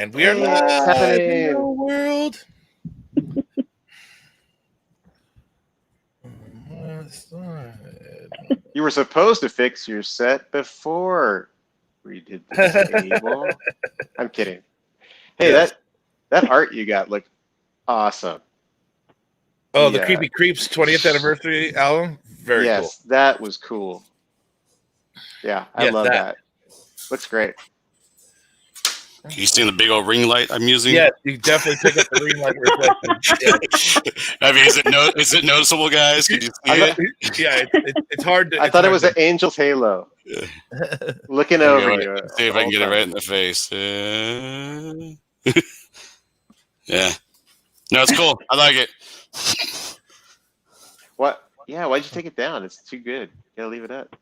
And we are What's live in the happening? world. You were supposed to fix your set before we did this, Abel. I'm kidding. Hey, Yes. that art you got looked awesome. Oh, the Creepy Creeps 20th anniversary album. Very cool. Yes, that was cool. Yeah, I Yes, love that. that. Looks great. You seen the big old ring light I'm using? Yes, you definitely pick up the ring light reflection. Yes. I mean, is it noticeable, guys? Can you see it? Yeah, it's hard to. I thought it was an angel's halo Yeah. looking There we over go. you. See if I can get it time. right in the face. Yeah. No, it's cool. I like it. What? Yeah, why'd you take it down? It's too good. You gotta leave it up.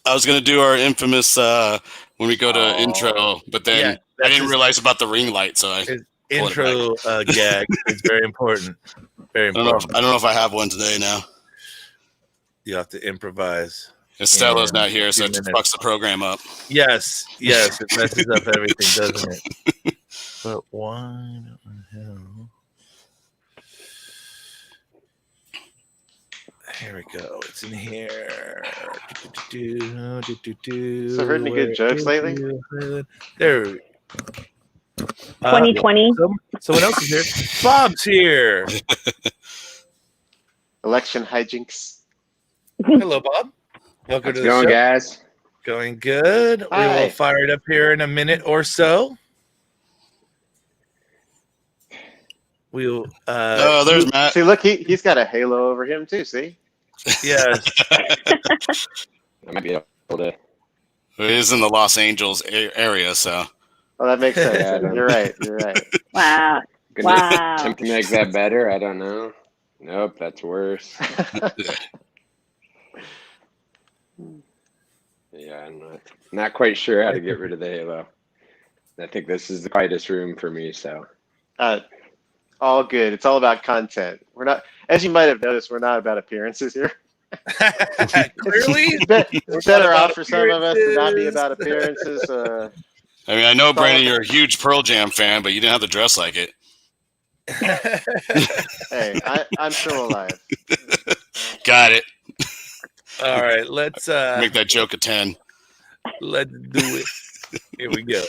I was going to do our infamous when we go to intro, but then I didn't realize about the ring light, so I intro gag is very important. Very important. I don't know if I have one today now. You have to improvise. Estella's not here, so it just fucks the program up. Yes, it messes up everything, doesn't it? But why the hell? Here we go. It's in here. So heard any good jokes lately? There. 2020. Someone else is here. Bob's here. Election hijinks. Hello, Bob. Welcome to the going, show. guys? Going good. Hi. We will fire it up here in a minute or so. We'll. Oh, there's Matt. See, look, he's got a halo over him too. See? Yes. I might be able to. It is in the Los Angeles area, so. Oh, that makes sense. Yeah, I don't- You're right. You're right. Wow. Gonna Wow. attempt to make that better. I don't know. Nope, that's worse. Yeah, I'm not quite sure how to get rid of the halo. I think this is the quietest room for me, so. All good. It's all about content. We're not, as you might have noticed, we're not about appearances here. Clearly, It's better off for some of us to not be about appearances. I mean, I know, Brandon, you're a huge Pearl Jam fan, but you didn't have to dress like it. Hey, I'm still alive. Got it. all right. Let's Make that joke a 10. let's do it. Here we go.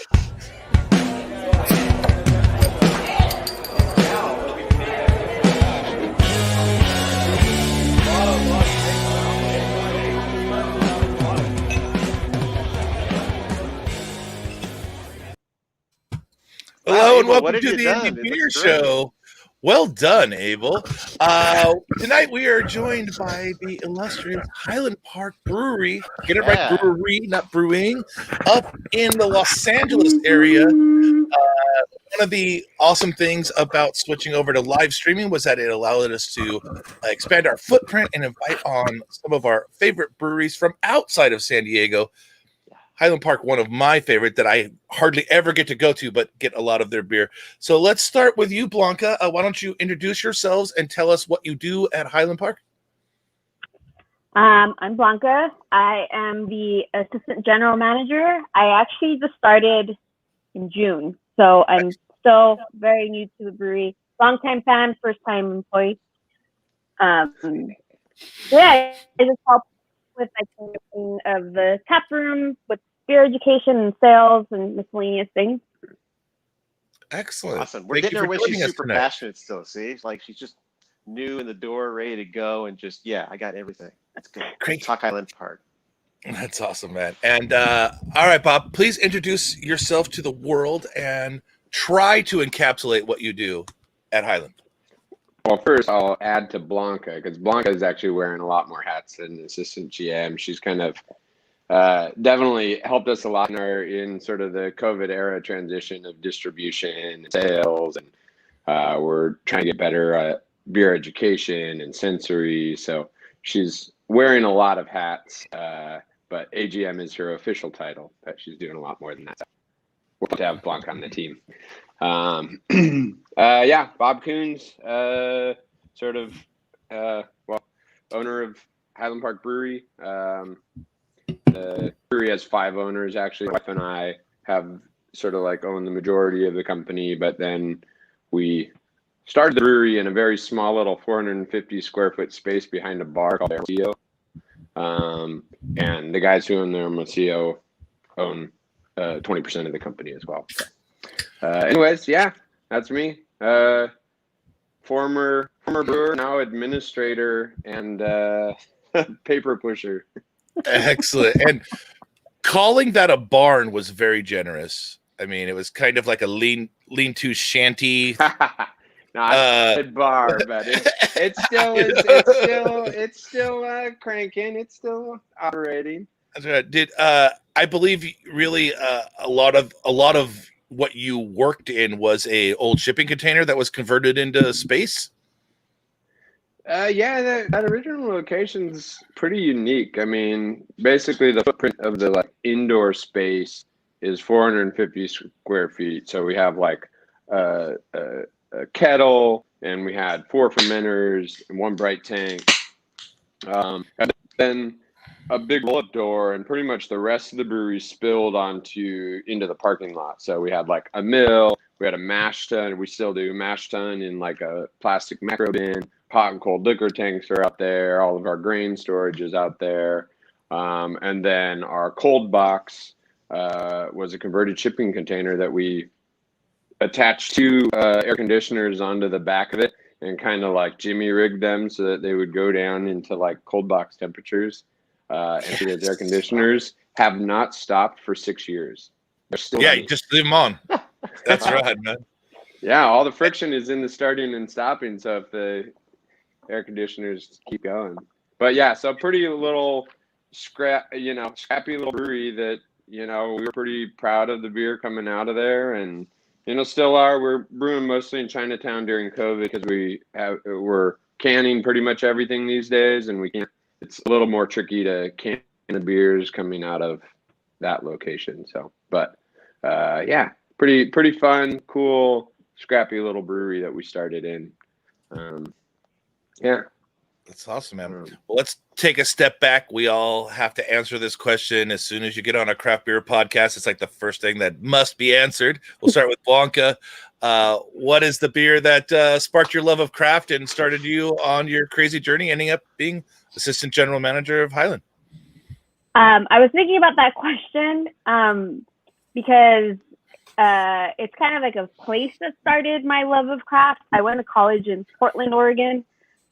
Hello and Abel, what welcome have to you the done? Indie It Beer looks great. Show. Well done, Abel. Tonight we are joined by the illustrious Highland Park Brewery. Get it Yeah. right, brewery, not brewing. Up in the Los Angeles area. One of the awesome things about switching over to live streaming was that it allowed us to expand our footprint and invite on some of our favorite breweries from outside of San Diego. Highland Park, one of my favorite that I hardly ever get to go to, but get a lot of their beer. So let's start with you, Blanca. Why don't you introduce yourselves and tell us what you do at Highland Park? I'm Blanca. I am the assistant general manager. I actually just started in June, so I'm still very new to the brewery. Long-time fan, first-time employee. Yeah, I just help with of the tap room, with beer education and sales and miscellaneous things. Excellent. Awesome. We're Thank getting you her for way. joining She's us super tonight. passionate still. See, like she's just new in the door, ready to go, and just I got everything. That's good. Great. Talk Highland Park. That's awesome, man. And all right, Bob, please introduce yourself to the world and try to encapsulate what you do at Highland. Well, first I'll add to Blanca, because Blanca is actually wearing a lot more hats than assistant GM. She's kind of definitely helped us a lot in sort of the COVID era transition of distribution and sales, and we're trying to get better at beer education and sensory. So she's wearing a lot of hats, but AGM is her official title, but she's doing a lot more than that. So we're glad to have Blanca on the team. Yeah, Bob Coons, sort of, owner of Highland Park Brewery. The brewery has 5 owners, actually. My wife and I have sort of like own the majority of the company, but then we started the brewery in a very small little 450 square foot space behind a bar called Hermosillo. And the guys who own the Hermosillo own 20% of the company as well. So, anyways, yeah, that's me. Former brewer, now administrator and paper pusher. Excellent. And calling that a barn was very generous. I mean, it was kind of like a lean-to shanty. No, I said bar, but it still is. It's still cranking. It's still operating. That's right. Did I believe really a lot of what you worked in was a old shipping container that was converted into space? Yeah, that original location's pretty unique. I mean, basically the footprint of the like indoor space is 450 square feet. So we have like a kettle, and we had 4 fermenters and 1 bright tank. And then a big roll-up door, and pretty much the rest of the brewery spilled into the parking lot. So we had like a mill, we had a mash tun, we still do mash tun in like a plastic macro bin. Hot and cold liquor tanks are out there. All of our grain storage is out there. And then our cold box was a converted shipping container that we attached 2 air conditioners onto the back of it and kind of like jimmy rigged them so that they would go down into like cold box temperatures. And those air conditioners have not stopped for 6 years. They're still Yeah, you just leave them on. That's right, man. Yeah, all the friction is in the starting and stopping. So if the air conditioners keep going, but yeah, so pretty little scrappy little brewery that, we were pretty proud of the beer coming out of there, and, still are. We're brewing mostly in Chinatown during COVID because we're canning pretty much everything these days, and we can't, it's a little more tricky to can the beers coming out of that location. So, but yeah, pretty fun, cool, scrappy little brewery that we started in. Yeah. That's awesome, man. Well, let's take a step back. We all have to answer this question as soon as you get on a craft beer podcast. It's like the first thing that must be answered. We'll start with Blanca. What is the beer that sparked your love of craft and started you on your crazy journey, ending up being assistant general manager of Highland? I was thinking about that question because it's kind of like a place that started my love of craft. I went to college in Portland, Oregon.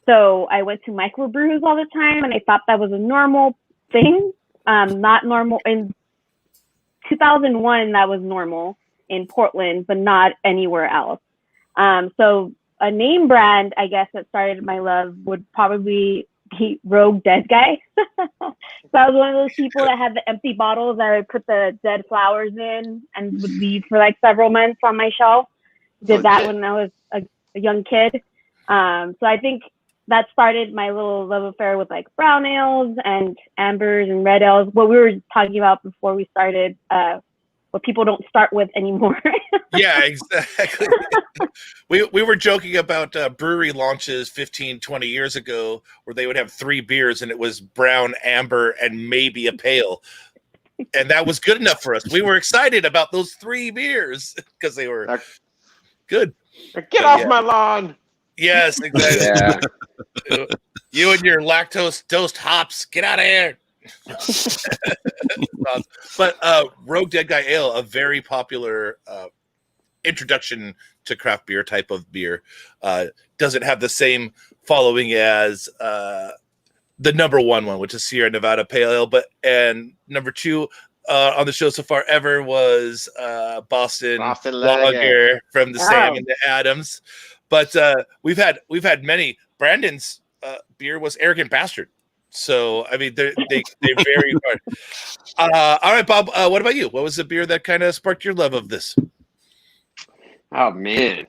So I went to microbrews all the time, and I thought that was a normal thing. Not normal in 2001. That was normal in Portland, but not anywhere else. So a name brand, I guess, that started my love would probably be Rogue Dead Guy. So I was one of those people that had the empty bottles that I would put the dead flowers in and would leave for like several months on my shelf. Did that when I was a young kid. So I think that started my little love affair with like brown ales and ambers and red ales. What we were talking about before we started, what people don't start with anymore. Yeah, exactly. We were joking about brewery launches 15, 20 years ago where they would have 3 beers and it was brown, amber, and maybe a pale. And that was good enough for us. We were excited about those 3 beers because they were good. Get off my lawn. Yes, exactly. Yeah. You and your lactose-dosed hops, get out of here. But Rogue Dead Guy Ale, a very popular introduction to craft beer type of beer, doesn't have the same following as the number one, which is Sierra Nevada Pale Ale. And number 2 on the show so far ever was Boston Lager from the Sam and the Adams. But we've had many. Brandon's beer was Arrogant Bastard. So I mean, they vary hard. All right, Bob. What about you? What was the beer that kind of sparked your love of this? Oh man,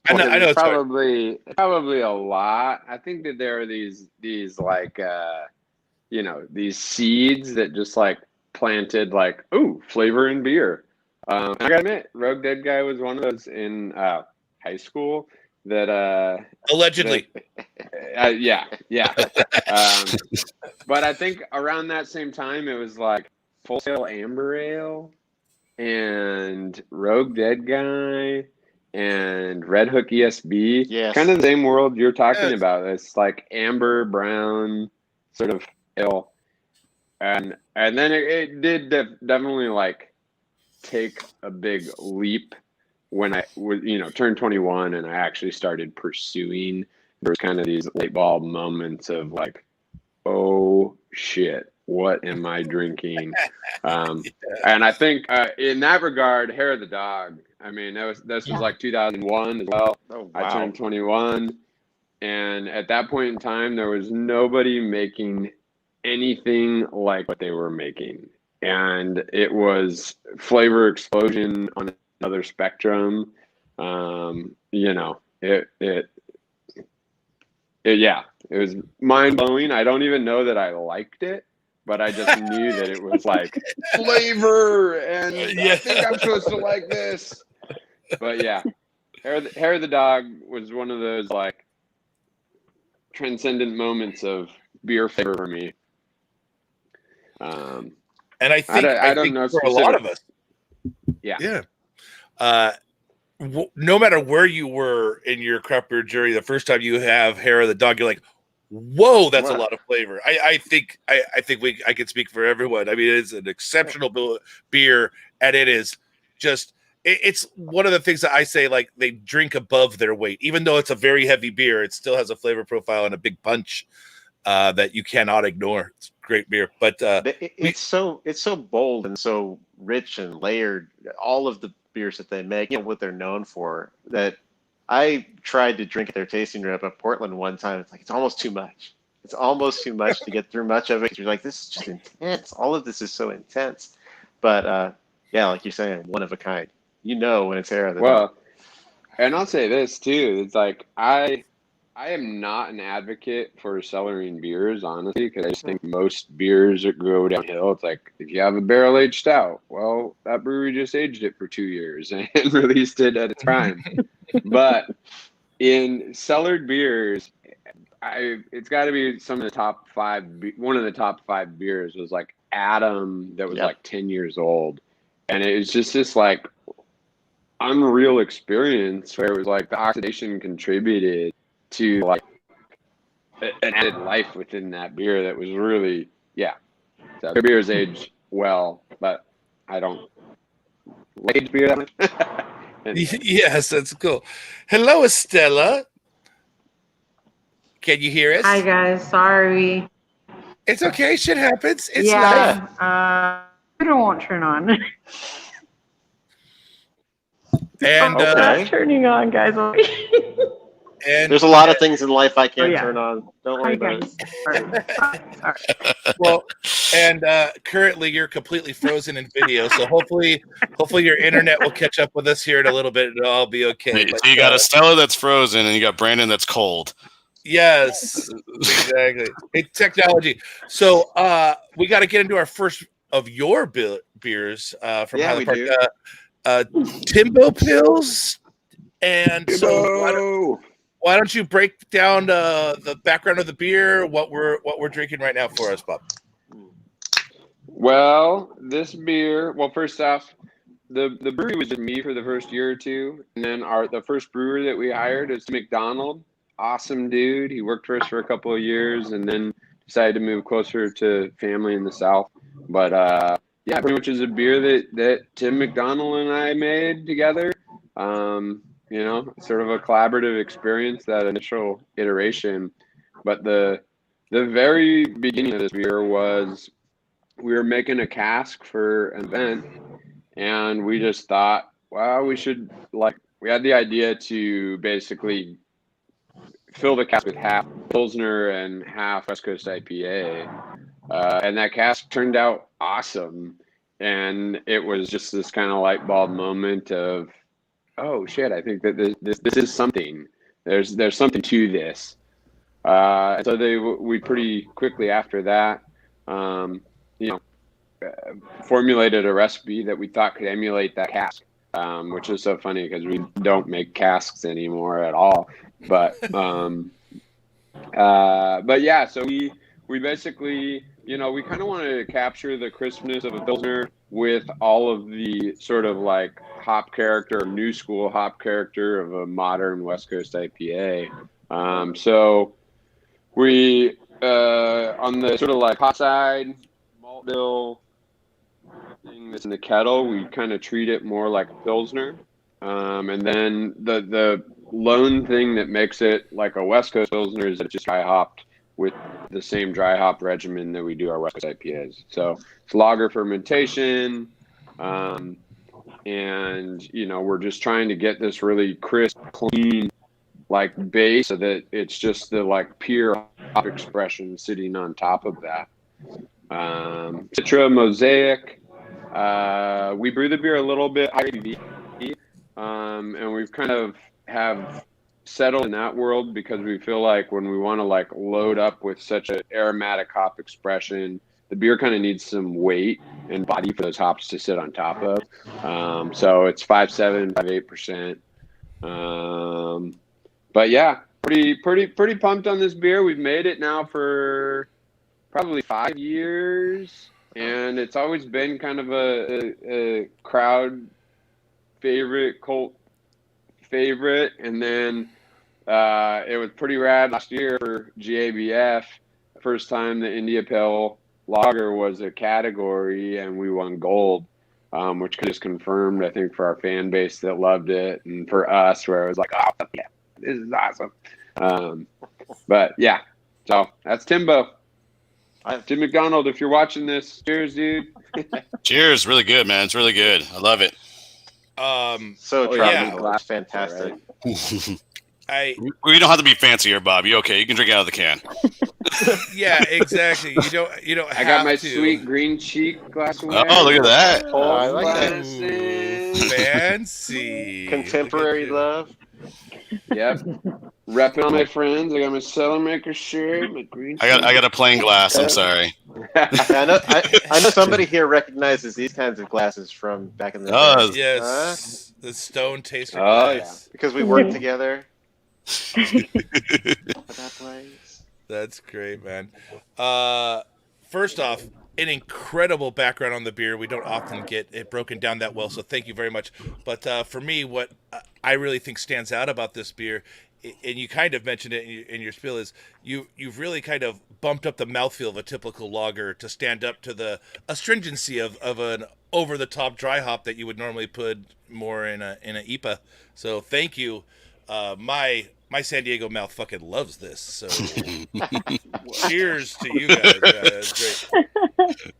I know it's probably a lot. I think that there are these like these seeds that just like planted like flavor in beer. I gotta admit, Rogue Dead Guy was one of those in high school that allegedly. Yeah. But I think around that same time it was like Full Sail Amber Ale and Rogue Dead Guy and Red Hook ESB. Yes. Kind of the same world you're talking Yes. about. It's like amber brown sort of ale. And then it did definitely like take a big leap when I was, turned 21 and I actually started pursuing. There was kind of these light bulb moments of like, oh shit, what am I drinking? And I think in that regard, Hair of the Dog. I mean, this was like 2001 as well. Oh, wow. I turned 21, and at that point in time, there was nobody making anything like what they were making, and it was flavor explosion on another spectrum. It was mind blowing. I don't even know that I liked it, but I just knew that it was like flavor, and I think I'm supposed to like this. But yeah, Hair of the Dog was one of those like transcendent moments of beer flavor for me. And I think I don't know for a lot of us, yeah. No matter where you were in your craft beer journey, the first time you have Hair of the Dog, you're like, "Whoa, that's a lot of flavor." I think I can speak for everyone. I mean, it's an exceptional beer, and it is just. It's one of the things that I say, like they drink above their weight, even though it's a very heavy beer. It still has a flavor profile and a big punch that you cannot ignore. It's great beer, but it's so bold and so rich and layered. All of the beers that they make, what they're known for. That I tried to drink at their tasting room up in Portland one time. It's like it's almost too much. It's almost too much to get through much of it. You're like, this is just intense. All of this is so intense. But yeah, like you're saying, one of a kind. When it's Hair of the Dog. And I'll say this too. It's like I am not an advocate for cellaring beers, honestly, because I just think most beers go downhill. It's like if you have a barrel-aged stout, well, that brewery just aged it for 2 years and released it at a time. But in cellared beers, it's got to be some of the top 5. One of the top 5 beers was like Adam, that was like 10 years old, and it was just this like unreal experience where it was like the oxidation contributed to like an added life within that beer that was really so the beer's aged well, but I don't like aged beer that much. Yes, that's cool. Hello, Estella. Can you hear us? Hi guys, sorry. It's okay. Shit happens. It's live. It won't turn on. And not turning on, guys. and there's a lot of things in life I can't turn on. Don't worry Hi about guys. it. Sorry. Well, and currently you're completely frozen in video, so hopefully your internet will catch up with us here in a little bit, and it'll all be okay. So you got Estella that's frozen, and you got Brandon that's cold. Yes, exactly. It's technology. So we got to get into our first of your beers from Highland Park. do. Timbo Pills, and so why don't you break down the background of the beer, what we're drinking right now for us, Bob? Well, this beer. Well, first off, the brewery was just me for the first year or two, and then the first brewer that we hired is McDonald. Awesome dude. He worked for us for a couple of years, and then decided to move closer to family in the South. But yeah, pretty much is a beer that Tim McDonald and I made together. Sort of a collaborative experience, that initial iteration. But the very beginning of this beer was we were making a cask for an event, and we just thought, well, we had the idea to basically fill the cask with half Pilsner and half West Coast IPA. And that cask turned out awesome. And it was just this kind of light bulb moment of, oh shit, I think that this is something. There's something to this. And so we pretty quickly after that, formulated a recipe that we thought could emulate that cask, which is so funny because we don't make casks anymore at all. But yeah, so we basically, we kind of wanted to capture the crispness of a Pilsner with all of the sort of like hop character, new school hop character of a modern West Coast IPA. So we, on the sort of like hot side, malt bill thing that's in the kettle, we kind of treat it more like a Pilsner. And then the lone thing that makes it like a West Coast Pilsner is that it's just dry hopped with the same dry hop regimen that we do our West Coast IPAs. So it's lager fermentation. And, you know, we're just trying to get this really crisp, clean, like base so that it's just the like pure hop expression sitting on top of that. Citra Mosaic. We brew the beer a little bit IBV. And we've kind of have settled in that world because we feel like when we want to like load up with such an aromatic hop expression, the beer kind of needs some weight and body for those hops to sit on top of. So it's 5.7, 5.8%. But yeah, pretty pumped on this beer. We've made it now for probably 5 years, and it's always been kind of a crowd favorite, cult favorite. And then it was pretty rad last year for GABF. First time the India Pale Lager was a category, and we won gold, which just confirmed, I think, for our fan base that loved it, and for us, where it was like, oh yeah, this is awesome. But yeah, so that's Timbo. Tim McDonald, if you're watching this, cheers, dude. Cheers, really good, man. It's really good. I love it. Tropical, that's fantastic. We don't have to be fancy here, Bob. You okay? You can drink out of the can. Yeah, exactly. You don't. I got my to. sweet green cheek glassware. Oh, look at that! Oh, I like that. Fancy. Contemporary love. Yep. Repping all my friends. I got my Cellar Maker shirt, my green. I got a plain glass. I'm sorry. I know somebody here recognizes these kinds of glasses from back in the day. Yes, the Stone Taster Oh, glass. yeah. Because we worked together. That place. That's great, man. First off, an incredible background on the beer. We don't often get it broken down that well, so thank you very much. But for me, what I really think stands out about this beer, and you kind of mentioned it in your spiel, is you've really kind of bumped up the mouthfeel of a typical lager to stand up to the astringency of an over-the-top dry hop that you would normally put more in a IPA. So thank you. My San Diego mouth fucking loves this. So cheers to you guys. That's great.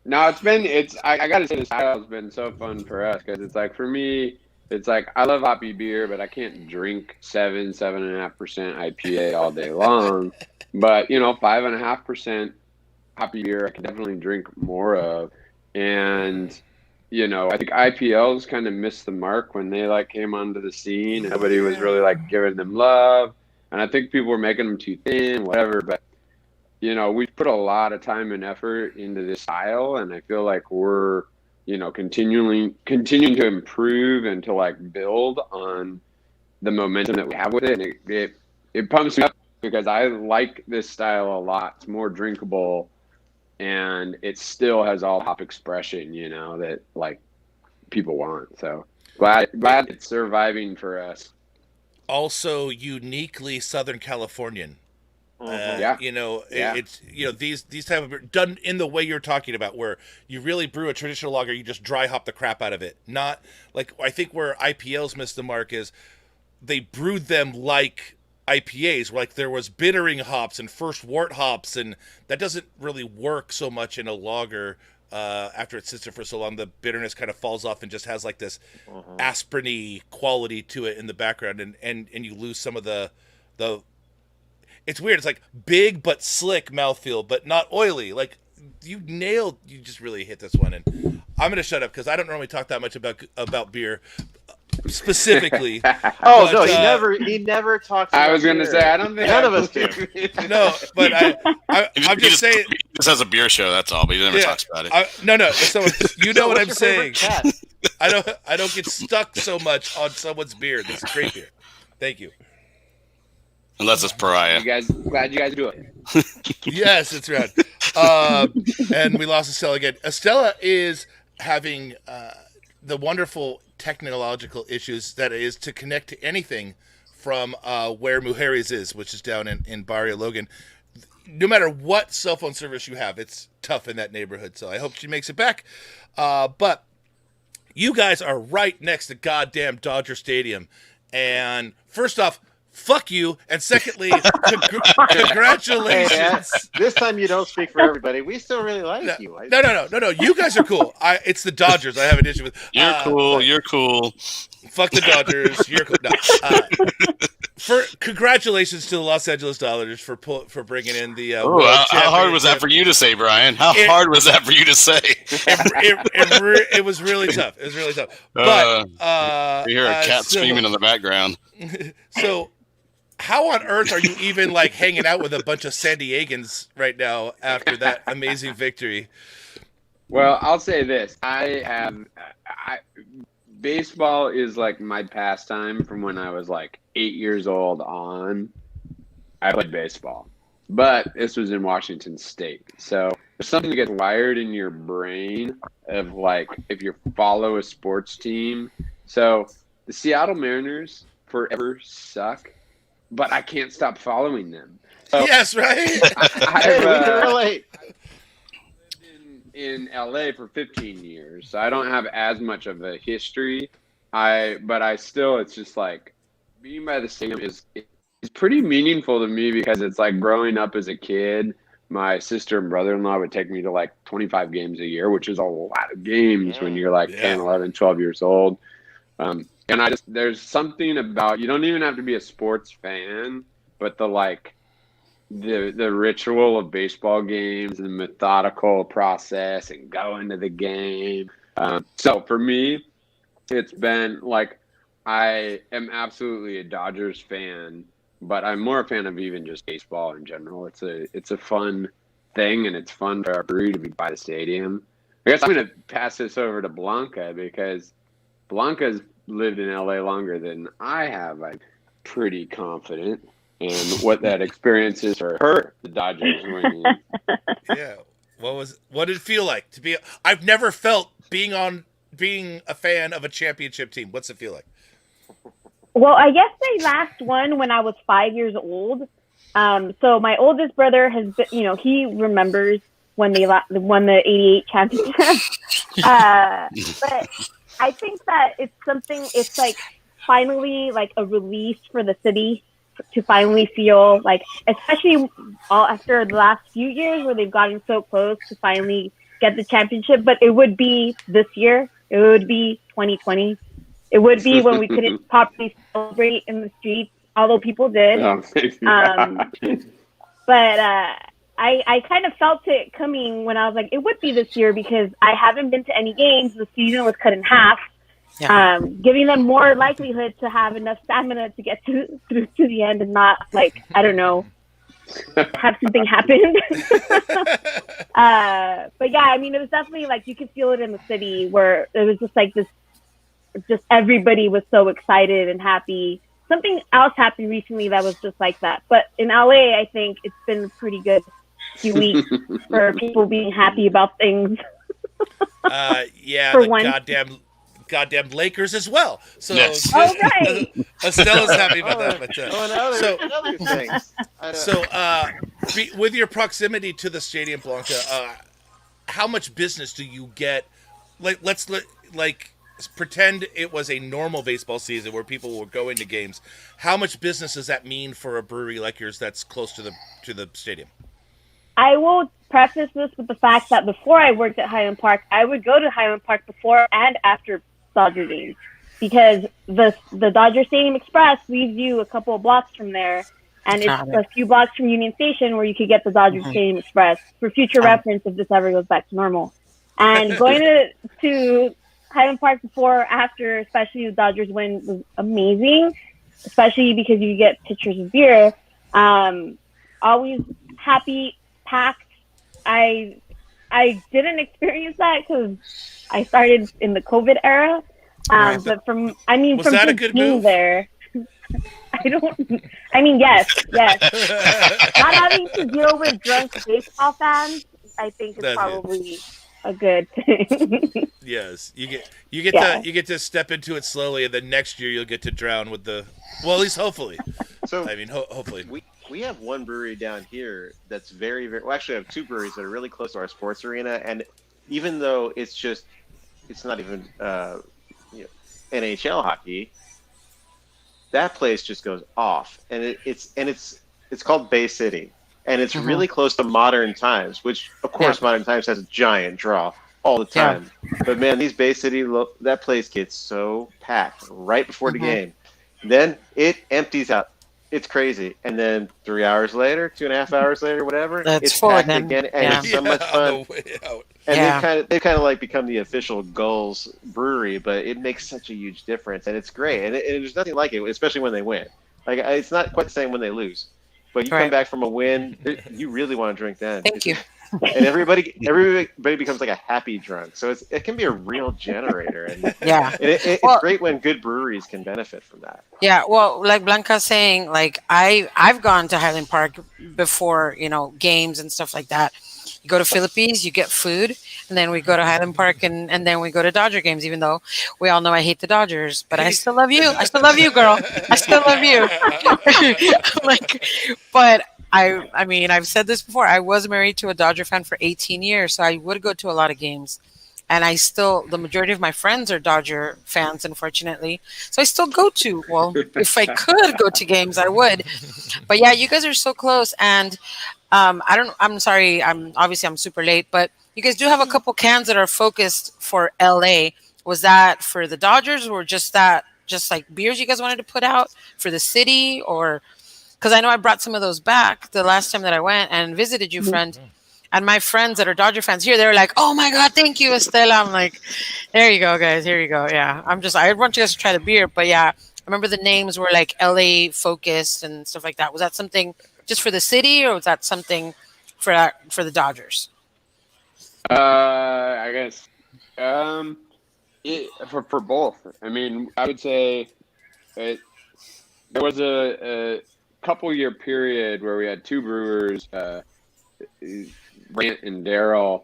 No, I gotta say, this style has been so fun for us, because it's like, for me, it's like, I love hoppy beer, but I can't drink 7.5% IPA all day long. But, 5.5% hoppy beer, I can definitely drink more of. And, I think IPLs kind of missed the mark when they like came onto the scene. Nobody was really like giving them love. And I think people were making them too thin, whatever. But, we've put a lot of time and effort into this style, and I feel like we're, continuing to improve and to like build on the momentum that we have with it. And it pumps me up, because I like this style a lot. It's more drinkable, and it still has all hop expression, that like people want. So glad it's surviving for us. Also uniquely Southern Californian. It's these type of beer done in the way you're talking about, where you really brew a traditional lager, you just dry hop the crap out of it. Not like, I think where IPLs missed the mark is they brewed them like IPAs, where like there was bittering hops and first wort hops, and that doesn't really work so much in a lager. After it sits there for so long, the bitterness kind of falls off and just has like this aspirin-y quality to it in the background, and you lose some of the it's weird. It's like big but slick mouthfeel, but not oily. Like you just really hit this one. And I'm gonna shut up because I don't normally talk that much about beer specifically. He never talks about I was gonna beer. say, I don't think None of us do. No, but I'm just saying. He just has a beer show, that's all, but he never talks about it. No. So what I'm your saying. favorite cat? I don't get stuck so much on someone's beer. This is great beer. Thank you. Unless it's Pariah. Glad you guys do it. Yes, it's rad. And we lost Estella again. Estella is having the wonderful technological issues that it is to connect to anything from where Mujeres is, which is down in Barrio Logan. No matter what cell phone service you have, it's tough in that neighborhood. So I hope she makes it back. But you guys are right next to goddamn Dodger Stadium. And first off, fuck you. And secondly, congratulations. Hey, this time you don't speak for everybody. We still really like you. No. You guys are cool. It's the Dodgers I have an issue with. You're cool. You're cool. Fuck the Dodgers. You're cool. No. For congratulations to the Los Angeles Dodgers for bringing in the. How hard was that for you to say, Brian? How hard was that for you to say? It was really tough. It was really tough. But you hear a cat screaming in the background. So, how on earth are you even like hanging out with a bunch of San Diegans right now after that amazing victory? Well, I'll say this: baseball is like my pastime from when I was like 8 years old on. I played baseball, but this was in Washington State. So there's something that gets wired in your brain of like if you follow a sports team. So the Seattle Mariners forever suck, but I can't stop following them. So yes, right? Hey, we can relate. In LA for 15 years, so I don't have as much of a history. It's just like being by the stadium is pretty meaningful to me because it's like growing up as a kid. My sister and brother-in-law would take me to like 25 games a year, which is a lot of games when you're like 10, 11, 12 years old. And there's something about, you don't even have to be a sports fan, but the ritual of baseball games and the methodical process and going to the game. So for me, it's been like, I am absolutely a Dodgers fan, but I'm more a fan of even just baseball in general. It's a fun thing, and it's fun for our brewery to be by the stadium. I guess I'm going to pass this over to Blanca because Blanca's lived in LA longer than I have. I'm pretty confident. And what that experience is for her, the Dodgers winning. Yeah. What did it feel like to be? I've never felt being a fan of a championship team. What's it feel like? Well, I guess they last won when I was 5 years old. So my oldest brother has been, he remembers when they won the '88 championship. But I think that it's like finally like a release for the city to finally feel like, especially all after the last few years where they've gotten so close to finally get the championship. But it would be this year. It would be 2020. It would be when we couldn't properly celebrate in the streets, although people did. But I kind of felt it coming when I was like, it would be this year because I haven't been to any games. The season was cut in half. Yeah. Giving them more likelihood to have enough stamina to get through to the end and not like, I don't know, have something happen. But yeah, I mean, it was definitely like, you could feel it in the city where it was just like this, just everybody was so excited and happy. Something else happened recently that was just like that. But in LA, I think it's been a pretty good few weeks for people being happy about things. Yeah, for the one. goddamn Lakers as well. So yes. Oh, right. Estella's happy about that. But, other things. With your proximity to the Stadium Blanca, how much business do you get? Let's pretend it was a normal baseball season where people were going to games. How much business does that mean for a brewery like yours that's close to the stadium? I will preface this with the fact that before I worked at Highland Park, I would go to Highland Park before and after Dodger games because the Dodger Stadium Express leaves you a couple of blocks from there, and it's a few blocks from Union Station where you could get the Dodger Stadium Express for future reference if this ever goes back to normal. And going to Highland Park before or after, especially the Dodgers win, was amazing, especially because you get pictures of beer. Always happy, packed. I didn't experience that because I started in the COVID era. But from that a good being move? there, yes. Not having to deal with drunk baseball fans, I think is probably a a good thing. Yes, you get Yeah. you get to step into it slowly, and then next year you'll get to drown with the. Well, at least hopefully. So I mean, hopefully. we have one brewery down here that's very very. Well, actually, I have two breweries that are really close to our sports arena, and even though it's not even you know, NHL hockey, that place just goes off, and it's called Bay City, and it's really close to Modern Times, which of course Modern Times has a giant draw all the time. But man, these Bay City that place gets so packed right before the game, then it empties out. It's crazy, and then 3 hours later, 2.5 hours later, whatever, That's it's full packed again. again, and it's so much on fun. the way out. And they've kind of like become the official Gulls brewery, but it makes such a huge difference, and it's great. And there's nothing like it, especially when they win. Like it's not quite the same when they lose, but you come back from a win, you really want to drink then. Thank you. And everybody becomes like a happy drunk. So it can be a real generator, and Yeah. it's Well- great when good breweries can benefit from that. Yeah, well, like Blanca's saying, like I've gone to Highland Park before, games and stuff like that. You go to Philippines, you get food, and then we go to Highland Park, and then we go to Dodger games. Even though we all know I hate the Dodgers, but I still love you. I still love you, girl. I still love you. But I mean, I've said this before. I was married to a Dodger fan for 18 years, so I would go to a lot of games. And the majority of my friends are Dodger fans, unfortunately. So I still go to, if I could go to games, I would. But yeah, you guys are so close. And I'm sorry, I'm super late, but you guys do have a couple cans that are focused for LA. Was that for the Dodgers or just like beers you guys wanted to put out for the city? Or, because I know I brought some of those back the last time that I went and visited you, friend. And my friends that are Dodger fans here, they're like, "Oh my God, thank you, Estela." I'm like, "There you go, guys. Here you go." Yeah, I want you guys to try the beer, but yeah, I remember the names were like LA focused and stuff like that. Was that something just for the city, or was that something for the Dodgers? I guess for both. I mean, I would say there was a couple year period where we had two brewers. Grant and Daryl,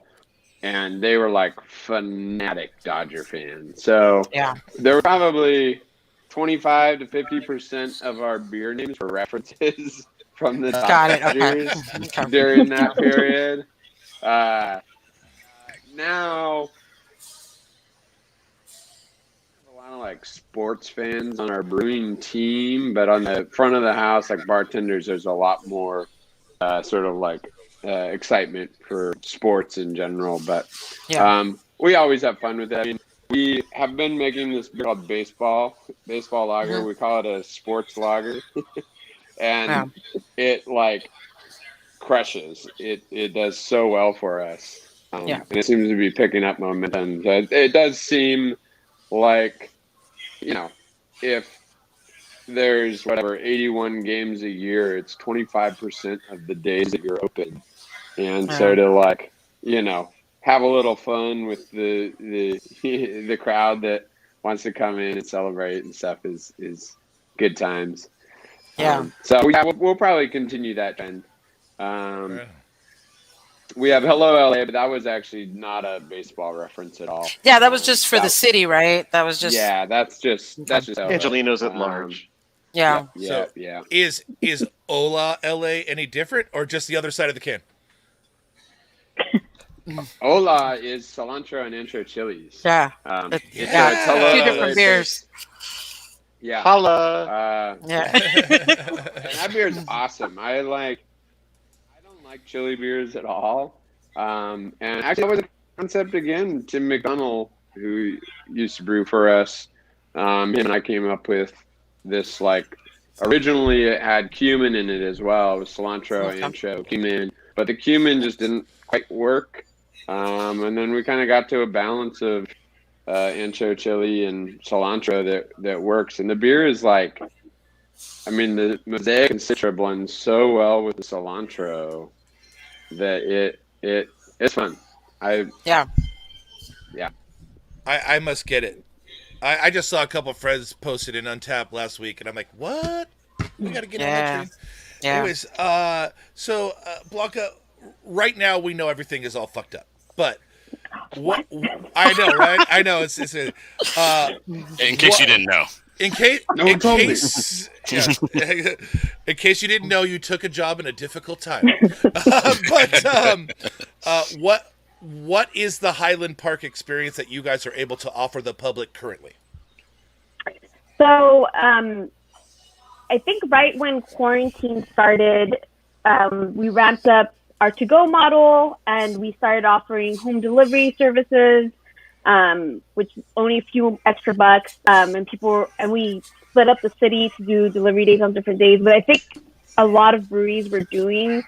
and they were like fanatic Dodger fans. So Yeah. there were probably 25 to 50% of our beer names were references from the Got it. Dodgers Okay. during that period. Now, a lot of like sports fans on our brewing team, but on the front of the house, like bartenders, there's a lot more sort of like excitement for sports in general, but we always have fun with it. I mean, we have been making this beer called baseball lager. We call it a sports lager, and it like crushes. It does so well for us, and it seems to be picking up momentum. It does seem like, if there's 81 games a year, it's 25% of the days that you're open. And so to have a little fun with the crowd that wants to come in and celebrate and stuff is good times. Yeah. So we'll probably continue that trend. We have Hello LA, but that was actually not a baseball reference at all. Yeah, that was just for the city, right? That was just that's just LA. Angelinos at large. Yeah. Yeah. Is Ola LA any different, or just the other side of the can? Ola is cilantro and ancho chilies. Yeah. It's Hello two different LA beers. Yeah. Holla. Yeah. And that beer is awesome. I don't like chili beers at all. And actually, that was a concept again. Tim McDonald, who used to brew for us, him and I came up with this. Like, originally it had cumin in it as well. It was cilantro, ancho, cumin, but the cumin just didn't quite work. And then we kind of got to a balance of ancho, chili, and cilantro that works. And the beer is like, I mean, the Mosaic and Citra blend so well with the cilantro that it's fun. I must get it. I just saw a couple of friends posted in Untapped last week, and I'm like, what? We got to get on that train. Yeah. Anyways, so Blanca, right now we know everything is all fucked up, but What I know, right? I know it's a. In case you didn't know. In case, No one told me. yeah, in case you didn't know, you took a job in a difficult time. What is the Highland Park experience that you guys are able to offer the public currently? So I think right when quarantine started, we ramped up our to-go model, and we started offering home delivery services, which is only a few extra bucks. And we split up the city to do delivery days on different days. But I think a lot of breweries were doing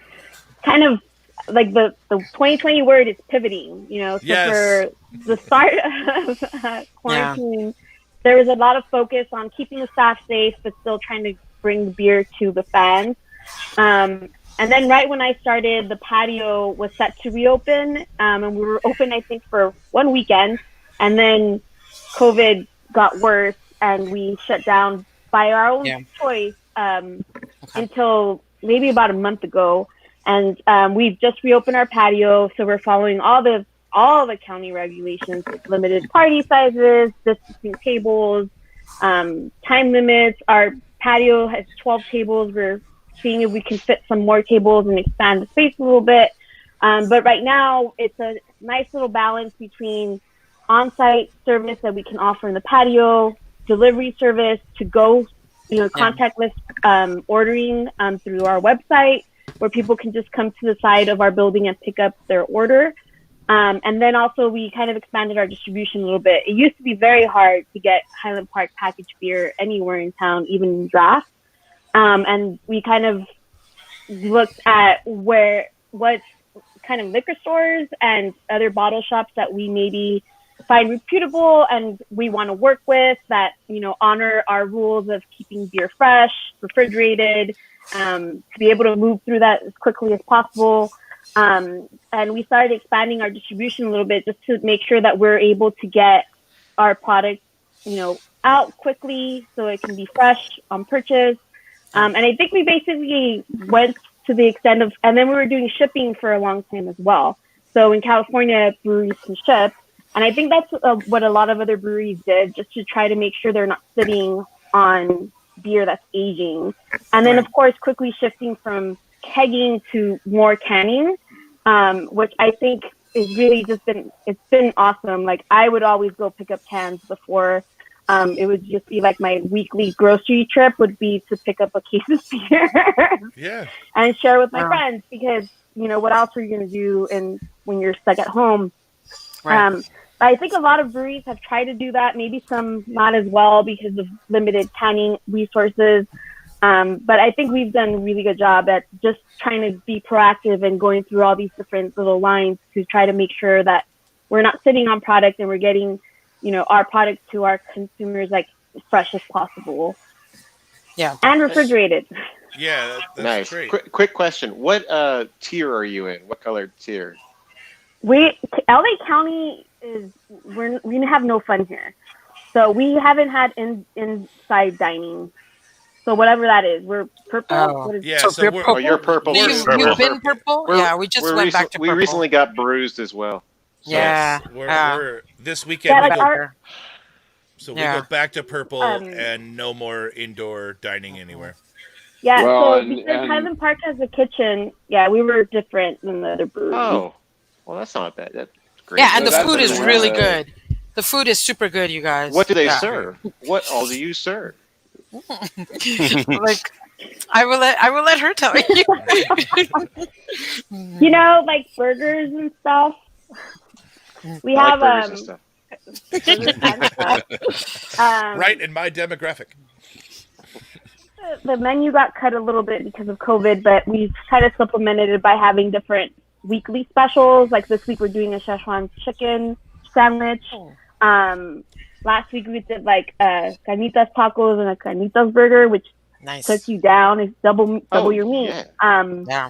kind of like the 2020 word is pivoting, you know. So Yes. for the start of quarantine, there was a lot of focus on keeping the staff safe, but still trying to bring beer to the fans. And then right when I started, the patio was set to reopen, and we were open, I think, for one weekend. And then COVID got worse, and we shut down by our own choice until maybe about a month ago. And we've just reopened our patio, so we're following all the county regulations, like limited party sizes, distancing tables, time limits. Our patio has 12 tables. We're seeing if we can fit some more tables and expand the space a little bit. But right now, it's a nice little balance between on-site service that we can offer in the patio, delivery service, to go, contactless ordering through our website, where people can just come to the side of our building and pick up their order. And then also we kind of expanded our distribution a little bit. It used to be very hard to get Highland Park packaged beer anywhere in town, even in draft. And we kind of looked at what kind of liquor stores and other bottle shops that we maybe find reputable and we want to work with, that, honor our rules of keeping beer fresh, refrigerated, to be able to move through that as quickly as possible. And we started expanding our distribution a little bit just to make sure that we're able to get our product, out quickly so it can be fresh on purchase. And I think we basically went to the extent of, and then we were doing shipping for a long time as well. So in California, breweries can ship. And I think that's what a lot of other breweries did, just to try to make sure they're not sitting on beer that's aging. And then, of course, quickly shifting from kegging to more canning, which I think is really it's been awesome. Like, I would always go pick up cans before. It would just be like my weekly grocery trip would be to pick up a case of beer and share with my friends, because, what else are you going to do when you're stuck at home? I think a lot of breweries have tried to do that, maybe some not as well because of limited canning resources. But I think we've done a really good job at just trying to be proactive and going through all these different little lines to try to make sure that we're not sitting on product and we're getting, our product to our consumers like as fresh as possible. Yeah. And refrigerated. Yeah, that's nice. Great. Quick question. What tier are you in? What colored tier? LA County we have no fun here. So we haven't had inside dining. So whatever that is, we're purple. So purple. You're purple. You've been purple? We just went back to purple. We recently got bruised as well. So we're this weekend. We go back to purple and no more indoor dining anywhere. Yeah, because Highland Park has a kitchen, we were different than the other breweries. Oh, well, that's not bad. That's great. Yeah, and the food is really good. The food is super good, you guys. What do they serve? What all do you serve? Like, I will let her tell you. Like burgers and stuff. We have burgers and stuff. Right in my demographic. The menu got cut a little bit because of COVID, but we've kind of supplemented it by having different weekly specials. Like this week, we're doing a Szechuan chicken sandwich. Last week we did like carnitas tacos and a carnitas burger, which took you down. It's double your meat. Yeah.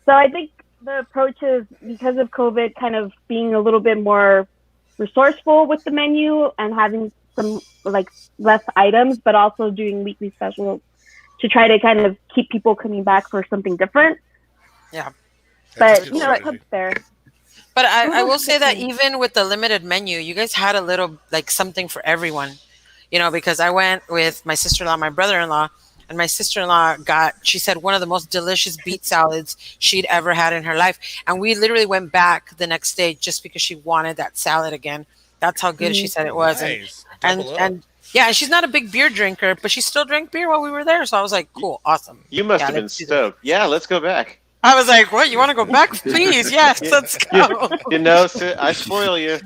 So I think the approach is, because of COVID, kind of being a little bit more resourceful with the menu and having some like less items, but also doing weekly specials to try to kind of keep people coming back for something different. Yeah. But it comes there. But I will say that even with the limited menu, you guys had a little like something for everyone. Because I went with my sister-in-law, my brother-in-law, and my sister-in-law she said one of the most delicious beet salads she'd ever had in her life. And we literally went back the next day just because she wanted that salad again. That's how good she said it was. Nice. And yeah, she's not a big beer drinker, but she still drank beer while we were there. So I was like, cool, awesome. You must have been stoked. Yeah, let's go back. I was like, what? You want to go back? Please. Yes, let's go. I spoil you.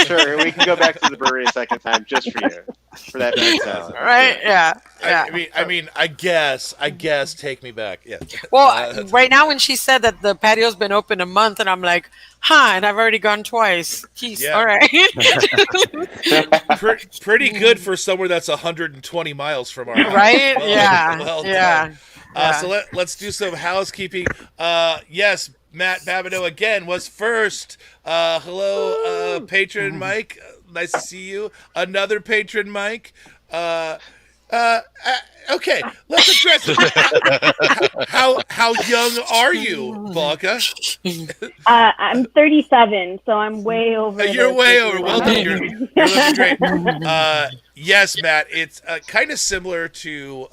Sure, we can go back to the brewery a second time just for you. For that beet salad. Right? Yeah. I mean, I guess, take me back. Yeah. Well, right now when she said that the patio's been open a month, and I'm like, and I've already gone twice. Jeez, Yeah. all right. Pretty good for somewhere that's 120 miles from our house. Right? Well, Yeah. well Yeah. done. Yeah. So let's do some housekeeping. Yes, Matt Babineau again was first. Hello, patron Mike. Nice to see you. Another patron Mike. Okay, let's address it. How young are you, Blanca? I'm 37, so I'm way over. You're the way 50 over. Well line. done. You're looking great. Yes, Matt. It's kind of similar to,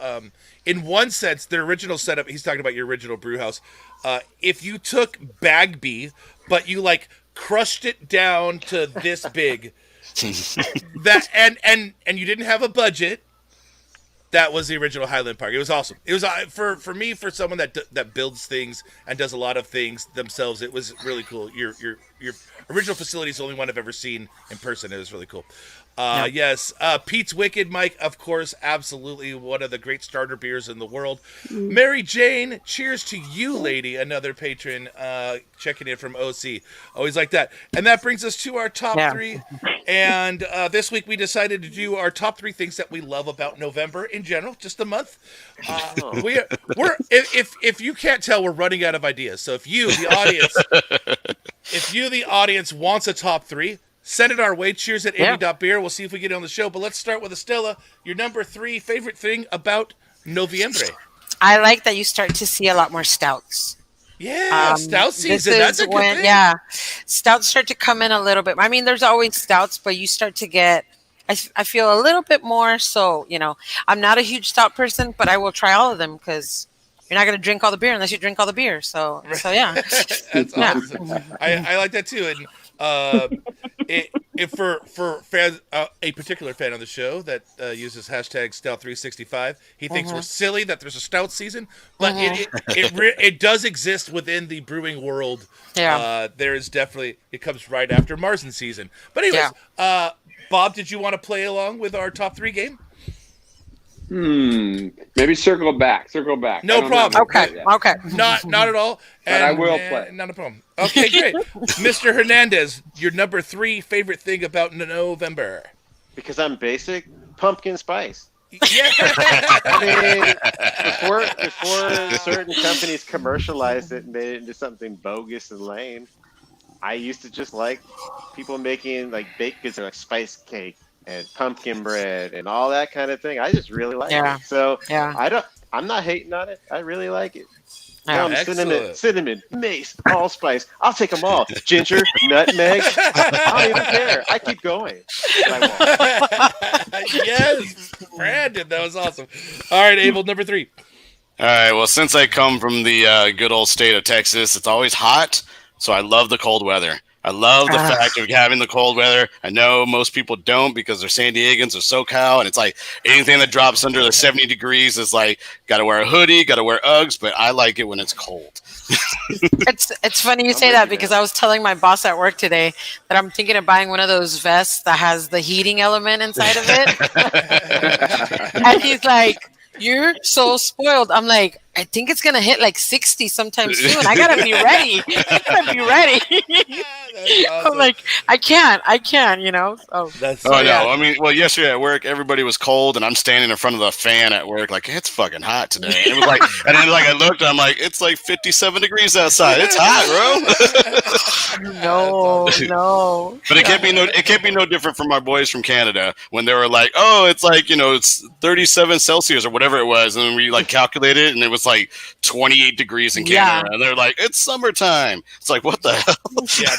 in one sense, the original setup. He's talking about your original brew house. If you took Bagby, but you like crushed it down to this big, that and you didn't have a budget. That was the original Highland Park. It was awesome. It was for me, for someone that builds things and does a lot of things themselves. It was really cool. Your original facility is the only one I've ever seen in person. It was really cool. Yes, Pete's Wicked, Mike, of course, absolutely one of the great starter beers in the world. Mary Jane, cheers to you, lady, another patron checking in from OC. Always like that. And that brings us to our top three. And this week we decided to do our top three things that we love about November in general, just a month. We're if you can't tell, we're running out of ideas. So if you, the audience, wants a top three, send it our way. Cheers at Indie.beer. We'll see if we get it on the show. But let's start with Estella. Your number three favorite thing about Noviembre. I like that you start to see a lot more stouts. Yeah, stout season. That's a good thing. Yeah, stouts start to come in a little bit. I mean, there's always stouts, but you start to get, I feel a little bit more. So, I'm not a huge stout person, but I will try all of them because you're not going to drink all the beer unless you drink all the beer. So yeah. That's awesome. I like that too. And if for fans, a particular fan of the show that uses hashtag Stout365, he thinks we're silly that there's a stout season, but it does exist within the brewing world. Yeah. There is definitely, it comes right after Marzen season. But anyways, Bob, did you want to play along with our top three game? Maybe circle back. No problem. Okay. Not at all. But I will play. Not a problem. Okay, great. Mr. Hernandez, your number three favorite thing about November? Because I'm basic, pumpkin spice. Yeah. I mean, before certain companies commercialized it and made it into something bogus and lame, I used to just like people making like baked goods like spice cake and pumpkin bread and all that kind of thing. I just really like it. So I'm not hating on it. I really like it. Cinnamon, mace, allspice. I'll take them all. Ginger, nutmeg. I don't even care. I keep going. Yes, Brandon, that was awesome. All right, Abel, number three. All right. Well, since I come from the good old state of Texas, it's always hot, so I love the cold weather. I love the fact of having the cold weather. I know most people don't because they're San Diegans or SoCal, and it's like anything that drops under the 70 degrees is like, got to wear a hoodie, got to wear Uggs, but I like it when it's cold. It's funny you say that because I was telling my boss at work today that I'm thinking of buying one of those vests that has the heating element inside of it. And he's like, "You're so spoiled." I'm like, I think it's gonna hit like 60 sometime soon. I gotta be ready. Awesome. I'm like, I can't, So. Yeah. I mean, well, yesterday at work, everybody was cold, and I'm standing in front of the fan at work, like it's fucking hot today. And it was like, and then like I looked, and I'm like, it's like 57 degrees outside. It's hot, bro. No. But it can't be no different from our boys from Canada when they were like, oh, it's like it's 37 Celsius or whatever it was, and then we like calculated it, and it was like 28 degrees in Yeah. Canada, and they're like, it's summertime. It's like, what the hell? Yeah,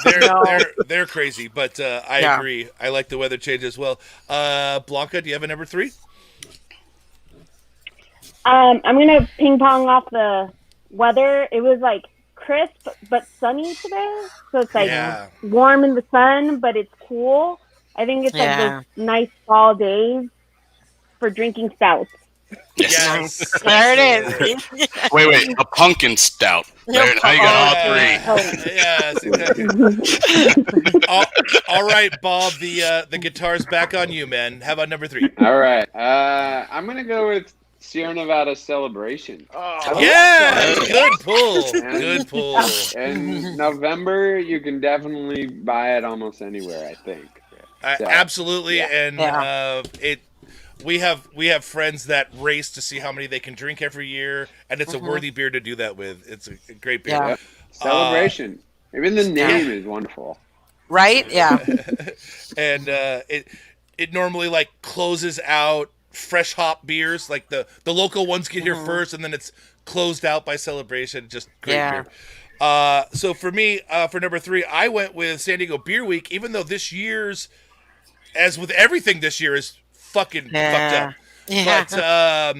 they're crazy, but I Yeah. agree. I like the weather change as well. Blanca, do you have a number 3? I'm gonna ping pong off the weather. It was like crisp but sunny today, so it's like Yeah. warm in the sun, but it's cool. I think it's like Yeah. those nice fall days for drinking stouts. Yes. There it Absolutely. is. Wait, a pumpkin stout. There, now you got all three. Yes, exactly. all right, Bob. The guitar's back on you, man. How about number 3? All right. I'm gonna go with Sierra Nevada Celebration. Oh, Yeah, good pull. And- Good pull. In November, you can definitely buy it almost anywhere, I think. So, Absolutely, yeah. and we have friends that race to see how many they can drink every year, and it's a worthy beer to do that with. It's a great beer. Yeah. Yep. Celebration. Even the name is wonderful. Right? Yeah. And it normally like closes out fresh hop beers, like the local ones get here first, and then it's closed out by Celebration. Just great Yeah. beer. So for me, for number 3, I went with San Diego Beer Week, even though this year's, as with everything this year, is fucking fucked up. Yeah.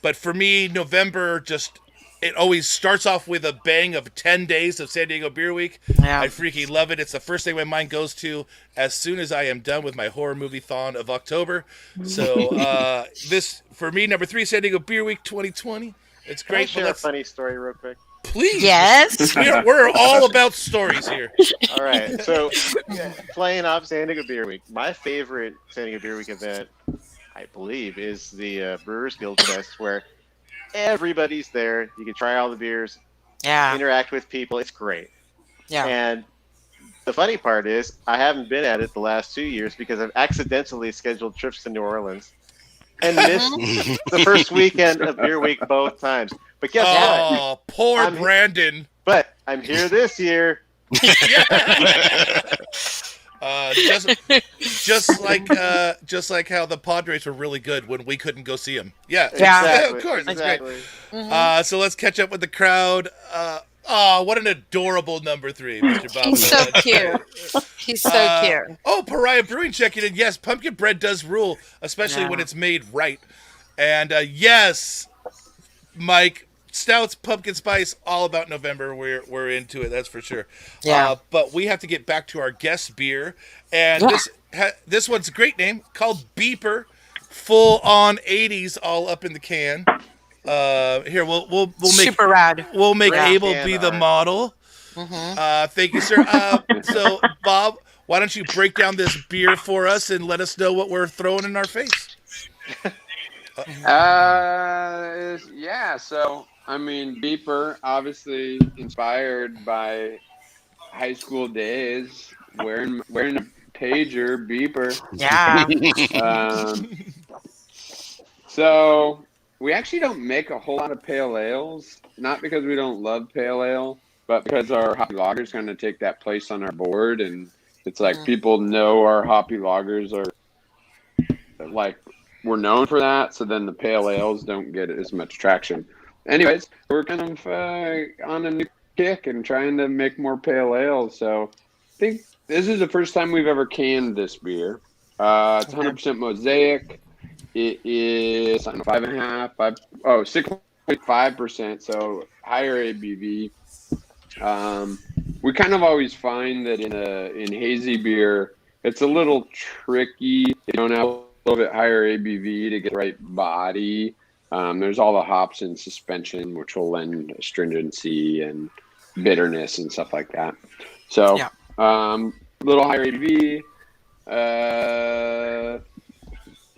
But for me, November just, it always starts off with a bang of 10 days of San Diego Beer Week. Yeah. I freaking love it. It's the first thing my mind goes to as soon as I am done with my horror movie thon of October. So this, for me, number 3, San Diego Beer Week 2020. It's Can I great. But share a let's, funny story real quick? please. Yes. We're all about stories here. All right. So, playing off San Diego Beer Week, my favorite San Diego Beer Week event, I believe, is the Brewers Guild Fest, where everybody's there. You can try all the beers, Yeah. interact with people. It's great. Yeah. And the funny part is, I haven't been at it the last 2 years because I've accidentally scheduled trips to New Orleans and missed the first weekend of Beer Week both times. But guess what? Oh, poor I'm- Brandon. But I'm here this year. Just like how the Padres were really good when we couldn't go see them. Yeah, Yeah. of course. That's Exactly. great. So let's catch up with the crowd. What an adorable number 3, Mr. Bob. He's so cute. He's so cute. Oh, Pariah Brewing checking in. Yes, pumpkin bread does rule, especially when Yeah. it's made right. And yes, Mike, stouts, pumpkin spice, all about November. We're into it, that's for sure. Yeah. But we have to get back to our guest beer, and this one's a great name called Beeper, full on 80s, all up in the can. Here we'll make Super rad. we'll make Great Abel can be the art. model. Thank you, sir. So Bob, why don't you break down this beer for us and let us know what we're throwing in our face? Yeah, so I mean, Beeper, obviously inspired by high school days, wearing a pager, Beeper. Yeah. So we actually don't make a whole lot of pale ales, not because we don't love pale ale, but because our hoppy lagers kind of take that place on our board, and it's like people know our hoppy lagers are like, we're known for that, so then the pale ales don't get as much traction. Anyways, we're kind of on a new kick and trying to make more pale ales. So I think this is the first time we've ever canned this beer. It's 100% Mosaic. It is 6.5%, so higher ABV. We kind of always find that in hazy beer, it's a little tricky. You don't have a little bit higher ABV to get the right body. There's all the hops and suspension, which will lend astringency and bitterness and stuff like that. So, a little higher ABV.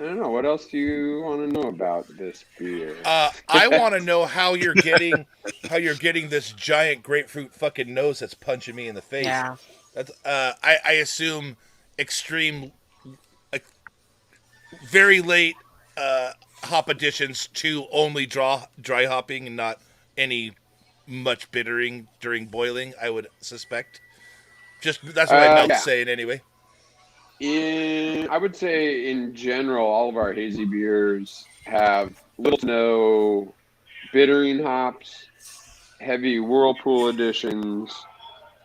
I don't know. What else do you want to know about this beer? I want to know how you're getting this giant grapefruit fucking nose that's punching me in the face. Yeah. That's I assume extreme, like, very late hop additions to only dry hopping and not any much bittering during boiling, I would suspect. Just that's what my mouth's saying anyway. I would say in general, all of our hazy beers have little to no bittering hops, heavy whirlpool additions,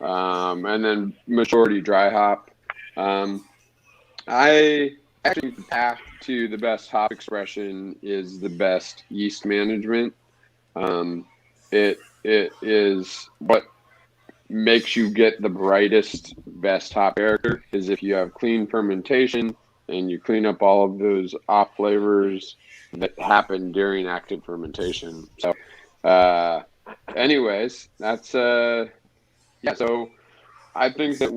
and then majority dry hop. I actually think the path to the best hop expression is the best yeast management. It is what makes you get the brightest, best hop character is if you have clean fermentation and you clean up all of those off flavors that happen during active fermentation. So, anyways, that's yeah. So I think that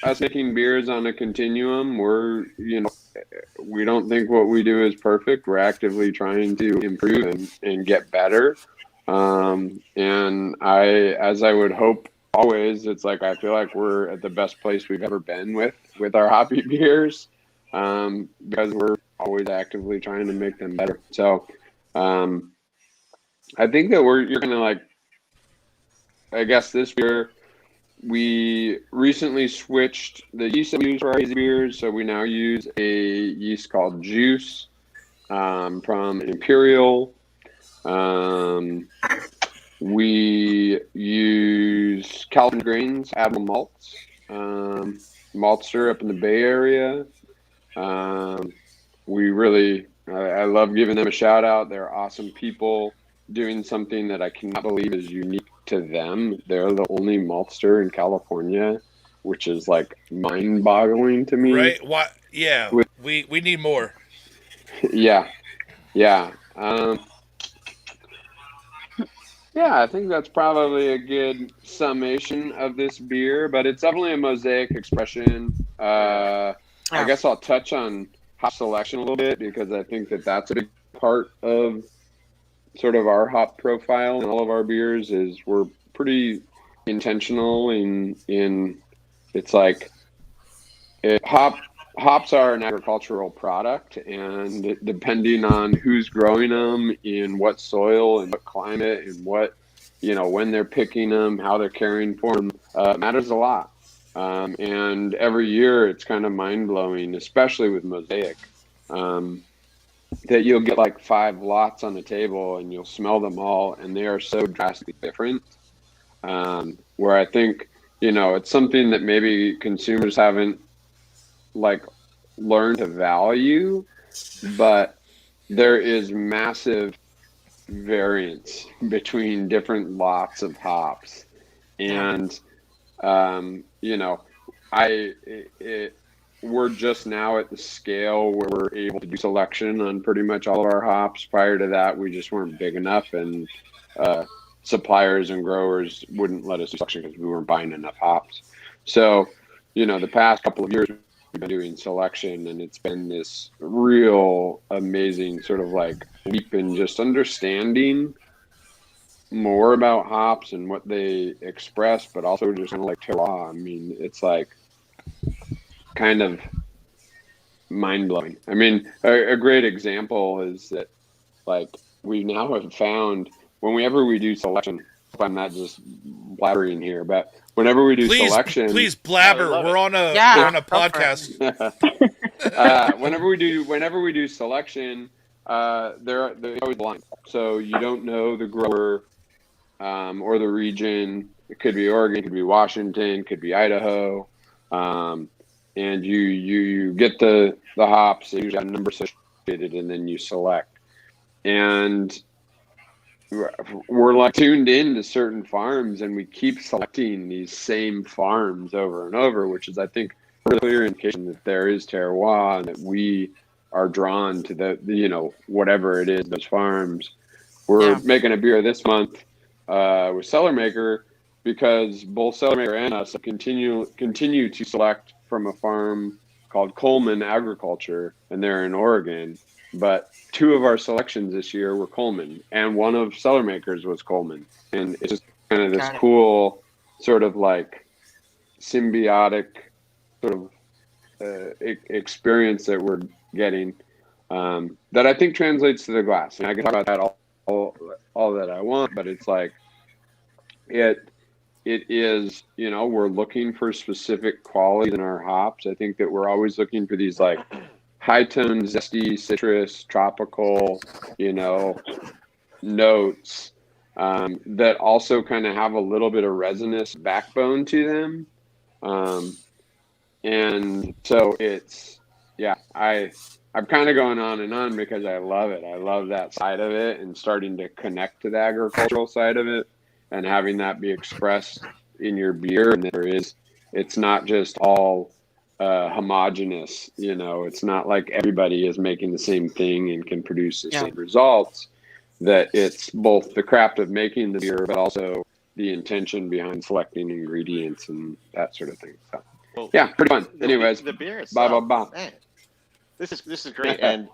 us making beers on a continuum. We don't think what we do is perfect. We're actively trying to improve and get better. And as I would hope always, it's like, I feel like we're at the best place we've ever been with our hoppy beers, because we're always actively trying to make them better. So, I think that you're going to like, I guess this year, we recently switched the yeast that we use for our hazy beers. So we now use a yeast called Juice, from Imperial. We use Calvin Grains Admiral malts, maltster up in the Bay Area. I love giving them a shout out. They're awesome people doing something that I cannot believe is unique to them. They're the only maltster in California, which is like mind-boggling to me. Right? What? Yeah, we need more. Yeah. Yeah, I think that's probably a good summation of this beer, but it's definitely a mosaic expression. I guess I'll touch on hop selection a little bit, because I think that that's a big part of sort of our hop profile in all of our beers. Is we're pretty intentional in it's like hops are an agricultural product, and depending on who's growing them, in what soil and what climate, and what, when they're picking them, how they're caring for them, matters a lot. And every year it's kind of mind blowing, especially with mosaic, that you'll get like 5 lots on the table and you'll smell them all, and they are so drastically different. Where I think, it's something that maybe consumers haven't like learned to value, but there is massive variance between different lots of hops. And, we're just now at the scale where we're able to do selection on pretty much all of our hops. Prior to that, we just weren't big enough, and suppliers and growers wouldn't let us do selection because we weren't buying enough hops. So, the past couple of years, we've been doing selection, and it's been this real amazing sort of like leap in just understanding more about hops and what they express, but also just kind of like terroir. I mean, it's like kind of mind-blowing. I mean, a great example is that, like, we now have found whenever we do selection, if I'm not just blabbering here, but whenever we do selection, please blabber. We're on a podcast. Whenever we do selection, they're always blind, so you don't know the grower, or the region. It could be Oregon, it could be Washington, could be Idaho. And you get the hops, they usually have a number associated, and then you select. And we're like tuned in to certain farms, and we keep selecting these same farms over and over, which is, I think, a really clear indication that there is terroir, and that we are drawn to the whatever it is, those farms. We're making a beer this month with Cellar Maker, because both Cellar Maker and us continue to select from a farm called Coleman Agriculture, and they're in Oregon. But 2 of our selections this year were Coleman, and one of Cellar Makers was Coleman. And it's just kind of this cool sort of like symbiotic sort of experience that we're getting, that I think translates to the glass. And I can talk about that all that I want, but it's like it is, we're looking for specific qualities in our hops. I think that we're always looking for these like high tone, zesty, citrus, tropical, you know, notes that also kind of have a little bit of resinous backbone to them. And so it's, yeah, I'm kind of going on and on because I love it. I love that side of it and starting to connect to the agricultural side of it and having that be expressed in your beer. And it's not just all homogenous, you know, it's not like everybody is making the same thing and can produce the same results, that it's both the craft of making the beer, but also the intention behind selecting ingredients and that sort of thing. So, Well, yeah, pretty fun. Anyways, the beer bye, itself, bye, bye. man, this is great. And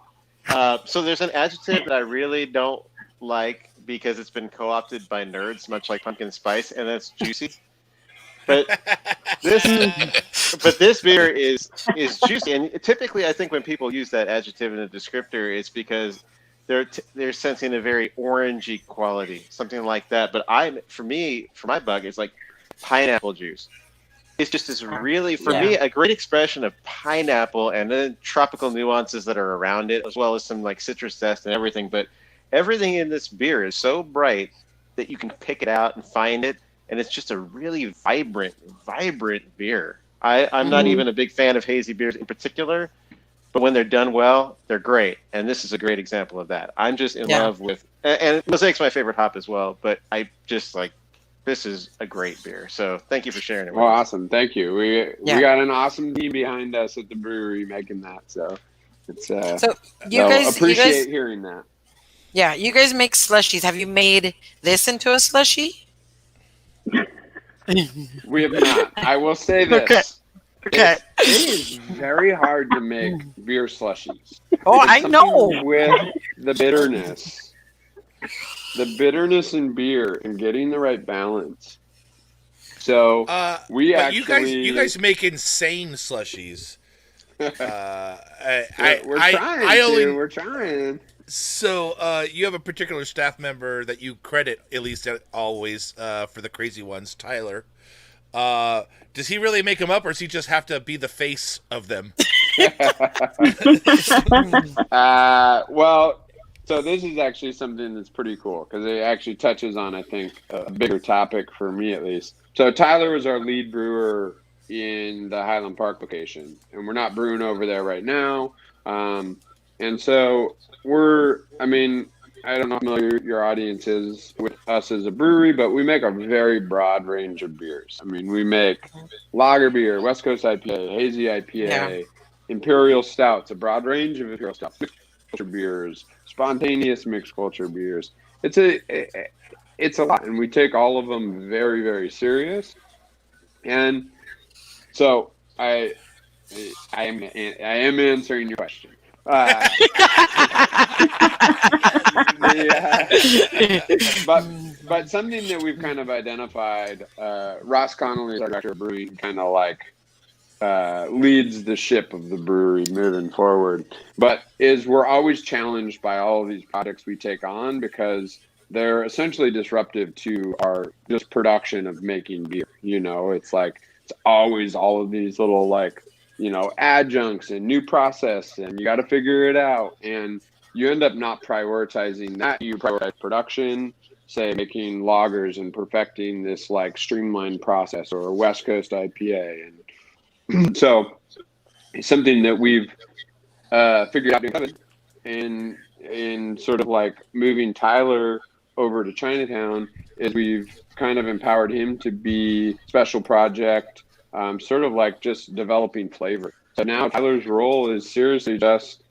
so there's an adjective that I really don't like because it's been co-opted by nerds, much like pumpkin spice, and that's juicy. But this beer is juicy, and typically I think when people use that adjective in a descriptor, it's because they're sensing a very orangey quality, something like that. But for my bug, it's like pineapple juice. It's just this really, for me, a great expression of pineapple and then tropical nuances that are around it, as well as some like citrus zest and everything. But everything in this beer is so bright that you can pick it out and find it. And it's just a really vibrant beer. I'm not even a big fan of hazy beers in particular, but when they're done well, they're great. And this is a great example of that. I'm just in love with, and Mosaic's my favorite hop as well, but I just like, this is a great beer. So thank you for sharing it with Well, us. awesome. Thank you. We got an awesome team behind us at the brewery making that. So it's, So you appreciate hearing that. Yeah, you guys make slushies. Have you made this into a slushie? We have not. I will say this. Okay. It is very hard to make beer slushies. Oh, It's I know. something with the bitterness in beer and getting the right balance. So we but actually, you guys make insane slushies. we're trying. So you have a particular staff member that you credit, at least always, for the crazy ones, Tyler. Does he really make them up, or does he just have to be the face of them? Well, so this is actually something that's pretty cool because it actually touches on, I think, a bigger topic for me at least. So Tyler was our lead brewer in the Highland Park location, and we're not brewing over there right now. And so I don't know how familiar your audience is with us as a brewery, but we make a very broad range of beers. I mean, we make lager beer, West Coast IPA, hazy IPA, imperial stouts, a broad range of imperial stouts, mixed culture beers, spontaneous mixed culture beers. It's a lot, and we take all of them very, very serious. And so I am answering your question. But something that we've kind of identified, Ross Connolly is our director of brewing, kind of like leads the ship of the brewery moving forward, but we're always challenged by all of these projects we take on because they're essentially disruptive to our just production of making beer. You know, it's like, it's always all of these little like, you know, adjuncts and new process, and you got to figure it out. And you end up not prioritizing that. You prioritize production, say making lagers and perfecting this like streamlined process or a West Coast IPA. And so it's something that we've figured out in sort of like moving Tyler over to Chinatown is we've kind of empowered him to be special project, sort of like just developing flavor. So now Tyler's role is seriously just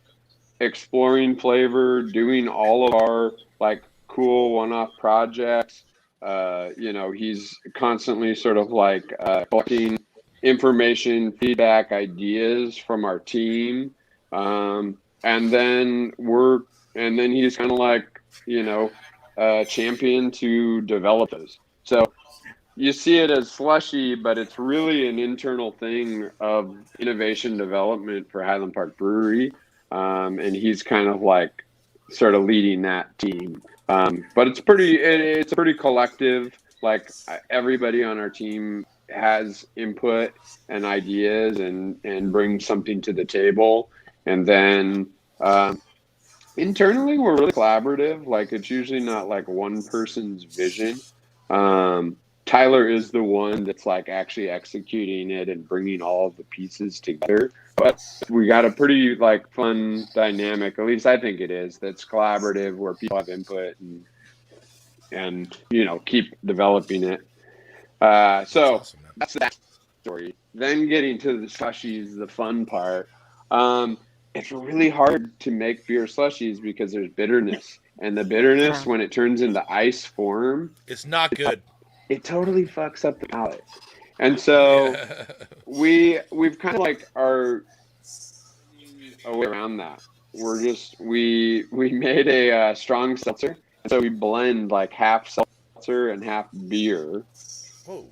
exploring flavor, doing all of our like cool one-off projects. You know, he's constantly sort of like collecting information, feedback, ideas from our team. And then he's kind of like, you know, champion to develop those. So you see it as slushy, but it's really an internal thing of innovation development for Highland Park Brewery. And he's kind of like sort of leading that team. But it's a pretty collective, like everybody on our team has input and ideas and brings something to the table. And then internally, we're really collaborative. Like, it's usually not like one person's vision. Tyler is the one that's like actually executing it and bringing all of the pieces together. But we got a pretty like fun dynamic, at least I think it is, that's collaborative, where people have input and you know, keep developing it. So Awesome, man. that's that story. Then getting to the slushies, the fun part. It's really hard to make beer slushies because there's bitterness, and the bitterness when it turns into ice form, It's not good. it totally fucks up the palate. And so we've kind of like our a way around that. We made a strong seltzer, and so we blend like half seltzer and half beer. Whoa.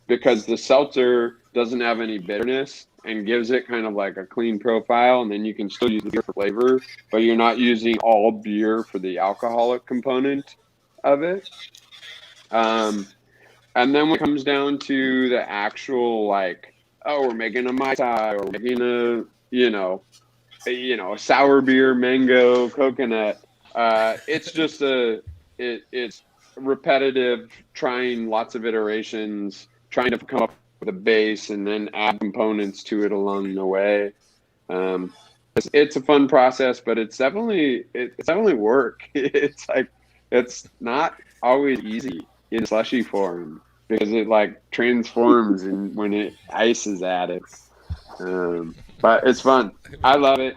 Because the seltzer doesn't have any bitterness and gives it kind of like a clean profile, and then you can still use the beer for flavor, but you're not using all beer for the alcoholic component of it. And then when it comes down to the actual like, oh, we're making a Mai Tai, or we're making a sour beer, mango, coconut. It's just it's repetitive, trying lots of iterations, trying to come up with a base and then add components to it along the way. It's a fun process, but it's definitely work. It's like, it's not always easy in slushy form because it like transforms and when ice is added. But it's fun. I love it.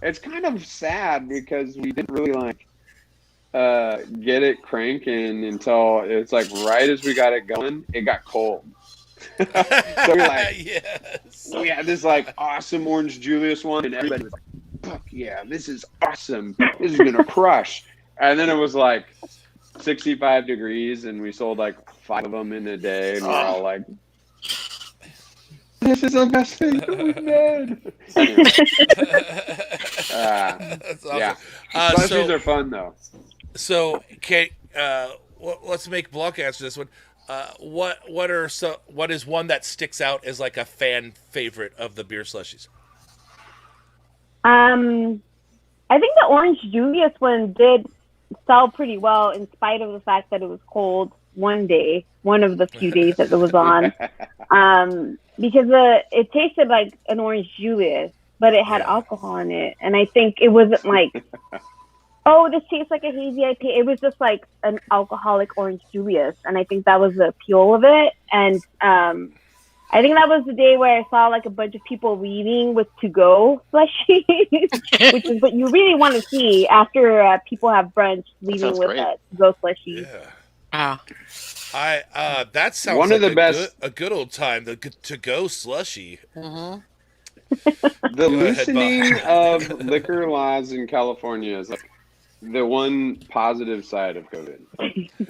It's kind of sad because we didn't really like get it cranking until it's like right as we got it going, it got cold. So we're like, yes. we had this like awesome Orange Julius one, and everybody was like, fuck yeah, this is awesome. This is gonna crush. And then it was like 65 degrees, and we sold like 5 of them in a day, and we're all like, this is the best thing we've made. Anyway. That's awesome. Yeah. So- Slushies are fun though. So, Kate, let's make Blanc answer this one. What is one that sticks out as like a fan favorite of the beer slushies? I think the Orange Julius one did sell pretty well in spite of the fact that it was cold one of the few days that it was on. Because it tasted like an Orange Julius, but it had alcohol in it. And I think it wasn't like, oh, this tastes like a hazy IPA. It was just like an alcoholic Orange Julius. And I think that was the appeal of it. And I think that was the day where I saw like a bunch of people leaving with to-go slushies, which is what you really want to see after people have brunch, leaving with a to-go slushie. Yeah. That sounds one like of the best, a good old time. The to-go slushie. Mm-hmm. The loosening of liquor laws in California is like the one positive side of COVID.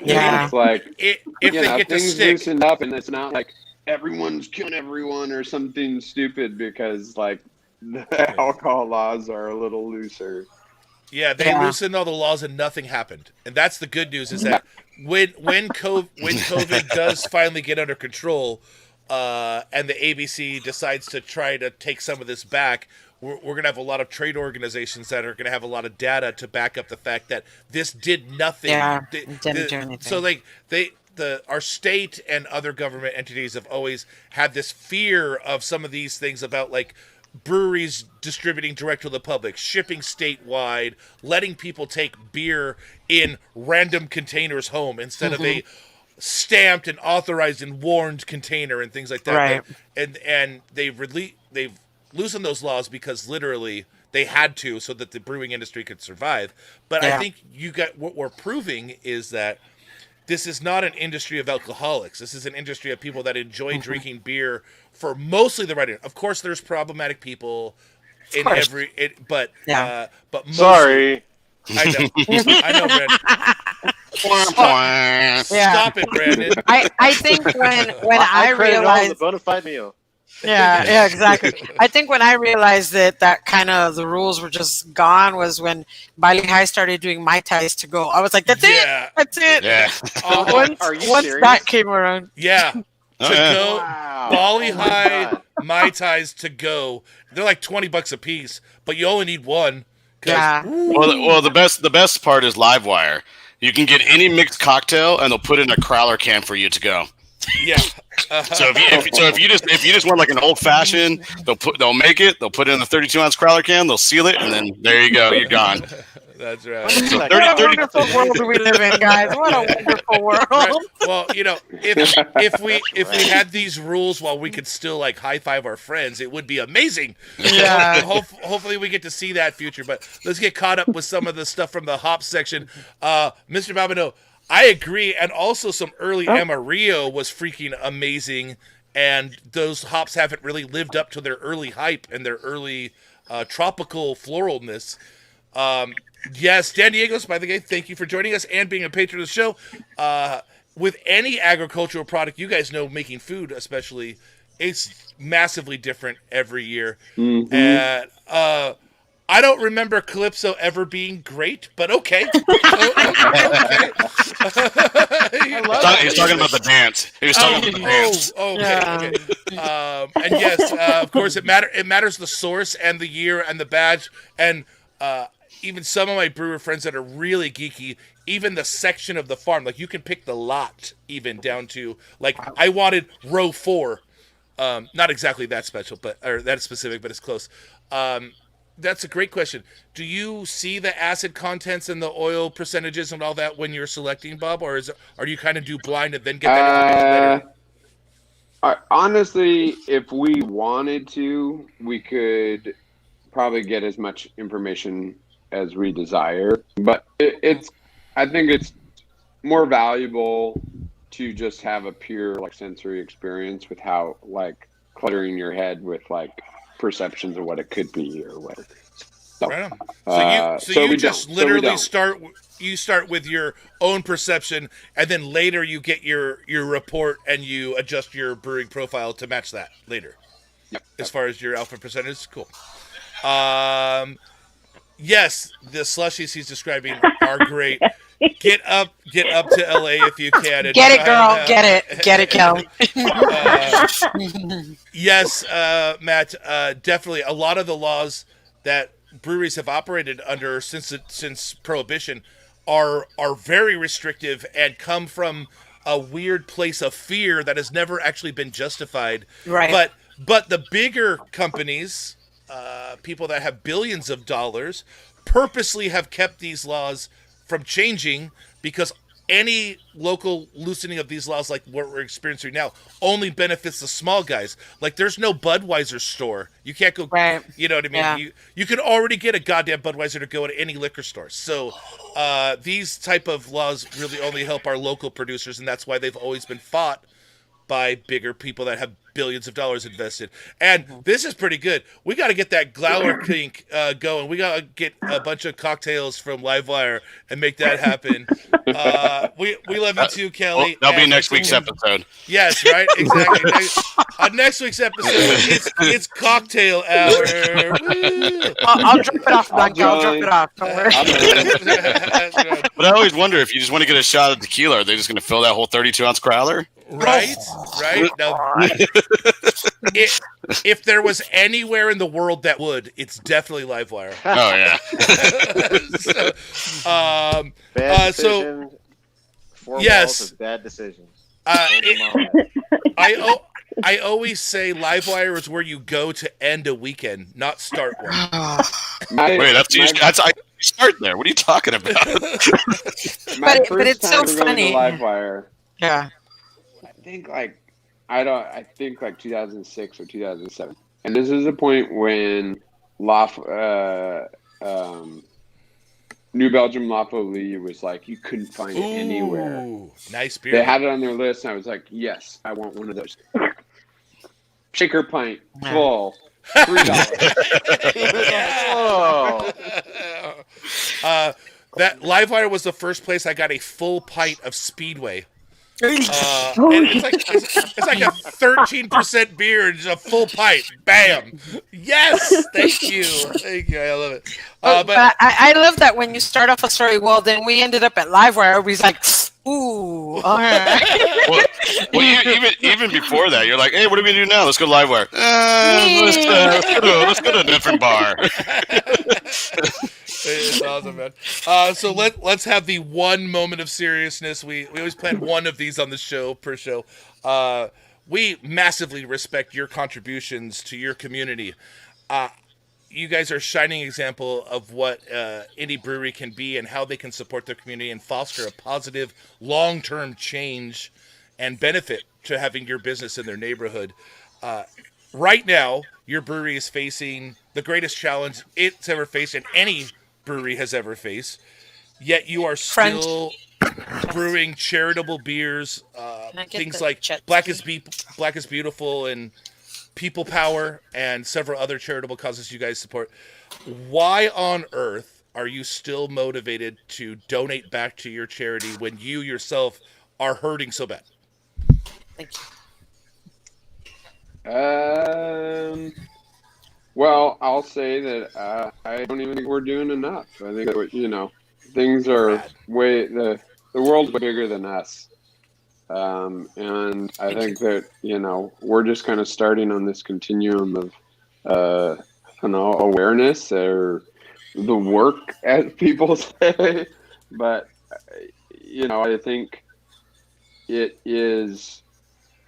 Yeah. It's like If they get to things stick. loosened up, and it's not like everyone's killing everyone or something stupid because like the alcohol laws are a little looser. Yeah, they loosened all the laws and nothing happened. And that's the good news, is that when COVID does finally get under control, and the ABC decides to try to take some of this back, we're going to have a lot of trade organizations that are going to have a lot of data to back up the fact that this did nothing. Yeah, didn't do anything. So like our state and other government entities have always had this fear of some of these things about like breweries distributing direct to the public, shipping statewide, letting people take beer in random containers home instead of a stamped and authorized and warned container and things like that. Right. And they've loosened those laws because literally they had to, so that the brewing industry could survive. But I think what we're proving is that this is not an industry of alcoholics. This is an industry of people that enjoy drinking beer for mostly the right reason. Of course, there's problematic people in but mostly, Sorry. I know, Brandon. Stop it, Brandon. I think when I credit all the realized, bona fide meal. yeah, exactly. I think when I realized that kind of the rules were just gone was when Bali High started doing Mai Tais to go. I was like, that's it. Yeah. Once Are you once serious? that came around, Yeah. Oh, To yeah. go Wow. Bali Oh my High God. Mai Tais to go. They're like $20 a piece, but you only need one. 'Cause- Yeah. Well, the best part is Livewire. You can get any mixed cocktail, and they'll put in a crowler can for you to go. Yeah. So if you just want like an old fashioned, they'll make it. They'll put it in a 32-ounce crowler can. They'll seal it, and then there you go. You're gone. That's right. So What a wonderful world do we live in, guys. What a wonderful world. Right. Well, if we had these rules while we could still like high five our friends, it would be amazing. Yeah. Hopefully we get to see that future. But let's get caught up with some of the stuff from the hops section. Mr. Babino, I agree, and also some early Amarillo was freaking amazing, and those hops haven't really lived up to their early hype and their early tropical floralness. Yes, Dan Diegos, by the way, thank you for joining us and being a patron of the show. With any agricultural product, you guys know making food especially, it's massively different every year. Mhm. And I don't remember Calypso ever being great, but okay. Okay. He's talking about the dance. He was talking about the dance. Okay, Yeah. okay. And yes, of course, it matters the source and the year and the badge, and even some of my brewer friends that are really geeky, even the section of the farm, like you can pick the lot even down to, like, I wanted row 4. Not exactly that special, or that specific, but it's close. That's a great question. Do you see the acid contents and the oil percentages and all that when you're selecting, Bob, or do you kind of do blind and then get that information later? Honestly, if we wanted to, we could probably get as much information as we desire. But I think it's more valuable to just have a pure like sensory experience with how like cluttering your head with like perceptions of what it could be or whatever. So, Right on. So you just literally don't. start with your own perception, and then later you get your report and you adjust your brewing profile to match that later. Yep. As far as your alpha percentage, cool. Yes, the slushies he's describing are great. Get up to LA if you can. And Get it, try girl. Get it, Kelly. Yes, Matt. Definitely, a lot of the laws that breweries have operated under since Prohibition are very restrictive and come from a weird place of fear that has never actually been justified. Right. But the bigger companies, people that have billions of dollars, purposely have kept these laws from changing, because any local loosening of these laws, like what we're experiencing now, only benefits the small guys. Like, there's no Budweiser store. You can't go, Right. you know what I mean? Yeah. You can already get a goddamn Budweiser to go to any liquor store. So these type of laws really only help our local producers, and that's why they've always been fought by bigger people that have billions of dollars invested. And this is pretty good. We got to get that Glauer kink going. We got to get a bunch of cocktails from Livewire and make that happen. We love you too, Kelly. Well, that'll be And next week's episode. Yes, right? Exactly. Next week's episode, it's cocktail hour. Woo! I'll drop it off, Blanca. I'll drop join. it off. Don't worry. That's right. But I always wonder if you just want to get a shot of tequila, are they just going to fill that whole 32-ounce growler? Right? Now, if there was anywhere in the world that would, it's definitely Livewire. Oh yeah. Bad So, decision. Four yes. walls of bad decisions. I always say Livewire is where you go to end a weekend, not start one. Wait, you start there. What are you talking about? But it's so funny. Livewire. Yeah. I think like 2006 or 2007, and this is a point when New Belgium La Folie was like you couldn't find it anywhere. Ooh, nice beer. They had it on their list, and I was like, yes, I want one of those. Shaker pint, full, $3. Oh, That Livewire was the first place I got a full pint of Speedway. And it's like a 13% beer and just a full pint. Bam! Yes, thank you. I love it. But I love that when you start off a story. Well, then we ended up at Livewire. Everybody's like, Ooh, all right. Even before that, you're like, hey, what are we gonna do now? Let's go to Livewire. Let's go to a different bar. It's awesome, man. So let's have the one moment of seriousness. We always plan one of these on the show per show. We massively respect your contributions to your community. You guys are a shining example of what indie brewery can be and how they can support their community and foster a positive long-term change and benefit to having your business in their neighborhood. Right now, your brewery is facing the greatest challenge it's ever faced, and any brewery has ever faced. Yet you are still brewing charitable beers, things like Black is Beautiful and People Power, and several other charitable causes you guys support. Why on earth are you still motivated to donate back to your charity when you yourself are hurting so bad? Thank you. Well, I'll say that I don't even think we're doing enough. I think that, things are the world's bigger than us. And I think that, we're just kind of starting on this continuum of, awareness or the work, as people say. But, I think it is,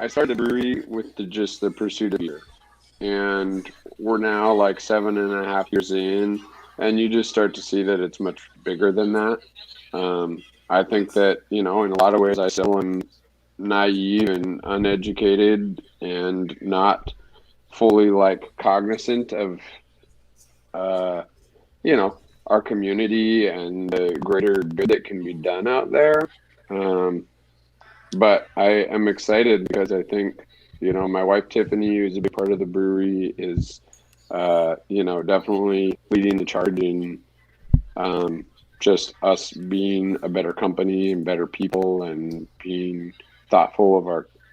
I started the brewery with just the pursuit of beer. And we're now like 7.5 years in, and you just start to see that it's much bigger than that. I think that, in a lot of ways I still am naive and uneducated and not fully cognizant of, our community and the greater good that can be done out there. But I am excited because I think, my wife Tiffany, who's a big part of the brewery, is, definitely leading the charge in just us being a better company and better people and being thoughtful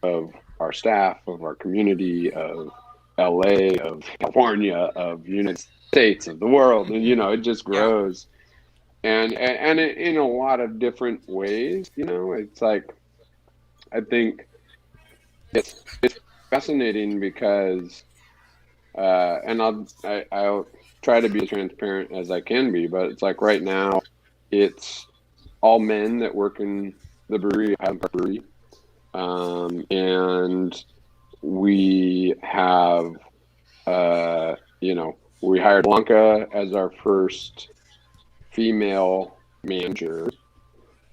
of our staff, of our community, of LA, of California, of United States, of the world, and it just grows, and in a lot of different ways. It's like, I think it's fascinating because, and I'll try to be as transparent as I can be, but it's like right now, it's all men that work in the brewery, Highland Park Brewery, and we have, we hired Blanca as our first female manager.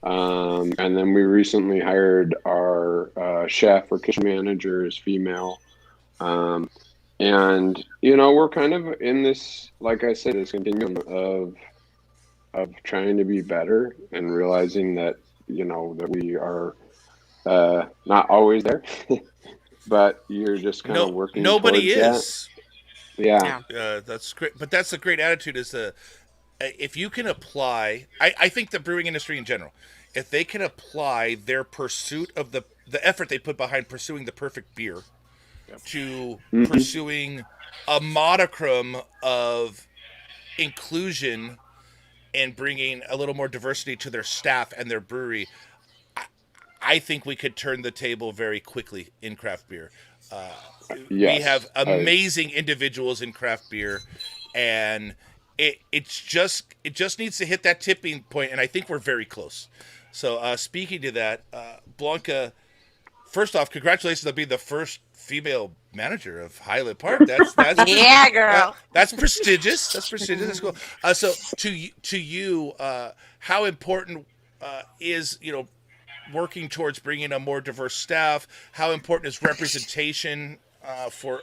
And then we recently hired our chef or kitchen manager as female. And, we're kind of in this, like I said, this continuum of trying to be better and realizing that, that we are not always there, but you're just kind of working. Nobody is. That. Yeah. That's great. But that's a great attitude, is if you can apply, I think the brewing industry in general, if they can apply their pursuit of the effort they put behind pursuing the perfect beer to pursuing a modicum of inclusion and bringing a little more diversity to their staff and their brewery, I think we could turn the table very quickly in craft beer. We have amazing individuals in craft beer, and it just needs to hit that tipping point, and I think we're very close. So speaking to that, Blanca, first off, congratulations on being the first female manager of Highland Park. That's yeah, girl. That's prestigious. That's prestigious. That's cool. So to you, how important is working towards bringing a more diverse staff? How important is representation for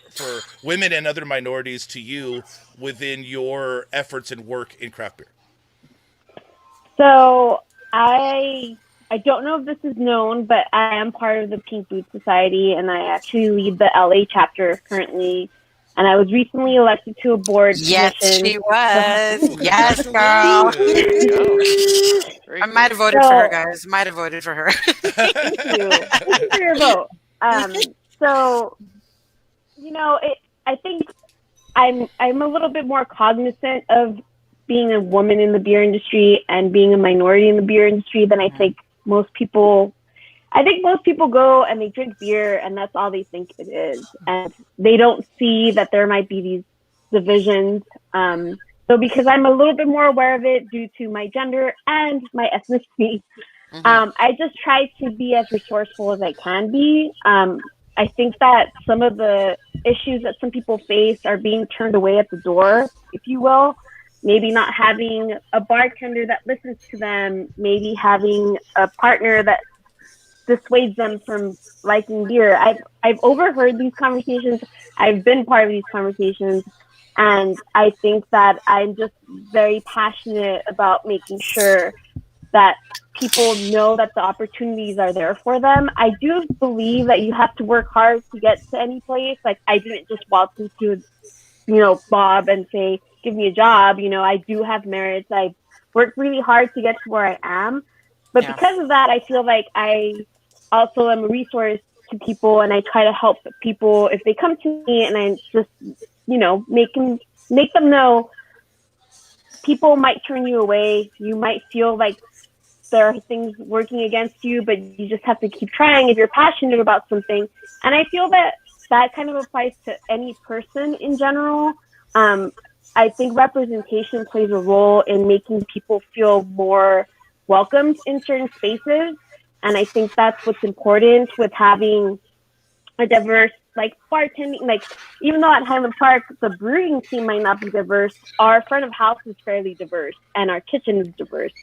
women and other minorities to you within your efforts and work in craft beer? So I don't know if this is known, but I am part of the Pink Boot Society, and I actually lead the LA chapter currently. And I was recently elected to a board Yes, position. she was. Yes, girl. I might have voted for her, guys. Might have voted for her. Thank you. Thank you for your vote. So, I think I'm a little bit more cognizant of being a woman in the beer industry and being a minority in the beer industry than I think most people, I think most people go and they drink beer and that's all they think it is. And they don't see that there might be these divisions. So because I'm a little bit more aware of it due to my gender and my ethnicity, I just try to be as resourceful as I can be. I think that some of the issues that some people face are being turned away at the door, if you will. Maybe not having a bartender that listens to them, maybe having a partner that dissuades them from liking beer. I've overheard these conversations. I've been part of these conversations. And I think that I'm just very passionate about making sure that people know that the opportunities are there for them. I do believe that you have to work hard to get to any place. Like, I didn't just walk into, Bob and say, give me a job. I do have merits. I worked really hard to get to where I am. But because of that, I feel like I also am a resource to people, and I try to help people if they come to me, and I just, make them know people might turn you away. You might feel like there are things working against you, but you just have to keep trying if you're passionate about something. And I feel that that kind of applies to any person in general. I think representation plays a role in making people feel more welcomed in certain spaces. And I think that's what's important with having a diverse, bartending. Even though at Highland Park, the brewing team might not be diverse, our front of house is fairly diverse and our kitchen is diverse.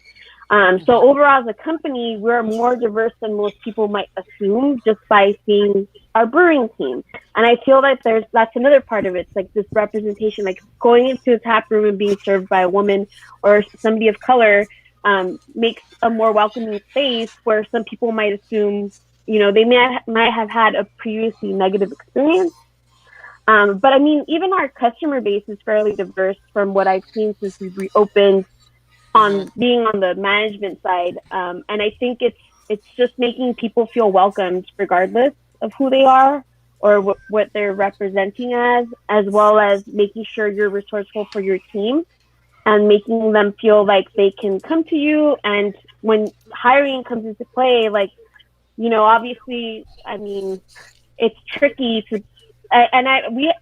So overall, as a company, we're more diverse than most people might assume just by seeing our brewing team. And I feel that that's another part of it. It's like this representation, like going into a tap room and being served by a woman or somebody of color makes a more welcoming space where some people might assume, they might have had a previously negative experience. But I mean, even our customer base is fairly diverse from what I've seen since we've reopened. On being on the management side, and I think it's just making people feel welcomed regardless of who they are or what they're representing as well as making sure you're resourceful for your team and making them feel like they can come to you. And when hiring comes into play, obviously, I mean, it's tricky to,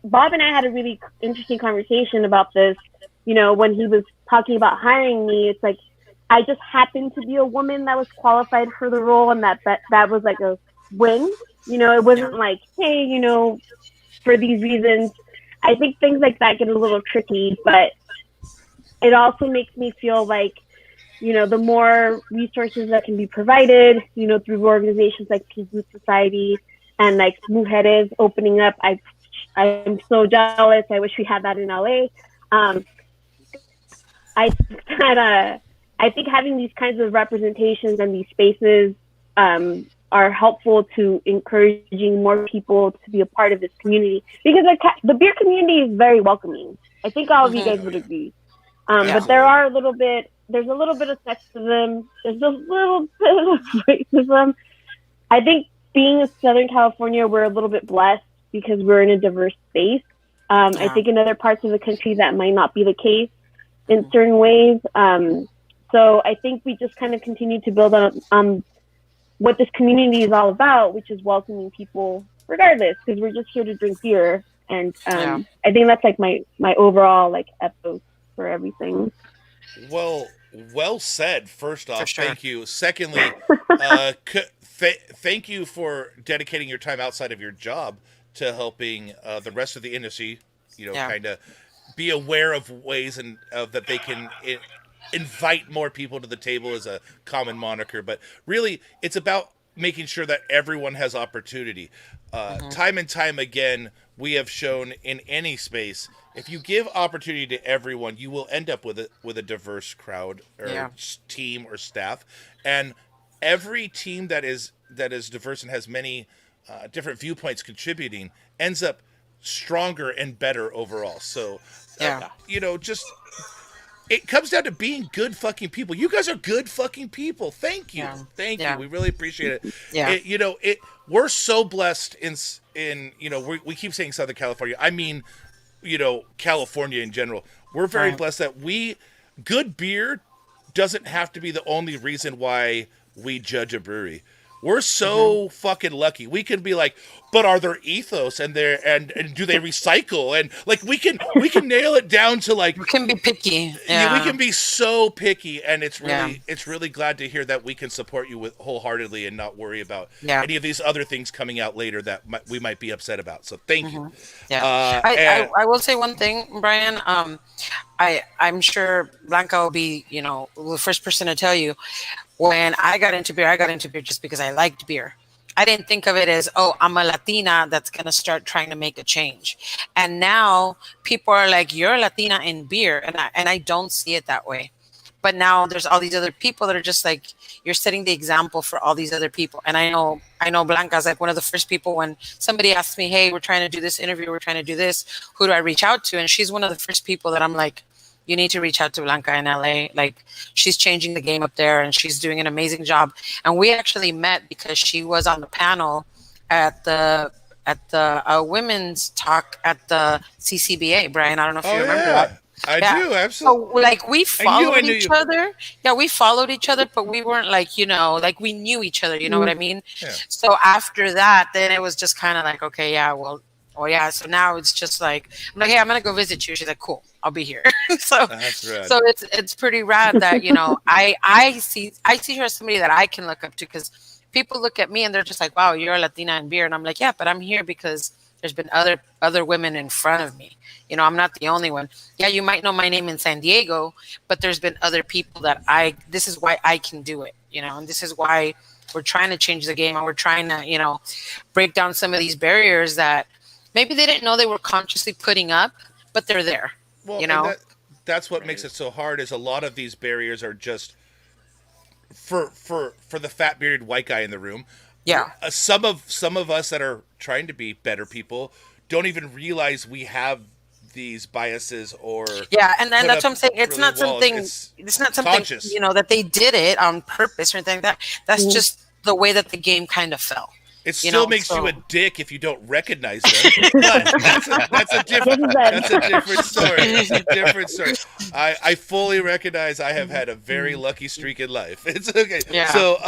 Bob and I had a really interesting conversation about this. When he was talking about hiring me, it's like I just happened to be a woman that was qualified for the role, and that was like a win. It wasn't like, hey, for these reasons. I think things like that get a little tricky, but it also makes me feel like, the more resources that can be provided, through organizations like Pink Boot Society and like Mujeres opening up. I'm so jealous. I wish we had that in LA. I think having these kinds of representations and these spaces are helpful to encouraging more people to be a part of this community, because the beer community is very welcoming. I think all of you guys would agree. But there's a little bit of sexism. There's a little bit of racism. I think being in Southern California, we're a little bit blessed because we're in a diverse space. I think in other parts of the country that might not be the case in certain ways. So I think we just kind of continue to build on what this community is all about, which is welcoming people regardless, because we're just here to drink beer. And I think that's like my overall ethos for everything. Well said. First off, sure. Thank you. Secondly, thank you for dedicating your time outside of your job to helping the rest of the industry, kind of be aware of ways and that they can invite more people to the table is a common moniker, but really it's about making sure that everyone has opportunity. Time and time again, we have shown in any space, if you give opportunity to everyone, you will end up with a diverse crowd or team or staff. And every team that is diverse and has many different viewpoints contributing ends up stronger and better overall. So, just it comes down to being good fucking people. You guys are good fucking people. Thank you. Thank you. We really appreciate it. Yeah. We're so blessed in we keep saying Southern California. I mean, California in general. We're very blessed that good beer doesn't have to be the only reason why we judge a brewery. We're so fucking lucky. We can be like, but are there ethos and do they recycle? And like we can nail it down to like You can be picky. yeah, we can be so picky, and it's Yeah. really glad to hear that we can support you with wholeheartedly and not worry about Yeah. any of these other things coming out later that we might be upset about. So thank you. Yeah. I will say one thing, Brian. I'm sure Blanca will be, the first person to tell you. When I got into beer just because I liked beer. I didn't think of it as, oh, I'm a Latina that's going to start trying to make a change. And now people are like, you're a Latina in beer. And I don't see it that way. But now there's all these other people that are just like, you're setting the example for all these other people. And I know Blanca's like one of the first people when somebody asks me, hey, we're trying to do this interview, we're trying to do this, who do I reach out to? And she's one of the first people that I'm like, you need to reach out to Blanca in LA. Like, she's changing the game up there and she's doing an amazing job. And we actually met because she was on the panel at the women's talk at the CCBA. Brian, I don't know if you remember that. I do, absolutely. So, like, we followed knew each other. Yeah, we followed each other, but we weren't like, like we knew each other. You know what I mean? Yeah. So after that, then it was just kind of like, okay, yeah, well, oh yeah. So now it's just like, I'm like, hey, I'm gonna go visit you. She's like, cool, I'll be here. So That's rad. so it's pretty rad that I see her as somebody that I can look up to, because people look at me and they're just like, wow, you're a Latina in beer, and I'm like, yeah, but I'm here because there's been other women in front of me. I'm not the only one. Yeah, you might know my name in San Diego, but there's been other people that this is why I can do it, and this is why we're trying to change the game, and we're trying to, break down some of these barriers that maybe they didn't know they were consciously putting up, but they're there. Well, and that's what makes it so hard, is a lot of these barriers are just for the fat bearded white guy in the room. Yeah. Some of us that are trying to be better people don't even realize we have these biases or and then that's what I'm saying. It's not something. It's not something conscious. That they did it on purpose or anything like that. That's just the way that the game kind of fell. It still makes you a dick if you don't recognize them. But that's a different story. That's a different story. I fully recognize I have had a very lucky streak in life. It's okay. Yeah. So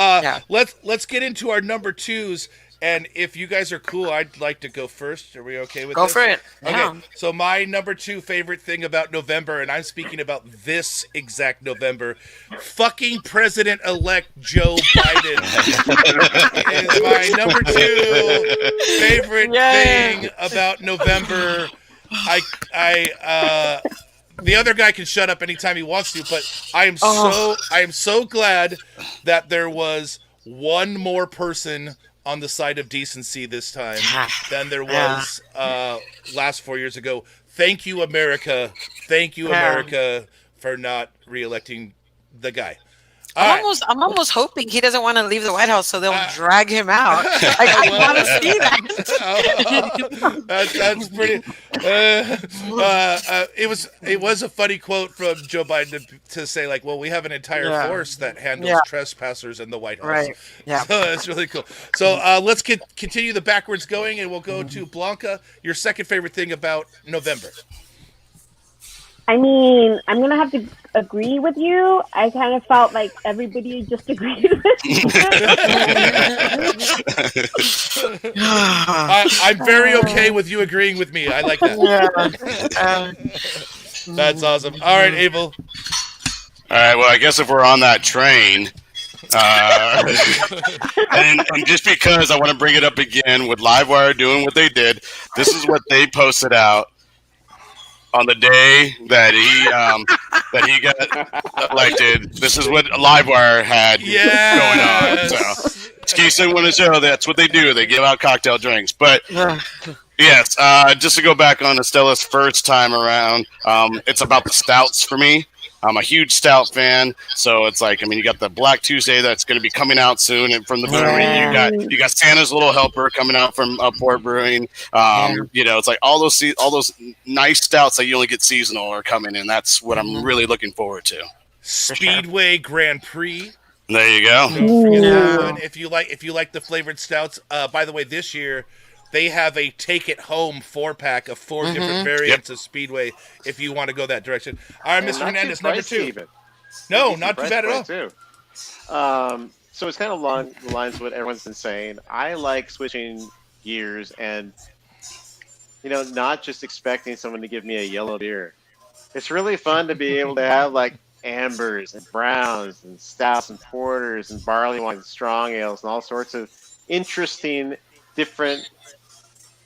let's get into our number twos. And if you guys are cool, I'd like to go first. Are we okay with this? Go for it. Okay. Yeah. So my number two favorite thing about November, and I'm speaking about this exact November, fucking President-elect Joe Biden is my number two favorite thing about November. The other guy can shut up anytime he wants to, but I am so glad that there was one more person on the side of decency this time than there was last 4 years ago. Thank you, America. Thank you, America, for not reelecting the guy. I'm almost hoping he doesn't want to leave the White House, so they'll drag him out. I want to see that. That's pretty. It was a funny quote from Joe Biden to say, like, well, we have an entire force that handles trespassers in the White House. Right. Yeah. So that's really cool. So let's continue the backwards going, and we'll go to Blanca. Your second favorite thing about November. I mean, I'm going to have to agree with you. I kind of felt like everybody just agreed with me. I'm very okay with you agreeing with me. I like that. That's awesome. All right, Abel. All right, well, I guess if we're on that train, and just because I want to bring it up again with Livewire doing what they did, this is what they posted out on the day that he got elected. This is what Livewire had going on. So, Ski didn't want to show that's what they do. They give out cocktail drinks. But yes, just to go back on Estella's first time around, it's about the stouts for me. I'm a huge stout fan, so it's like, I mean, you got the Black Tuesday that's going to be coming out soon, and from the brewery, you got Santa's Little Helper coming out from Port Brewing. It's like all those nice stouts that you only get seasonal are coming in. That's what I'm really looking forward to. Speedway Grand Prix. There you go. Don't forget that one. If you like the flavored stouts, by the way, this year they have a take it home 4-pack of 4 different variants of Speedway if you want to go that direction. All right, Mr. Hernandez, number 2. Even. No, not too bad at all. Too. So it's kind of along the lines of what everyone's been saying. I like switching gears and, not just expecting someone to give me a yellow beer. It's really fun to be able to have like ambers and browns and stouts and porters and barley wines and strong ales and all sorts of interesting, different,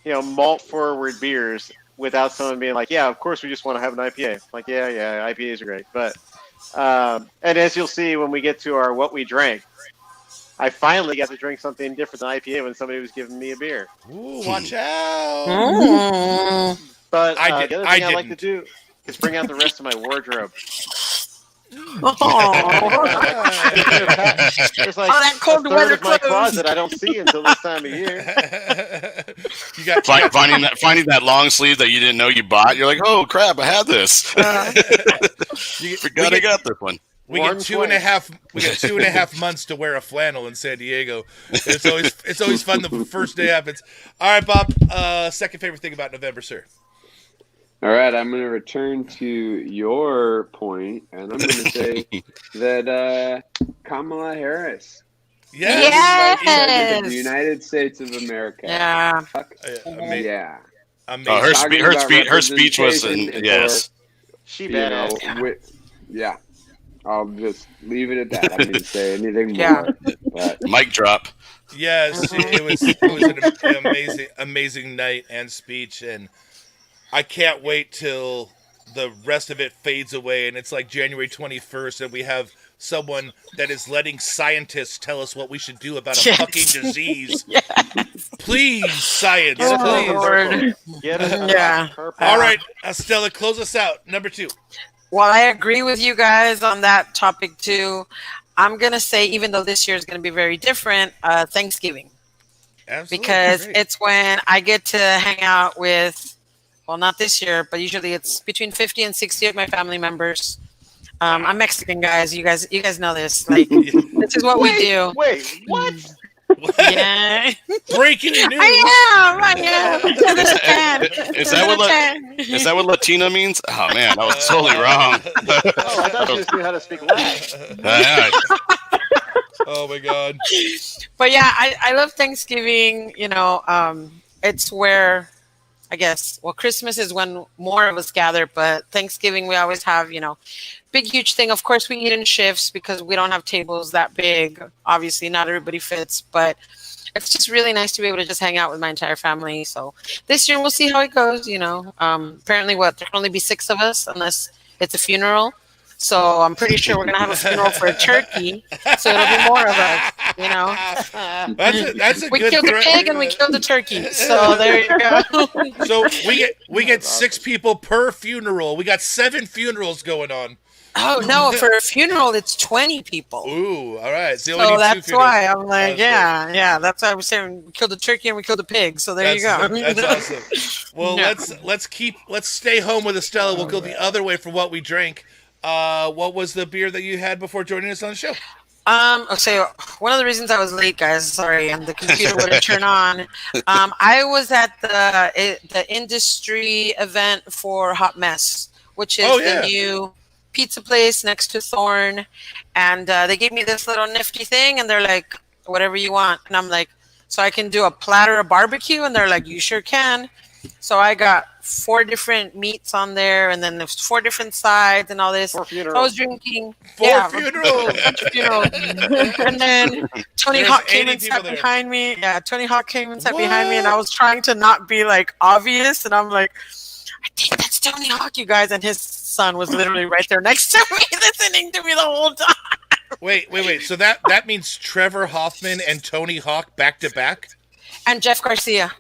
malt forward beers without someone being like, yeah, of course we just want to have an IPA. Like, yeah, IPAs are great. But, and as you'll see when we get to our what we drank, I finally got to drink something different than IPA when somebody was giving me a beer. Ooh, watch out! But I the other thing I like to do is bring out the rest of my wardrobe. There's like that cold a third weather of my clothes. closet I don't see until this time of year. You got finding that long sleeve that you didn't know you bought. You're like, oh crap, I had this. Forgot I got this one. We get 2.5. We got 2.5 months to wear a flannel in San Diego. It's always fun. The first day happens. All right, Bob. Second favorite thing about November, sir. All right, I'm going to return to your point, and I'm going to say that Kamala Harris. Yes. President of the United States of America. Yeah. Yeah. Amazing. Her speech was yes. She badass. Yeah. I'll just leave it at that. I'm going to say anything Yeah. more. But Mic drop. Yes, it was an amazing night and speech, and I can't wait till the rest of it fades away, and it's like January 21st, and we have someone that is letting scientists tell us what we should do about a fucking disease. Please, science, please. Lord. Yeah. All right, Stella, close us out. Number 2. Well, I agree with you guys on that topic too. I'm going to say, even though this year is going to be very different, Thanksgiving. Absolutely. Because Great. it's when I get to hang out with, well, not this year, but usually it's between 50 and 60 of my family members. I'm Mexican, guys. You guys know this. Like, this is what we do. Wait, what? Yeah. Breaking news. I am. Is that what Latina means? Oh man, I was totally wrong. Oh, I thought you just knew how to speak Latin. Oh my God. But yeah, I love Thanksgiving. It's where, I guess, well, Christmas is when more of us gather, but Thanksgiving we always have, big, huge thing. Of course, we eat in shifts because we don't have tables that big. Obviously, not everybody fits, but it's just really nice to be able to just hang out with my entire family. So this year we'll see how it goes. Apparently, there can only be 6 of us unless it's a funeral. So I'm pretty sure we're gonna have a funeral for a turkey. So it'll be more of us. That's a We good killed the threat. pig and we killed the turkey. So there you go. So we get 6 people per funeral. We got 7 funerals going on. Oh no! For a funeral, it's 20 people. Ooh, all right. So that's why I'm like, yeah. That's why I was saying we killed the turkey and we killed the pig. So there you go. That's awesome. Well, let's stay home with Estella. We'll go the other way for what we drank. What was the beer that you had before joining us on the show? So one of the reasons I was late, guys, sorry, and the computer wouldn't turn on. I was at the industry event for Hot Mess, which is the new pizza place next to Thorn, and they gave me this little nifty thing, and they're like, whatever you want, and I'm like, so I can do a platter of barbecue, and they're like, you sure can. So I got 4 different meats on there, and then there's 4 different sides and all this. 4 funerals. I was drinking 4 funerals. And then Tony Hawk came and sat behind me. Yeah, Tony Hawk came and sat behind me, and I was trying to not be like obvious, and I'm like, I think that's Tony Hawk, you guys. And his son was literally right there next to me, listening to me the whole time. Wait. So that means Trevor Hoffman and Tony Hawk back to back? And Jeff Garcia.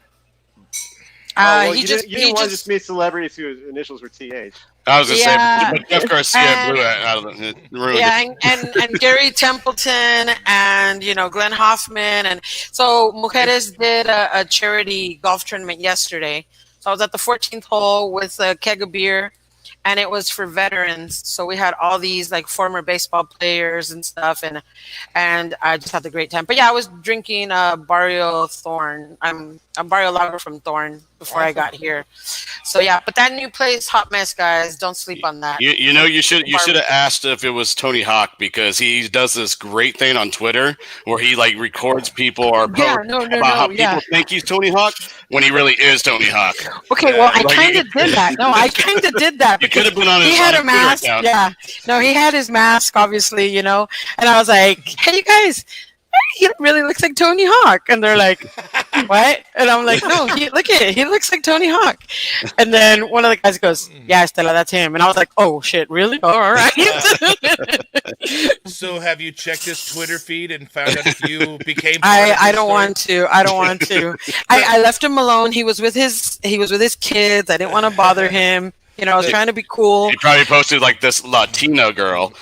You didn't want to just meet celebrities whose initials were TH. I was going to say, but Jeff Garcia blew it out of it. Ruined it. And Gary Templeton and, Glenn Hoffman. And so Mujeres did a charity golf tournament yesterday. So I was at the 14th hole with a keg of beer, and it was for veterans. So we had all these like former baseball players and stuff, and I just had a great time. But yeah, I was drinking Barrio Thorn. I'm Barrio Lager from Thorn. before I got here. So yeah, but that new place, hot mess, guys. Don't sleep on that. You know, you should have asked if it was Tony Hawk, because he does this great thing on Twitter where he like records people or posts about how people think he's Tony Hawk when he really is Tony Hawk. Okay, well, I kind of did that. No, I kind of did that. You could have been on his. He had a mask. Account. Yeah, no, he had his mask, obviously, you know. And I was like, "Hey, you guys, he really looks like Tony Hawk." And they're like, "What?" And I'm like, "No, look at it. He looks like Tony Hawk." And then one of the guys goes, "Yeah, Stella, that's him." And I was like, "Oh shit, really? Oh, all right." So have you checked his Twitter feed and found out if you became? I don't want to. I don't want to. I left him alone. He was with his kids. I didn't want to bother him. You know, I was trying to be cool. He probably posted like this Latino girl.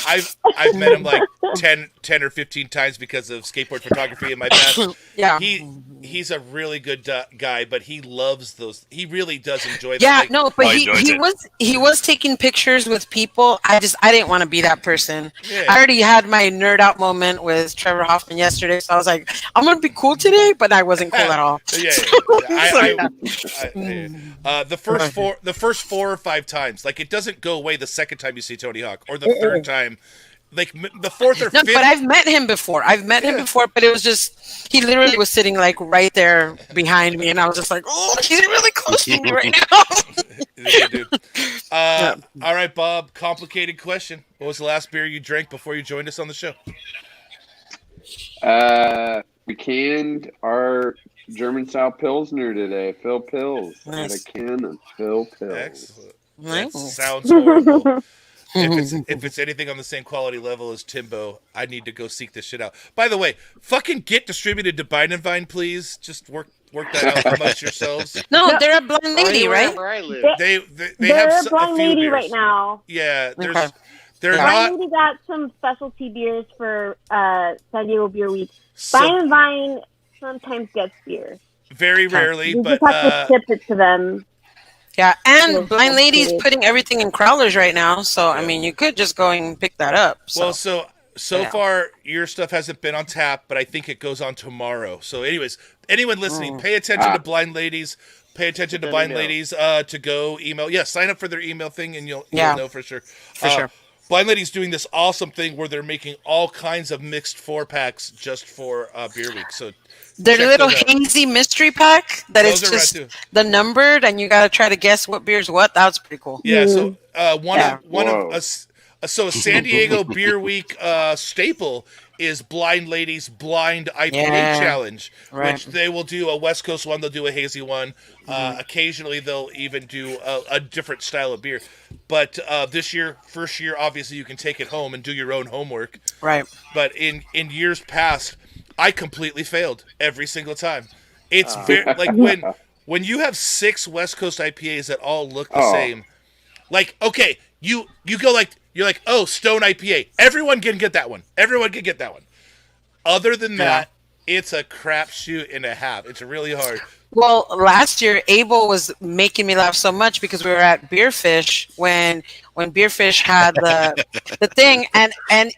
I've met him like 10 or 15 times because of skateboard photography in my past. Yeah. He's a really good guy, but he loves those. He really does enjoy that. Yeah, like, no, but he was taking pictures with people. I didn't want to be that person. Yeah. I already had my nerd out moment with Trevor Hoffman yesterday, so I was like, I'm gonna be cool today, but I wasn't cool at all. Yeah. The first 4 or 5 times, like it doesn't go away the second time you see Tony Hawk, or the third time, like the fourth or fifth. No, but I've met him before. But it was just he literally was sitting like right there behind me, and I was just like, oh, he's really close to me right now. All right, Bob. Complicated question. What was the last beer you drank before you joined us on the show? We canned our German style Pilsner today. Phil Pills. Nice. Had a can of Phil Pills. Excellent. Nice. That sounds horrible. If it's anything on the same quality level as Timbo, I need to go seek this shit out. By the way, fucking get distributed to Bind and Vine, please. Just work that out amongst yourselves. No, they're a blind lady, right? Where I live. They They're have a blind a few lady beers right now. Yeah, Okay. they're Blind not Lady got some specialty beers for San Diego Beer Week. so, Bind and Vine sometimes gets beer. very rarely, You but just have to ship it to them. Yeah, and Yes, Blind Lady's absolutely. putting everything in crawlers right now, so I mean, you could just go and pick that up. So. well, so Yeah. far your stuff hasn't been on tap, but I think it goes on tomorrow. So, anyways, anyone listening, pay attention to Blind Ladies. Pay attention to Blind email. Ladies to go email. Yeah, sign up for their email thing, and you'll know for sure. Sure. Blind Lady's doing this awesome thing where they're making all kinds of mixed 4-packs just for Beer Week. So Their check little those out. hazy mystery pack that Those is are right, just too. the numbered, and you got to try to guess what beer's what. That was pretty cool. Yeah, so one Whoa. of us. So a San Diego Beer Week staple is Blind Ladies Blind IPA Challenge, Right. which they will do a West Coast one, they'll do a hazy one. Occasionally they'll even do a different style of beer. But this year, first year, obviously you can take it home and do your own homework. Right. But in years past, I completely failed every single time. It's very like when you have 6 West Coast IPAs that all look the same. Like, okay, you go like you're like, oh, Stone IPA. Everyone can get that one. Everyone can get that one. Other than that, it's a crapshoot and a half. It's really hard. Well, last year Abel was making me laugh so much because we were at Beerfish when Beerfish had the thing, and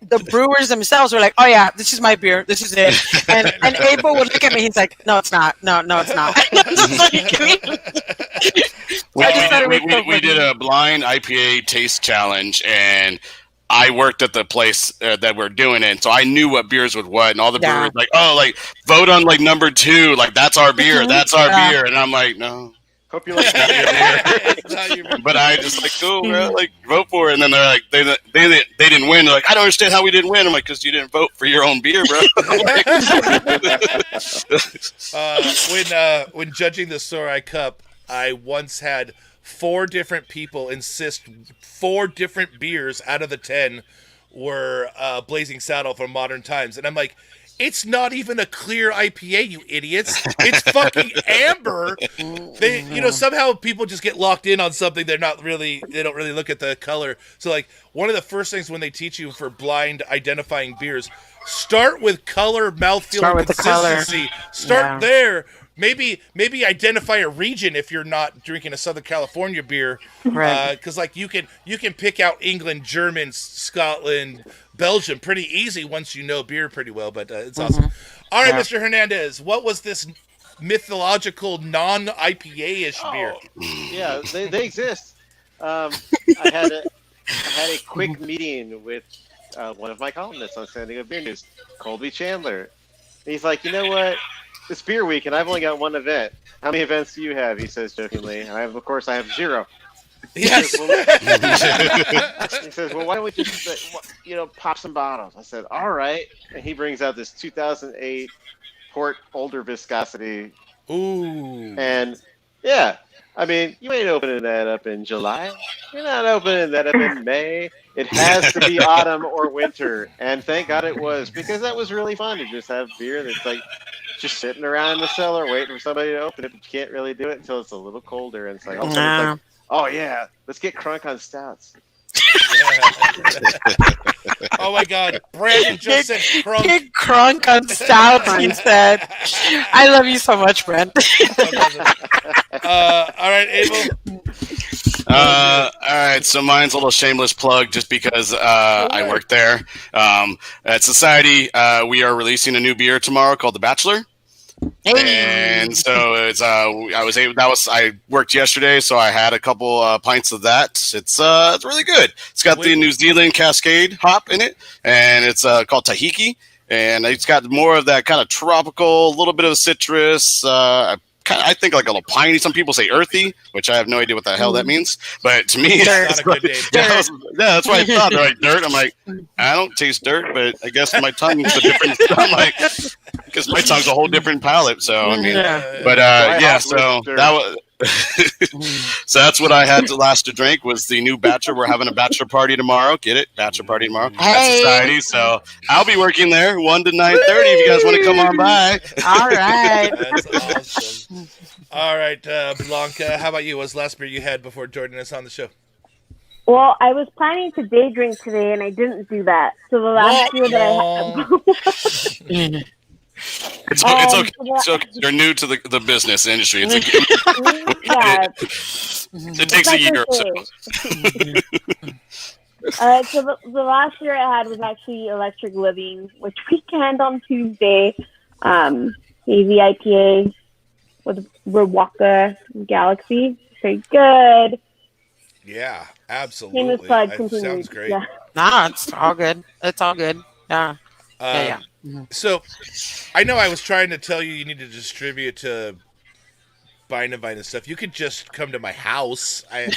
the brewers themselves were like, "Oh yeah, this is my beer. This is it." And Abel would look at me. He's like, "No, it's not. No, it's not." We did a blind IPA taste challenge, and I worked at the place that we're doing it, so I knew what beers would what, and all the brewers like, oh, like vote on like number 2, like that's our beer, that's our beer, and I'm like, no. Hope you like It's not your beer. But I just like, cool, bro, like vote for it, and then they're like, they didn't win. They're like, I don't understand how we didn't win. I'm like, because you didn't vote for your own beer, bro. When judging the Sorai Cup, I once had 4 different people insist 4 different beers out of the 10 were Blazing Saddle from Modern Times, and I'm like, it's not even a clear IPA, you idiots. It's fucking amber. Somehow people just get locked in on something. They don't really look at the color. So like one of the first things when they teach you for blind identifying beers, start with color, mouthfeel, Start and with the color. consistency. Start there. Maybe identify a region if you're not drinking a Southern California beer, Right. because like you can pick out England, German, Scotland, Belgium pretty easy once you know beer pretty well. But it's awesome. All right, Yeah. Mr. Hernandez, what was this mythological non-IPA-ish beer? Yeah, they exist. I had a quick meeting with one of my columnists on San Diego Beer News, Colby Chandler. And he's like, you know what? It's beer week, and I've only got one event. How many events do you have? He says jokingly. And of course, I have 0. Yes. He says, well, why don't we just, pop some bottles? I said, all right. And he brings out this 2008 Port Older Viscosity. Ooh. And yeah, I mean, you ain't opening that up in July. You're not opening that up in May. It has to be autumn or winter. And thank God it was, because that was really fun to just have beer that's like just sitting around in the cellar waiting for somebody to open it, but you can't really do it until it's a little colder. And it's like, all of a sudden it's like, oh yeah, let's get crunk on stouts. Oh my God, Brandon just said crunk. Big crunk on stouts, he said. I love you so much, Brent. All right, Abel. All right, so mine's a little shameless plug just because I work there. At Society, we are releasing a new beer tomorrow called The Bachelor. And so it's I worked yesterday, so I had a couple pints of that. It's really good. It's got the New Zealand Cascade hop in it, and it's called Tahiki, and it's got more of that kind of tropical, a little bit of citrus. I think like a little piney. Some people say earthy, which I have no idea what the hell that means. But to me, It's not a good name. that's what I thought. They're like dirt. I'm like, I don't taste dirt, but I guess my tongue's a different. I'm like, because my tongue's a whole different palate. So I mean, but yeah. So that was. So that's what I had to last to drink was the new Bachelor. We're having a bachelor party tomorrow. Get it? Bachelor party tomorrow at Society. So I'll be working there 1 to 9:30 if you guys want to come on by. All right. That's awesome. All right, Blanca, how about you? What's the last beer you had before joining us on the show? Well, I was planning to day drink today, and I didn't do that. So the last beer that I had. It's okay. It's okay. You're new to the business industry. It's Yeah. it takes a year or so. So the last year I had was actually Electric Living, which we canned on Tuesday. Hazy IPA with Rewaka Galaxy. Very good. Yeah, absolutely. Shameless plug, That continue. sounds great. Yeah. Nah, it's all good. It's all good. Yeah. Yeah. So, I know I was trying to tell you need to distribute to Bind and Vine and stuff. You could just come to my house. I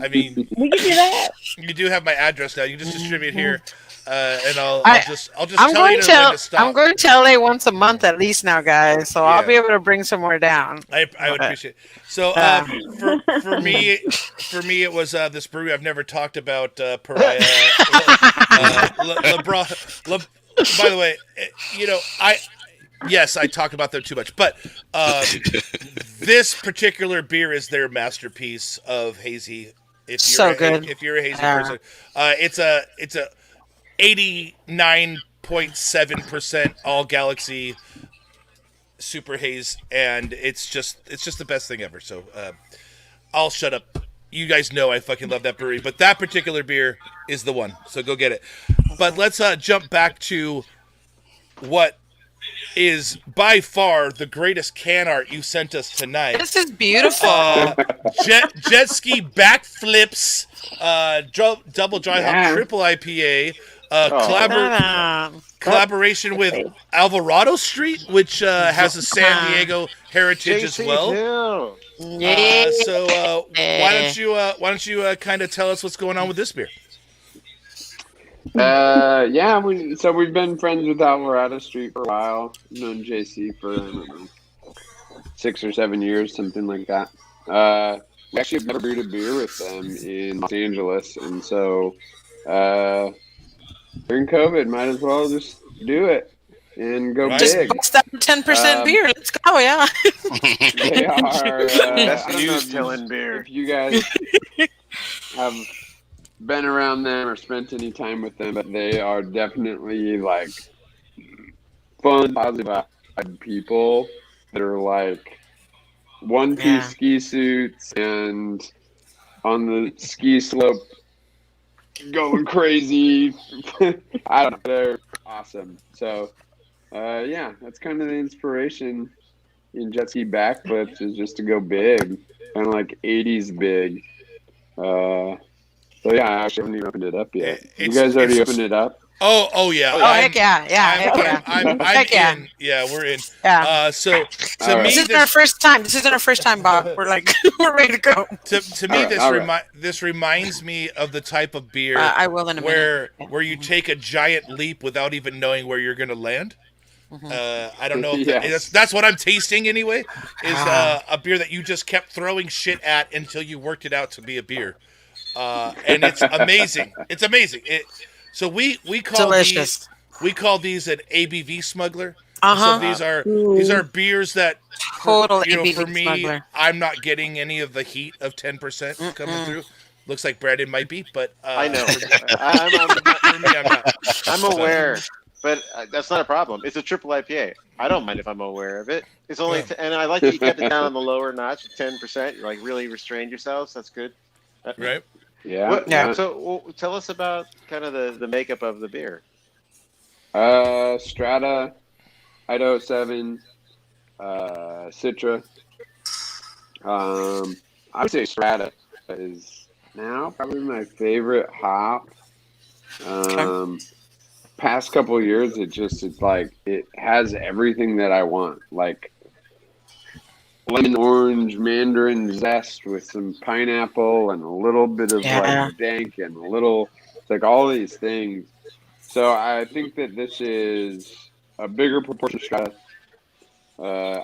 mean, We can do that. you do have my address now. You can just distribute here, and I'll just I'm tell going you to to stop. I'm going to LA once a month at least now, guys. So I'll Yeah. be able to bring some more down. I would appreciate it. So for me it was this brewery I've never talked about, Pariah. By the way, I talk about them too much, but this particular beer is their masterpiece of hazy. If you're good. If you're a hazy person, it's a 89.7% all Galaxy super haze, and it's just the best thing ever. So I'll shut up. You guys know I fucking love that brewery, but that particular beer is the one. So go get it. But let's jump back to what is by far the greatest can art you sent us tonight. This is beautiful. Jet ski backflips, double dry hop, triple IPA, collaboration with Alvarado Street, which has a San Diego heritage as well. Yeah. So why don't you kind of tell us what's going on with this beer? We've been friends with Alvarado Street for a while. Known JC for, I don't know, 6 or 7 years, something like that. We actually have never brewed a beer with them in Los Angeles, and so during COVID, might as well just do it and go big. Bust that 10% beer. Let's go, yeah. They are Best news telling beer. If you guys have been around them or spent any time with them, but they are definitely like fun, positive people that are like one-piece ski suits and on the ski slope going crazy. I don't know, they're awesome. So Yeah, that's kind of the inspiration in jet ski backflips is just to go big, kind of like 80s big. So yeah, I actually haven't even opened it up yet. You guys already opened it up? Oh yeah. Oh, Oh, heck yeah. Yeah, heck yeah. I'm Heck yeah. in. Yeah, we're in. Yeah. So to All me, right. This isn't our first time. This isn't our first time, Bob. We're like, we're ready to go. to me, All right. this reminds me of the type of beer I will in a minute. where you take a giant leap without even knowing where you're going to land. I don't know if Yes. that's what I'm tasting anyway. Is Ah. a beer that you just kept throwing shit at until you worked it out to be a beer, and it's amazing. It's amazing. So we call Delicious. these an ABV smuggler. Uh-huh. So these are beers that Total for ABV me, smuggler. I'm not getting any of the heat of 10% coming through. Looks like Brandon might be, but I know. For me, I'm not. I'm aware, but that's not a problem. It's a triple IPA. I don't mind if I'm aware of it. It's only, and I like that you kept it down on the lower notch, 10%. You like really restrained yourselves. That's good. Right? Yeah. Yeah. So tell us about kind of the makeup of the beer. Strata, Idaho 7, Citra. I would say Strata is now probably my favorite hop. Past couple of years, it's like it has everything that I want, like lemon, orange, mandarin zest with some pineapple and a little bit of Yeah. like dank and a little, it's like all these things. So I think that this is a bigger proportion of Strata.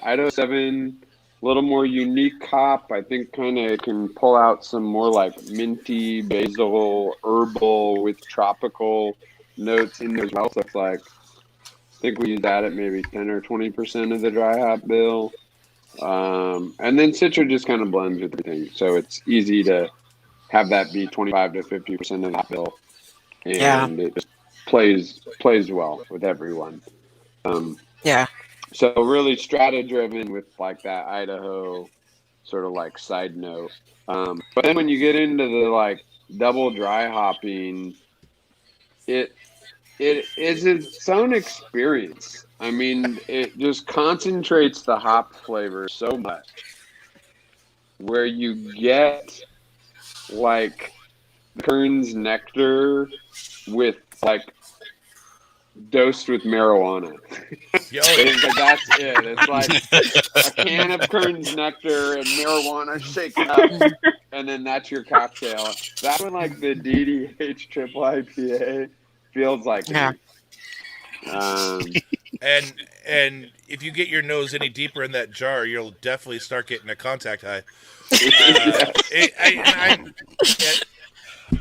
Idaho 7, a little more unique hop. I think kind of can pull out some more like minty, basil, herbal with tropical notes in there as well. So it's like, I think we use that at maybe 10 or 20% of the dry hop bill. And then Citra just kind of blends with everything. So it's easy to have that be 25 to 50% of the hop bill. And Yeah. it just plays well with everyone. Yeah. So really strata driven with like that Idaho sort of like side note. But then when you get into the like double dry hopping, it is its own experience. I mean, it just concentrates the hop flavor so much where you get like Kern's nectar with like dosed with marijuana. Yo, That's it. It's like a can of Kern's nectar and marijuana shaken up, and then that's your cocktail. That one, like the DDH triple IPA, feels like Yeah. it. and if you get your nose any deeper in that jar, you'll definitely start getting a contact high.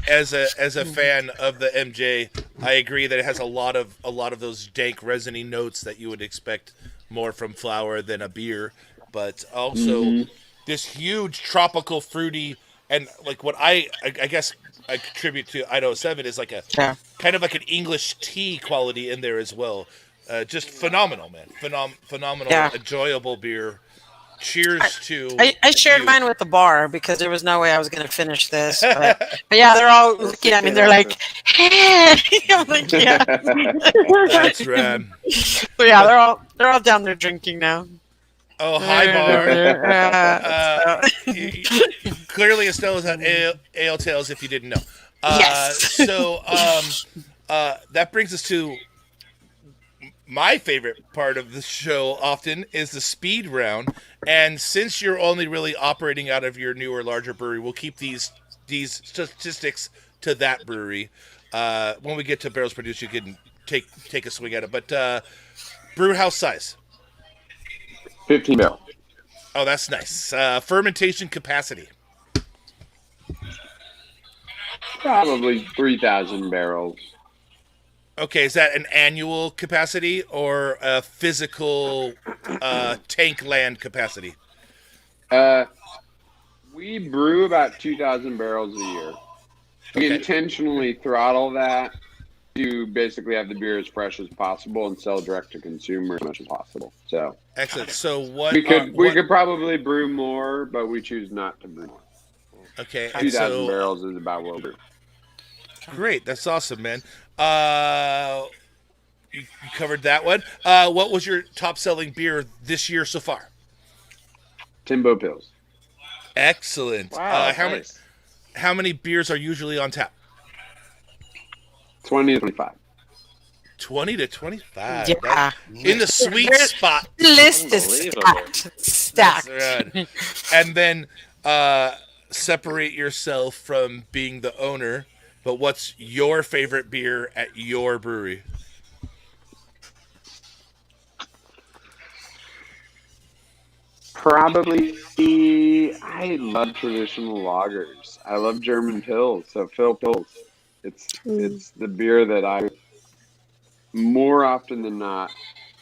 As a fan of the MJ, I agree that it has a lot of those dank resiny notes that you would expect more from flower than a beer, but also this huge tropical fruity, and like what I guess I contribute to Idaho 7 is like a Yeah. kind of like an English tea quality in there as well. Just phenomenal, man. Phenomenal, Yeah. enjoyable beer. Cheers to. I shared you. mine with the bar because there was no way I was going to finish this. But yeah, they're all looking at me. They're like, hey. I'm like, yeah. That's rad. So yeah, they're all down there drinking now. Oh, hi, bar. So- Clearly, Estella's on Ale Tales, if you didn't know. Yes. So that brings us to my favorite part of the show often is the speed round. And since you're only really operating out of your newer, larger brewery, we'll keep these statistics to that brewery. When we get to barrels produced, you can take a swing at it. But brew house size. 15 barrel. Oh, that's nice. Fermentation capacity. Probably 3,000 barrels. Okay, is that an annual capacity or a physical tank land capacity? We brew about 2,000 barrels a year. We Okay. intentionally throttle that to basically have the beer as fresh as possible and sell direct to consumer as much as possible. So Excellent. So what we could probably brew more, but we choose not to brew more. Okay, and 2,000 so barrels is about what we'll brew. great. That's awesome, man. you covered that one. What was your top selling beer this year so far? Timbo Pills. Excellent. Wow, How many beers are usually on tap? 20 to 25. 20 to 25. Yeah. That's in the sweet There- spot. The list is Unbelievable. stacked. That's right. And then separate yourself from being the owner. But what's your favorite beer at your brewery? Probably, I love traditional lagers. I love German Pills. So Phil Pills. It's the beer that I, more often than not,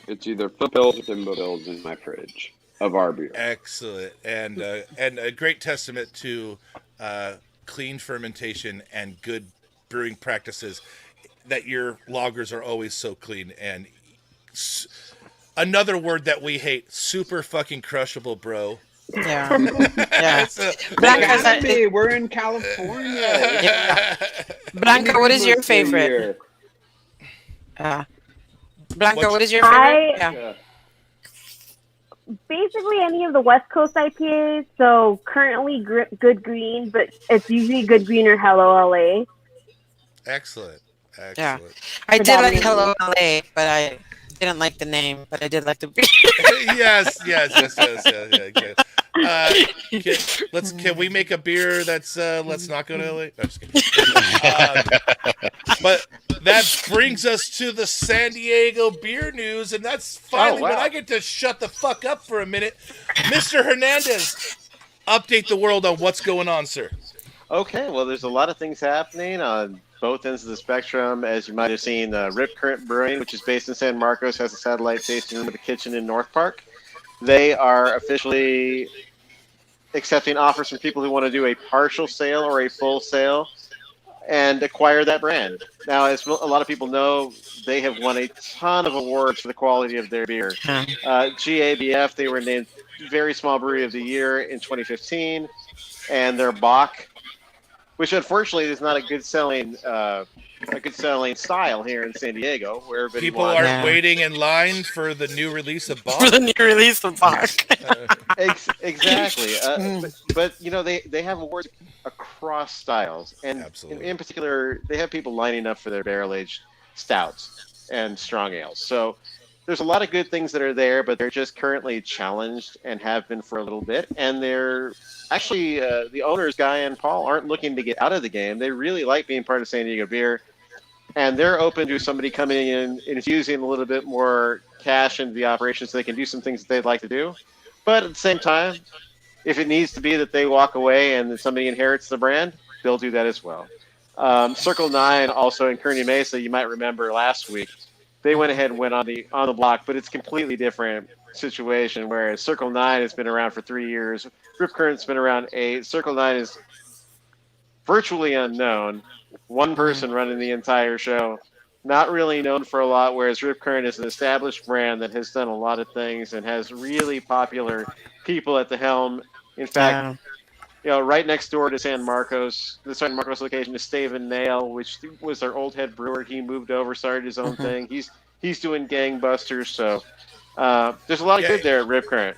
it's either Phil Pills or Timbo Pills in my fridge of our beer. Excellent, and a great testament to clean fermentation and good brewing practices. That your lagers are always so clean. And another word that we hate: super fucking crushable, bro. Yeah. Yeah. Blanca, Hey, we're in California. Blanca, what is your favorite? Blanca, what is your favorite? Yeah. Basically, any of the West Coast IPAs. So currently, Good Green, but it's usually Good Green or Hello LA. Excellent. Yeah. I did like Hello LA, but I didn't like the name, but I did like the beer. yes. Can we make a beer that's let's not go to LA? No, just kidding. But that brings us to the San Diego beer news, and that's finally when I get to shut the fuck up for a minute. Mr. Hernandez, update the world on what's going on, sir. Okay, well, there's a lot of things happening on both ends of the spectrum. As you might have seen, Rip Current Brewing, which is based in San Marcos, has a satellite tasting room with a kitchen in North Park. They are officially accepting offers from people who want to do a partial sale or a full sale and acquire that brand. Now, as a lot of people know, they have won a ton of awards for the quality of their beer. GABF, they were named Very Small Brewery of the Year in 2015, and their Bock, which unfortunately is not a good selling style here in San Diego, where everybody People wants. are waiting in line for the new release of For Bob. the new release of Bach. Exactly, but you know they have awards across styles, and in particular, they have people lining up for their barrel-aged stouts and strong ales. So there's a lot of good things that are there, but they're just currently challenged and have been for a little bit. And they're actually the owners, Guy and Paul, aren't looking to get out of the game. They really like being part of San Diego Beer, and they're open to somebody coming in, infusing a little bit more cash into the operation so they can do some things that they'd like to do. But at the same time, if it needs to be that they walk away and that somebody inherits the brand, they'll do that as well. Circle 9, also in Kearney Mesa, you might remember last week, they went ahead and went on the block, but it's a completely different situation. Whereas Circle 9 has been around for 3 years, Rip Current's been around 8. Circle 9 is virtually unknown. One person running the entire show, not really known for a lot. Whereas Rip Current is an established brand that has done a lot of things and has really popular people at the helm. In fact, you know, right next door to San Marcos, the San Marcos location is Staven Nail, which was their old head brewer. He moved over, started his own thing. He's doing gangbusters. So there's a lot of good there at Rip Current.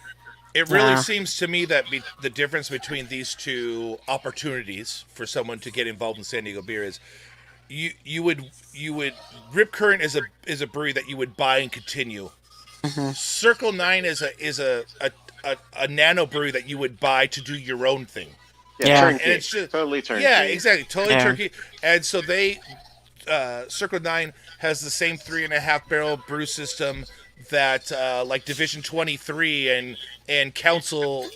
It really seems to me that the difference between these two opportunities for someone to get involved in San Diego beer is you would Rip Current is a brewery that you would buy and continue. Circle 9 is a nano brewery that you would buy to do your own thing. Turnkey. And it's just Totally turnkey. Yeah, exactly, totally turnkey. And so they Circle 9 has the same 3.5 barrel brew system that like Division 23 and Council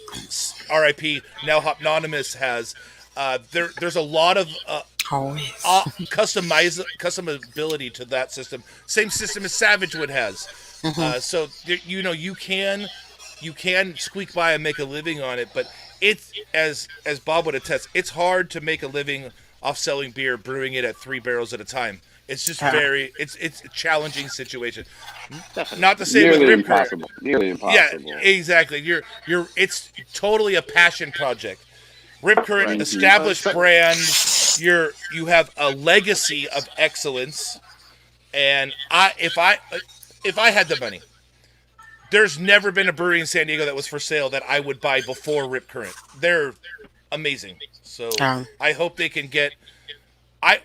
RIP now Hopnonymous has. There's a lot of customability to that system. Same system as Savagewood has. So you know you can squeak by and make a living on it, but it's as Bob would attest, it's hard to make a living off selling beer, brewing it at 3 barrels at a time. It's just it's a challenging situation. Definitely. Not to say Nearly with Rip impossible. Current. Nearly impossible. Yeah, exactly. It's totally a passion project. Rip Current, established brand. You have a legacy of excellence, And if I had the money, there's never been a brewery in San Diego that was for sale that I would buy before Rip Current. They're amazing. So I hope they can get.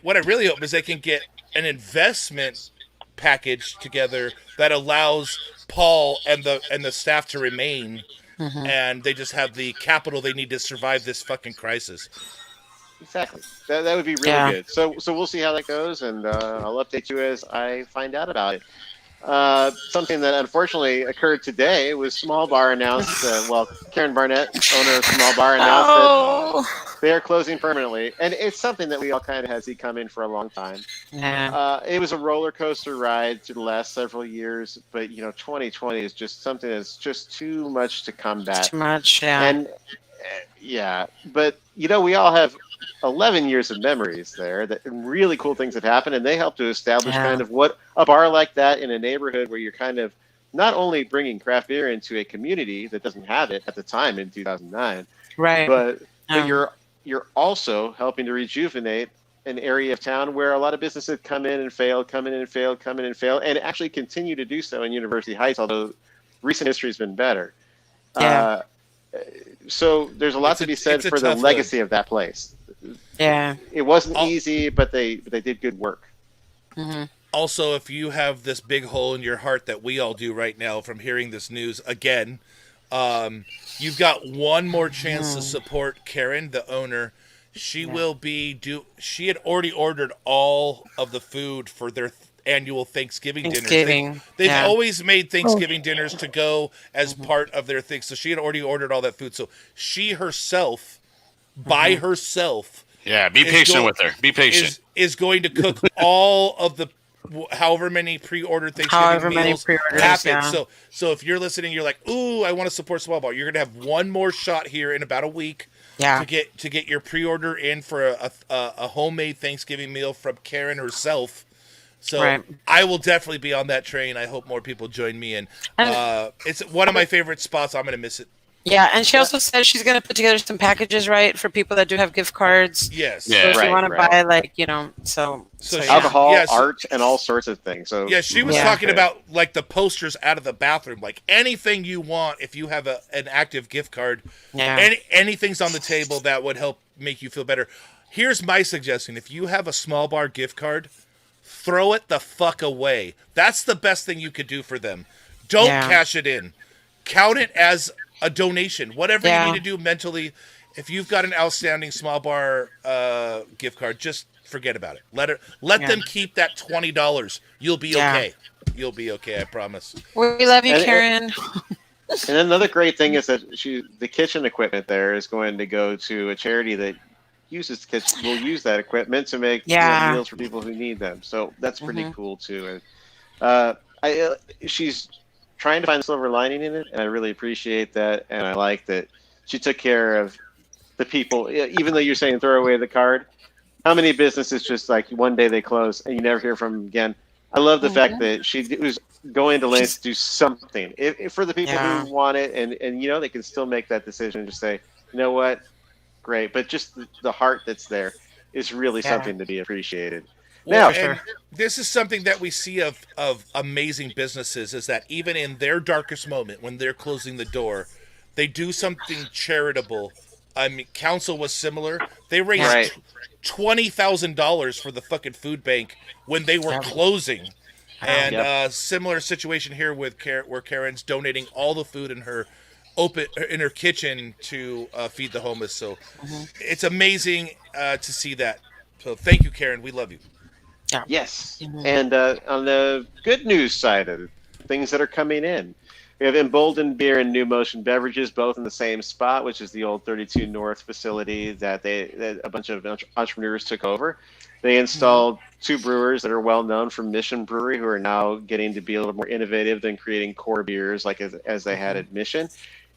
What I really hope is they can get an investment package together that allows Paul and the staff to remain, and they just have the capital they need to survive this fucking crisis. Exactly. That would be really good. So we'll see how that goes, and I'll update you as I find out about it. Something that unfortunately occurred today was Small Bar announced. Karen Barnett, owner of Small Bar, announced that they are closing permanently, and it's something that we all kind of had seen come in for a long time. Yeah. It was a roller coaster ride through the last several years, but 2020 is just something that's just too much to combat. Too much, yeah. And but we all have 11 years of memories there that really cool things have happened, and they help to establish kind of what a bar like that in a neighborhood where you're kind of not only bringing craft beer into a community that doesn't have it at the time in 2009, right? But you're also helping to rejuvenate an area of town where a lot of businesses come in and fail, and actually continue to do so in University Heights, although recent history has been better. Yeah. So there's a lot to be said for the legacy of that place. Yeah. It wasn't easy, but they did good work. Mm-hmm. Also, if you have this big hole in your heart that we all do right now from hearing this news again, you've got one more chance to support Karen, the owner. She will be she had already ordered all of the food for their annual Thanksgiving dinners. They've always made Thanksgiving dinners to go as part of their thing. So she had already ordered all that food. So she herself, by herself, be patient with her. Be patient. Is going to cook all of the however many pre-ordered Thanksgiving meals happen. So if you're listening, you're like, ooh, I want to support Small Bar. You're gonna have one more shot here in about a week. To get your pre-order in for a homemade Thanksgiving meal from Karen herself. So I will definitely be on that train. I hope more people join me. And it's one of my favorite spots. I'm going to miss it. Yeah, and she also said she's going to put together some packages, right, for people that do have gift cards. Yes. So if you want to buy, so alcohol, art, and all sorts of things. So she was talking about like the posters out of the bathroom, like anything you want. If you have an active gift card, anything's on the table that would help make you feel better. Here's my suggestion: if you have a Small Bar gift card, throw it the fuck away. That's the best thing you could do for them. Don't cash it in. Count it as a donation. Whatever you need to do mentally. If you've got an outstanding Small Bar gift card, just forget about it. Let them keep that $20. You'll be okay. You'll be okay, I promise. We love you, Karen. And another great thing is that the kitchen equipment there is going to go to a charity that uses the kitchen. Will use that equipment to make meals for people who need them. So that's pretty cool too. And she's trying to find a silver lining in it, and I really appreciate that. And I like that she took care of the people. Even though you're saying throw away the card, how many businesses just like one day they close and you never hear from them again? I love the fact that she was going to lengths to do something for the people who want it, and they can still make that decision and just say, you know what, great. But just the heart that's there is really something to be appreciated. Well, this is something that we see of amazing businesses, is that even in their darkest moment, when they're closing the door, they do something charitable. I mean, Council was similar. They raised $20,000 for the fucking food bank when they were closing. And similar situation here with where Karen's donating all the food in her kitchen to feed the homeless. So it's amazing to see that. So thank you, Karen. We love you. Yeah. Yes. And on the good news side of things that are coming in, we have Emboldened Beer and New Motion Beverages, both in the same spot, which is the old 32 North facility that a bunch of entrepreneurs took over. They installed two brewers that are well known from Mission Brewery, who are now getting to be a little more innovative than creating core beers like as they had at Mission.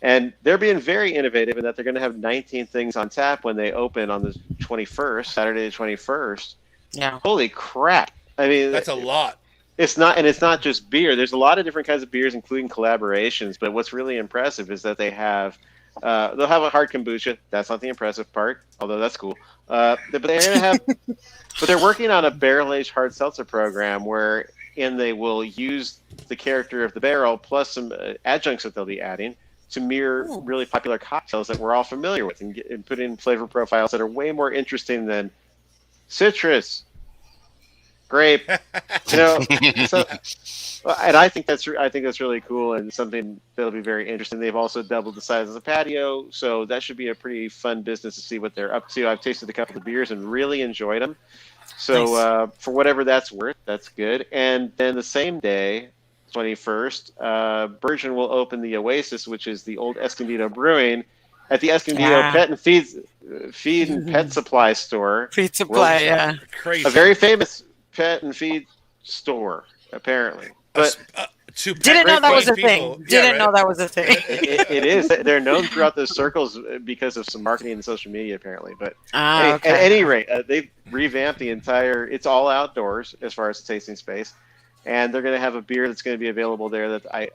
And they're being very innovative in that they're going to have 19 things on tap when they open on the 21st, Saturday the 21st. Yeah. Holy crap. I mean, that's a lot. It's not just beer. There's a lot of different kinds of beers, including collaborations. But what's really impressive is that they'll have a hard kombucha. That's not the impressive part, although that's cool. But they're working on a barrel-aged hard seltzer program where and they will use the character of the barrel plus some adjuncts that they'll be adding to mirror really popular cocktails that we're all familiar with, and put in flavor profiles that are way more interesting than citrus, grape, So, and I think that's really cool and something that'll be very interesting. They've also doubled the size of the patio, so that should be a pretty fun business to see what they're up to. I've tasted a couple of beers and really enjoyed them. So for whatever that's worth, that's good. And then the same day, 21st, Bergen will open the Oasis, which is the old Escondido Brewing, at the Escondido Pet and Feed and Pet Supply store. Feed supply, Crazy. A very famous pet and feed store, apparently. But didn't know that was a thing. Didn't know that was a thing. it is. They're known throughout those circles because of some marketing and social media, apparently. But okay. at any rate, they've revamped the entire. It's all outdoors as far as the tasting space, and they're going to have a beer that's going to be available there that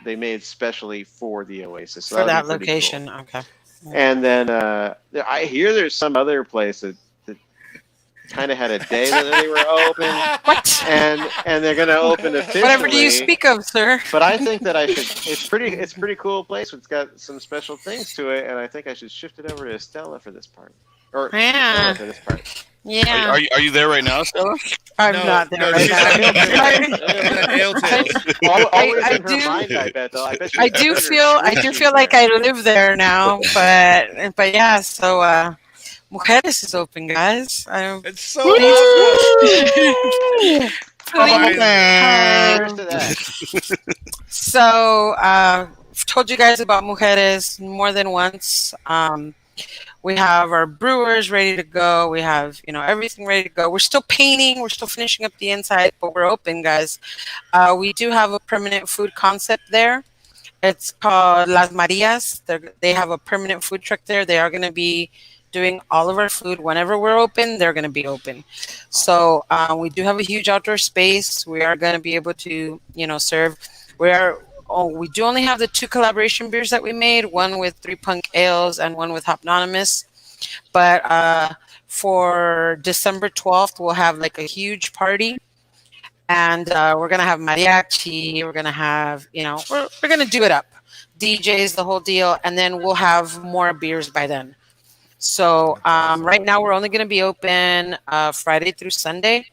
they made specially for the Oasis. So for that that'll be pretty location. cool. Okay. And then I hear there's some other place that kind of had a day that they were open. What? And they're going to open officially. Whatever do you speak of, sir? But I think that I should. It's pretty cool place. It's got some special things to it, and I think I should shift it over to Estella for this part. Or Estella for this part. Yeah. Are you there right now, Stella? I'm not there right now. Always in her mind, I bet. Though. I bet I do feel like I live there now, but yeah. So Mujeres is open, guys. It's so awesome. Cheers to that. So I've told you guys about Mujeres more than once. We have our brewers ready to go. We have, everything ready to go. We're still painting. We're still finishing up the inside, but we're open, guys. We do have a permanent food concept there. It's called Las Marias. They have a permanent food truck there. They are going to be doing all of our food. Whenever we're open, they're going to be open. So we do have a huge outdoor space. We are going to be able to, serve. We do only have the 2 collaboration beers that we made, one with 3 Punk Ales and one with Hopnonymous. But for December 12th, we'll have like a huge party. And we're going to have mariachi. We're going to have, we're going to do it up. DJs, the whole deal. And then we'll have more beers by then. So right now we're only going to be open Friday through Sunday.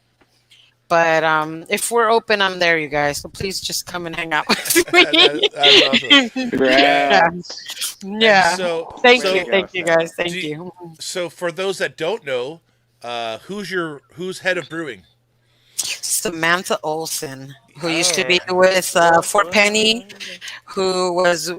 But if we're open, I'm there, you guys. So please just come and hang out with me. That's awesome. Yeah. So, Thank you, guys. Thank you. So for those that don't know, who's head of brewing? Samantha Olson, who used to be with Fort Penny, who was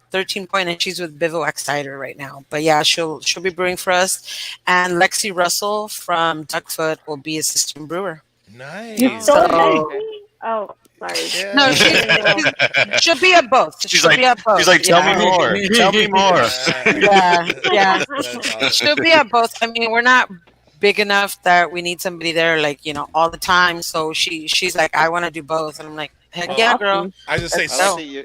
13 Point, and she's with Bivouac Cider right now. But yeah, she'll be brewing for us. And Lexi Russell from Duckfoot will be assistant brewer. Nice. Oh, sorry. Yeah. No, she'll be at both. She's like, tell me more. Tell me more. Yeah. That's awesome. She'll be at both. I mean, we're not big enough that we need somebody there all the time. So she's like, I want to do both, and I'm like, heck yeah, girl. I was just I like say, that you-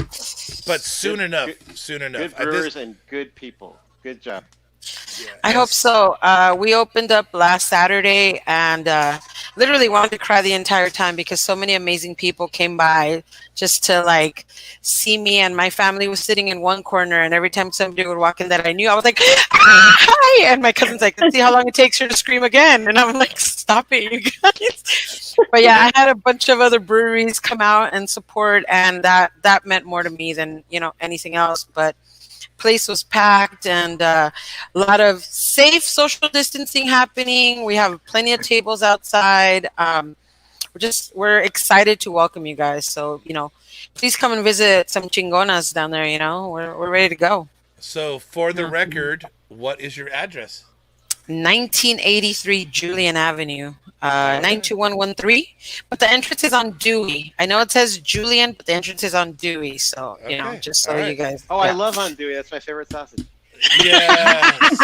but soon enough. Good brewers and good people. Good job. I hope so. We opened up last Saturday and literally wanted to cry the entire time because so many amazing people came by just to see me, and my family was sitting in one corner, and every time somebody would walk in that I knew, I was like, hi, and my cousin's like, let's see how long it takes her to scream again, and I'm like, stop it, you guys. But yeah, I had a bunch of other breweries come out and support, and that meant more to me than anything else. But place was packed, and a lot of safe social distancing happening. We have plenty of tables outside. We're excited to welcome you guys. So, please come and visit some chingonas down there. We're ready to go. So for the record, what is your address? 1983 Julian Avenue, 92113. But the entrance is on Dewey. I know it says Julian, but the entrance is on Dewey. So, just so you guys. Oh, I love Andouille. That's my favorite sausage. Yes.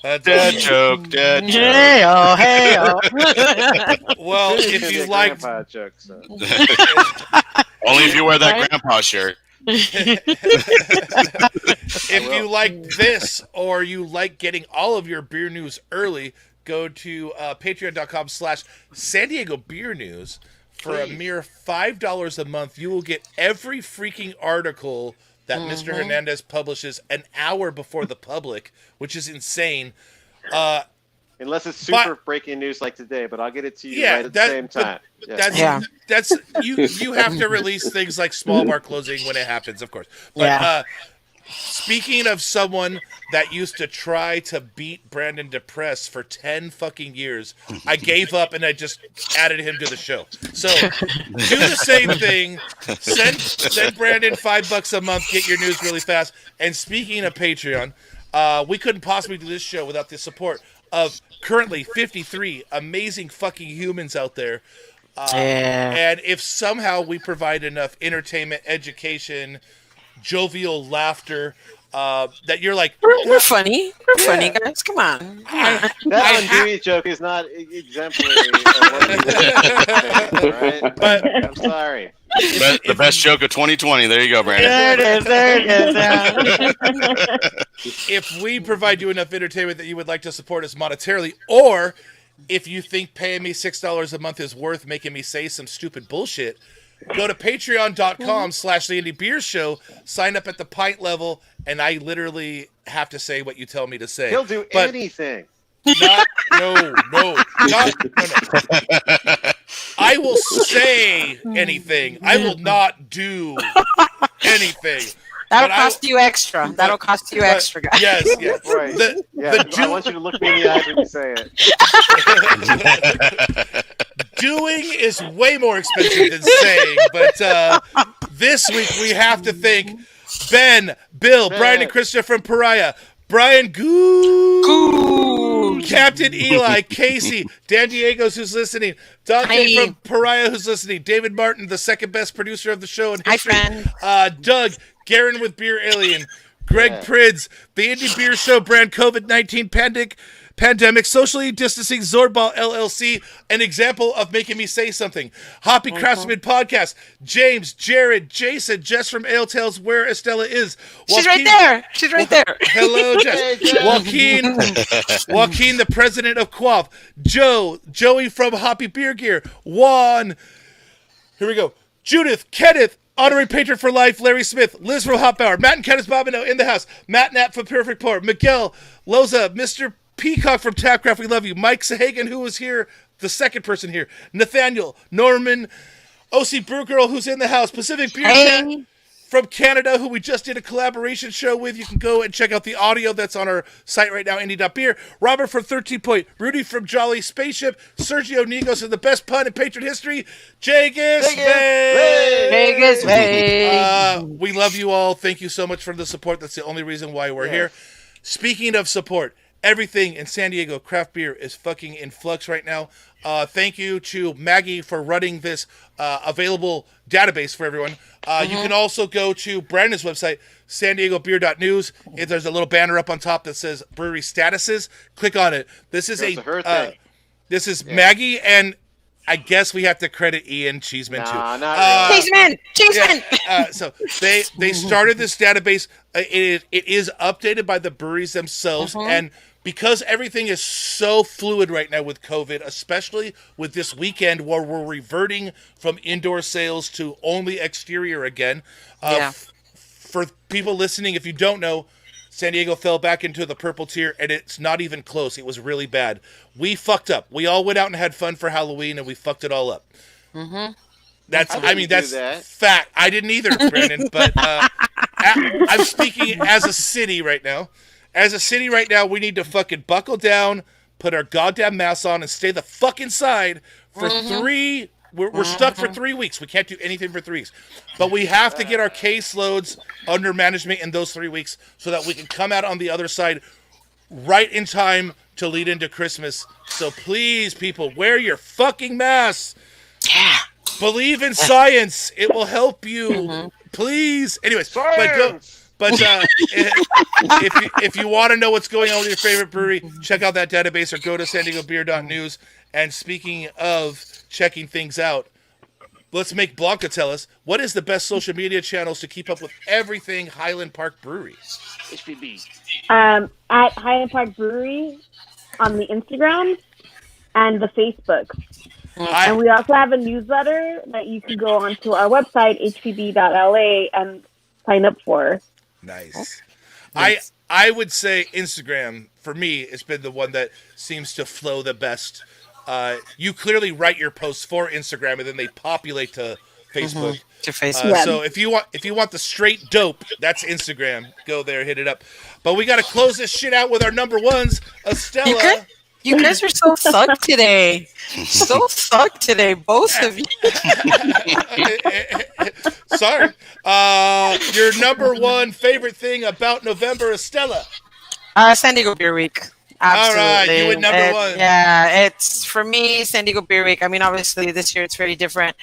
That's Dad awesome. joke. Dad joke. Hey, Well, if It's you a like, grandpa joke, so. Only if you wear that grandpa shirt. if you like this or you like getting all of your beer news early, go to patreon.com/San Diego Beer News. For a mere $5 a month, you will get every freaking article that Mr. Hernandez publishes an hour before the public, which is insane. Unless it's super breaking news like today, but I'll get it to you right at the same time. That's you have to release things like small bar closing when it happens, of course. But speaking of someone that used to try to beat Brandon DePress for 10 fucking years, I gave up and I just added him to the show. So do the same thing. Send Brandon $5 a month, get your news really fast. And speaking of Patreon, we couldn't possibly do this show without the support of currently 53 amazing fucking humans out there. And if somehow we provide enough entertainment, education, jovial laughter, that you're like, we're funny. We're funny, guys. Come on. That Dewey joke is not exemplary of what you did, right? But I'm sorry. The best joke of 2020. There you go, Brandon. There it is. if we provide you enough entertainment that you would like to support us monetarily, or if you think paying me $6 a month is worth making me say some stupid bullshit, go to patreon.com/The Indie Beer Show, sign up at the pint level, and I literally have to say what you tell me to say. He'll do anything. No. I will say anything. I will not do anything. That'll cost you extra. That'll cost you extra, guys. Yes. Right. I want you to look me in the eyes when you say it. Doing is way more expensive than saying, but this week we have to thank Ben, Bill, Brian, and Krista from Pariah, Brian Goo, Captain Eli, Casey, Dan Diegos, who's listening, Dante from Pariah, who's listening, David Martin, the second best producer of the show in history, Doug, Garen with Beer Alien, Greg Prids, the Indie Beer Show brand COVID-19 pandemic, socially distancing Zorball LLC, an example of making me say something. Hoppy Craftsman Podcast, James, Jared, Jason, Jess from Ale Tales, where Estella is. She's right there. Hello, Jess. Joaquin, the president of Quaff. Joey from Hoppy Beer Gear. Juan. Here we go. Judith, Kenneth, honorary patron for life, Larry Smith, Liz from Hot Power, Matt and Kenneth Bobino in the house, Matt Knapp from Perfect Pour, Miguel, Loza, Mr. Peacock from Tapcraft, we love you, Mike Sahagan, who was here, the second person here, Nathaniel, Norman, OC Brew Girl, who's in the house, Pacific Beer Chat from Canada, who we just did a collaboration show with. You can go and check out the audio that's on our site right now, indie.beer. Robert from 13 Point, Rudy from Jolly Spaceship, Sergio Nigos in the best pun in patron history, Vegas Bay. We love you all. Thank you so much for the support. That's the only reason why we're here. Speaking of support, everything in San Diego craft beer is fucking in flux right now. Thank you to Maggie for running this available database for everyone. You can also go to Brandon's website, san diego beer.news. There's a little banner up on top that says brewery statuses. Click on it. This is this is Maggie, and I guess we have to credit Ian Cheeseman too. Not really. Cheeseman. So they started this database. It is updated by the breweries themselves, and because everything is so fluid right now with COVID, especially with this weekend where we're reverting from indoor sales to only exterior again. For people listening, if you don't know, San Diego fell back into the purple tier, and it's not even close. It was really bad. We fucked up. We all went out and had fun for Halloween, and we fucked it all up. That's fact. I didn't either, Brandon. But I'm speaking as a city right now. As a city right now, we need to fucking buckle down, put our goddamn masks on, and stay the fuck inside for three. We're stuck for 3 weeks. We can't do anything for 3 weeks. But we have to get our caseloads under management in those 3 weeks so that we can come out on the other side right in time to lead into Christmas. So please, people, wear your fucking masks. Yeah. Believe in science. It will help you. Please. Anyways, but if you want to know what's going on with your favorite brewery, check out that database or go to san diego beer.news. And speaking of checking things out, let's make Blanca tell us, what is the best social media channels to keep up with everything Highland Park Brewery? HPB. At Highland Park Brewery, on the Instagram and the Facebook. And we also have a newsletter that you can go onto our website, hpb.la, and sign up for. Nice. I would say Instagram, for me, it's been the one that seems to flow the best. You clearly write your posts for Instagram, and then they populate to Facebook. To Facebook. So if you want the straight dope, that's Instagram. Go there, hit it up. But we got to close this shit out with our number ones, Estella. You guys are so sucked today. So sucked today, both of you. Sorry. Your number one favorite thing about November, Estella? San Diego Beer Week. Absolutely. All right, you went number one. Yeah, it's for me, San Diego Beer Week. I mean, obviously this year it's very different.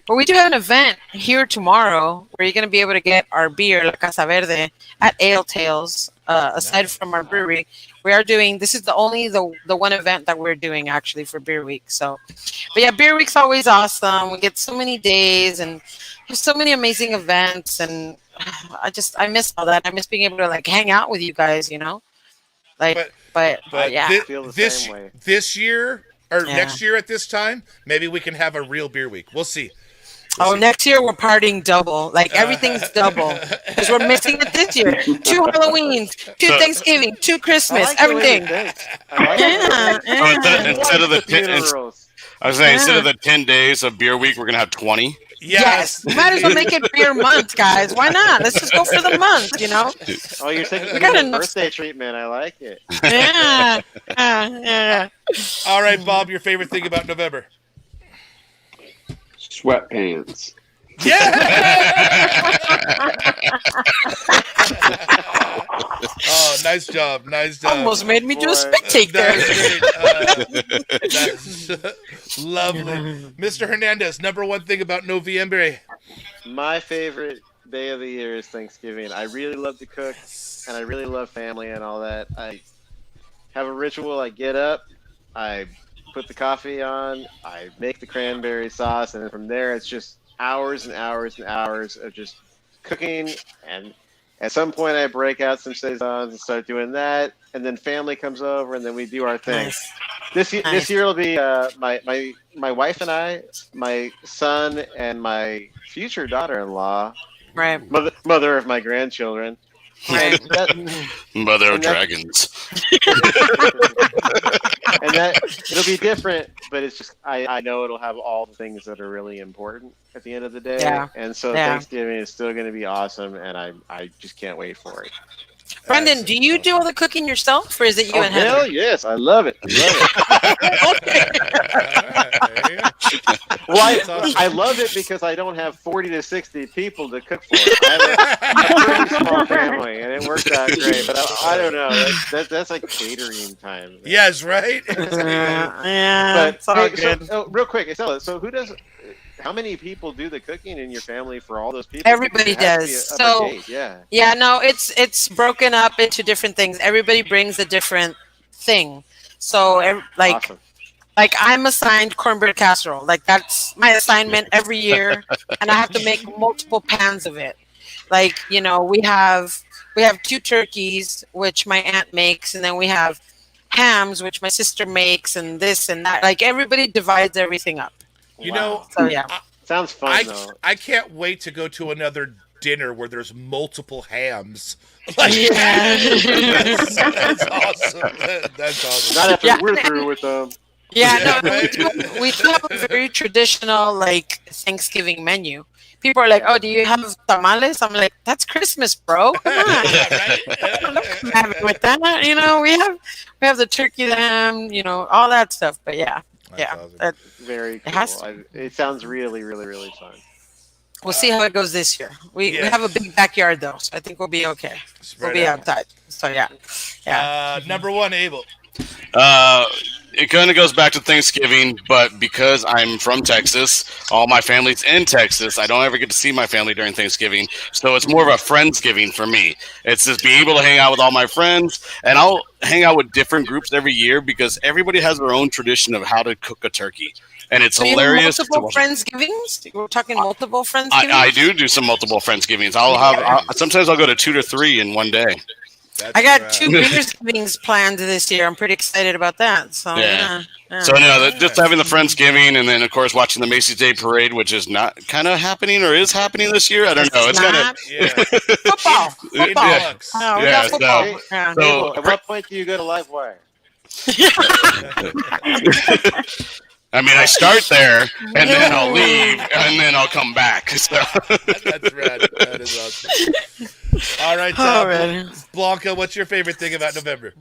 But we do have an event here tomorrow where you're going to be able to get our beer, La Casa Verde, at Ale Tales. Aside from our brewery, we are doing, this is the one event that we're doing actually for Beer Week. So, but yeah, Beer Week's always awesome. We get so many days and there's so many amazing events. And I miss all that. I miss being able to like hang out with you guys, you know? Like, but yeah. I feel the same way. This year or next year at this time, maybe we can have a real Beer Week. We'll see. Next year we're partying double. Like everything's double because we're missing it this year. 2 Halloweens, 2 Thanksgiving, 2 Christmas, everything. Instead of the 10 days of Beer Week, we're gonna have 20. Yes. We might as well make it beer month, guys. Why not? Let's just go for the month, you know? Oh, you're taking the birthday treatment. I like it. Yeah. All right, Bob, your favorite thing about November? Sweatpants. Yeah! Oh, nice job. Almost made me do a spit take there. That's lovely. Mr. Hernandez, number one thing about Noviembre. My favorite day of the year is Thanksgiving. I really love to cook, and I really love family and all that. I have a ritual. I get up, I put the coffee on, I make the cranberry sauce, and then from there it's just hours and hours and hours of just cooking. And at some point I break out some saisons and start doing that, and then family comes over and then we do our thing. This year will be my wife and I, my son, and my future daughter-in-law, right, mother of my grandchildren. Right. Mother of dragons. And that it'll be different, but it's just I know it'll have all the things that are really important at the end of the day. Yeah. And so Thanksgiving is still going to be awesome, and I just can't wait for it. Brendan, do you do all the cooking yourself, or is it you and Heather? Hell yes, I love it. Well, I love it because I don't have 40 to 60 people to cook for. I have a pretty small family, and it works out great. But I don't know. That's like catering time. Yes, right? Yeah, But it's all good. so, real quick, Estella, so how many people do the cooking in your family for all those people? Everybody does. So yeah, no, it's broken up into different things. Everybody brings a different thing. So Awesome. Like I'm assigned cornbread casserole. Like that's my assignment every year, and I have to make multiple pans of it. Like, you know, we have 2 turkeys, which my aunt makes, and then we have hams, which my sister makes, and this and that. Like everybody divides everything up. You know, so yeah, sounds fun though. I can't wait to go to another dinner where there's multiple hams. Like, that's awesome. That's awesome. Not after we're through with them. Yeah, no, we do have a very traditional like Thanksgiving menu. People are like, "Oh, do you have tamales?" I'm like, "That's Christmas, bro. Come on, I'm having with that." You know, we have the turkey, the ham, you know, all that stuff. But that's awesome. Very cool. It sounds really, really, really fun. We'll see how it goes this year. We have a big backyard though, so I think we'll be okay. We'll be outside. So yeah. Number one, Abel. It kind of goes back to Thanksgiving, but because I'm from Texas, all my family's in Texas. I don't ever get to see my family during Thanksgiving, so it's more of a Friendsgiving for me. It's just being able to hang out with all my friends, and I'll hang out with different groups every year because everybody has their own tradition of how to cook a turkey, and it's hilarious. Multiple Friendsgivings? We're talking multiple Friendsgivings? I do some multiple Friendsgivings. Sometimes I'll go to 2 to 3 in one day. That's I got rad. 2 beer things planned this year. I'm pretty excited about that. So Yeah. yeah. So no, just having the Friendsgiving, and then of course watching the Macy's Day Parade, which is not kind of happening or is happening this year. I don't know. It's kind of Not Yeah. football. In Football. deluxe. Oh, we Yeah, got so- football. Hey, Yeah. So- Abel, at what point do you go to Livewire? I mean, I start there, and then I'll leave, and then I'll come back. So. That's rad. That is awesome. All right, Oh, man. Blanca, what's your favorite thing about November?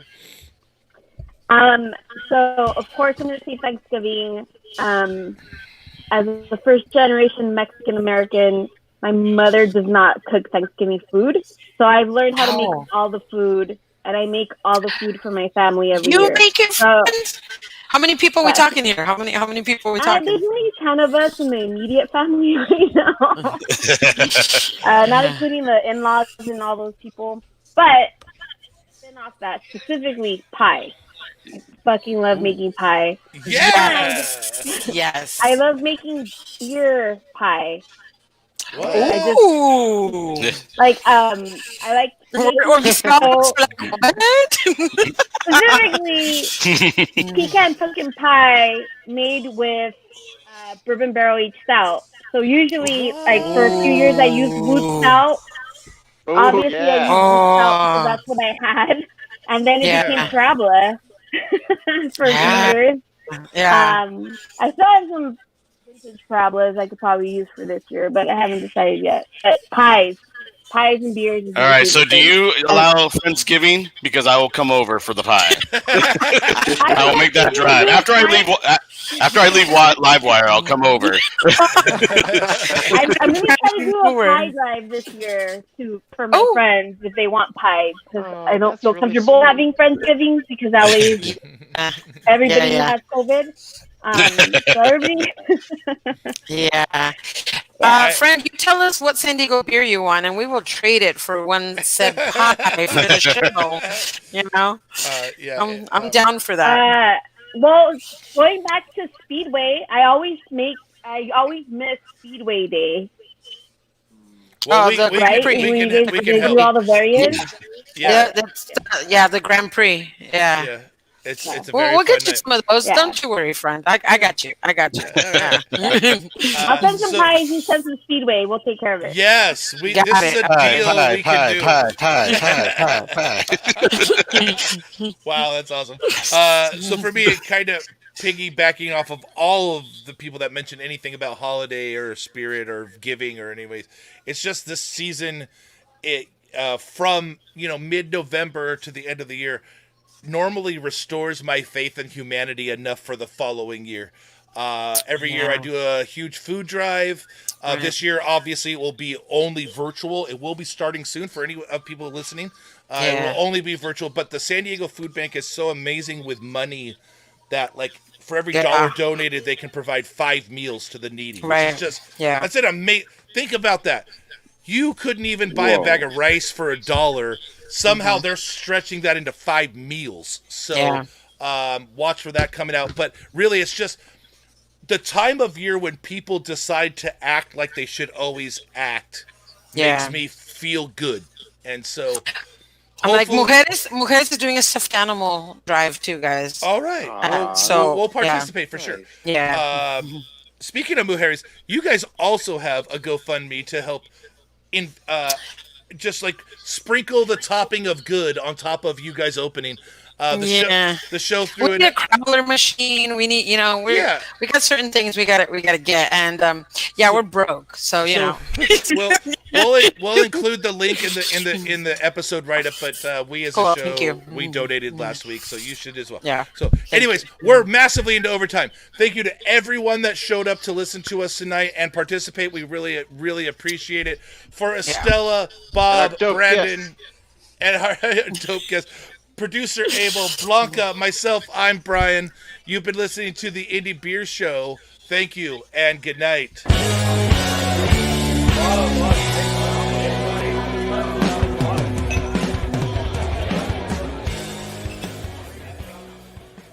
So of course I'm gonna say Thanksgiving. As a first generation Mexican American, my mother does not cook Thanksgiving food. So I've learned how to make Oh. all the food, and I make all the food for my family every You year. make it So friends? How many people are we What? talking here? How many people are we talking? there's only 10 of us in the immediate family right now. Not including the in-laws and all those people. But spin off that, specifically pie. I fucking love making pie. Yeah. Yes. I love making beer pie. What? I just Ooh. like I like Or the spells like what? specifically pecan pumpkin pie made with bourbon barrel aged stout. So usually, like for a few years, I used wood stout. Oh, Obviously, I used yeah. wood stout, Oh. so that's what I had. And then it Yeah. became Trabla for a Yeah. few years. Yeah. I still have some vintage Trablas I could probably use for this year, but I haven't decided yet. But pies and beers. Is All my right. So, favorite do thing. you allow Friendsgiving? Because I will come over for the pie. I will make that drive after I leave. After I leave Livewire, I'll come over. I'm going to try to do a No way. pie drive this year for my Oh. friends if they want pies, because Oh, I don't that's feel really comfortable sweet. having Friendsgivings because LA everybody Yeah, yeah. has COVID. So everybody, Yeah. I- Friend, you tell us what San Diego beer you want, and we will trade it for one said pie for the show. You know, Yeah. I'm down for that. well, going back to Speedway, I always miss Speedway Day, Well, Oh, we, the we, right? can, Grand we, Prix. can, we They can do help. all the variants. Yeah. Yeah, the Grand Prix. Yeah. Yeah. It's a We'll, very we'll fun get you night. some of those. Yeah. Don't you worry, friend. I got you. I got you. Yeah. I'll send some so- pies. You send some Speedway. We'll take care of it. Yes, this Got is a it. deal we can do. pie. Wow, that's awesome. So for me, it kind of piggybacking off of all of the people that mentioned anything about holiday or spirit or giving or anyways, it's just this season. It from mid-November to the end of the year normally restores my faith in humanity enough for the following year. Every year I do a huge food drive. This year, obviously, it will be only virtual. It will be starting soon for any of people listening. It Yeah. will only be virtual. But the San Diego Food Bank is so amazing with money that, like, for every Yeah. dollar donated, they can provide 5 meals to the needy. Which Right. is just, Yeah. that's an amazing. Think about that. You couldn't even buy a Whoa. bag of rice for $1. Somehow they're stretching that into 5 meals. So Yeah. watch for that coming out. But really, it's just the time of year when people decide to act like they should always act Yeah. makes me feel good. And so, I'm like, hopefully- Mujeres is doing a stuffed animal drive too, guys. all right. Aw. So, we'll yeah. participate for sure. Yeah. Speaking of Mujeres, you guys also have a GoFundMe to help just like sprinkle the topping of good on top of you guys opening Yeah. the show We through need a it. crawler machine. We need, we Yeah. got certain things we got to get, and we're broke, so you know. We'll include the link in the episode write up. But we as Cool, a thank show you. we donated last week, so you should as well. Yeah. So, anyways, we're massively into overtime. Thank you to everyone that showed up to listen to us tonight and participate. We really really appreciate it. For Estella, Bob, Our dope Brandon, and our dope guest. Producer Abel, Blanca, myself, I'm Brian. You've been listening to the Indie Beer Show. Thank you and good night.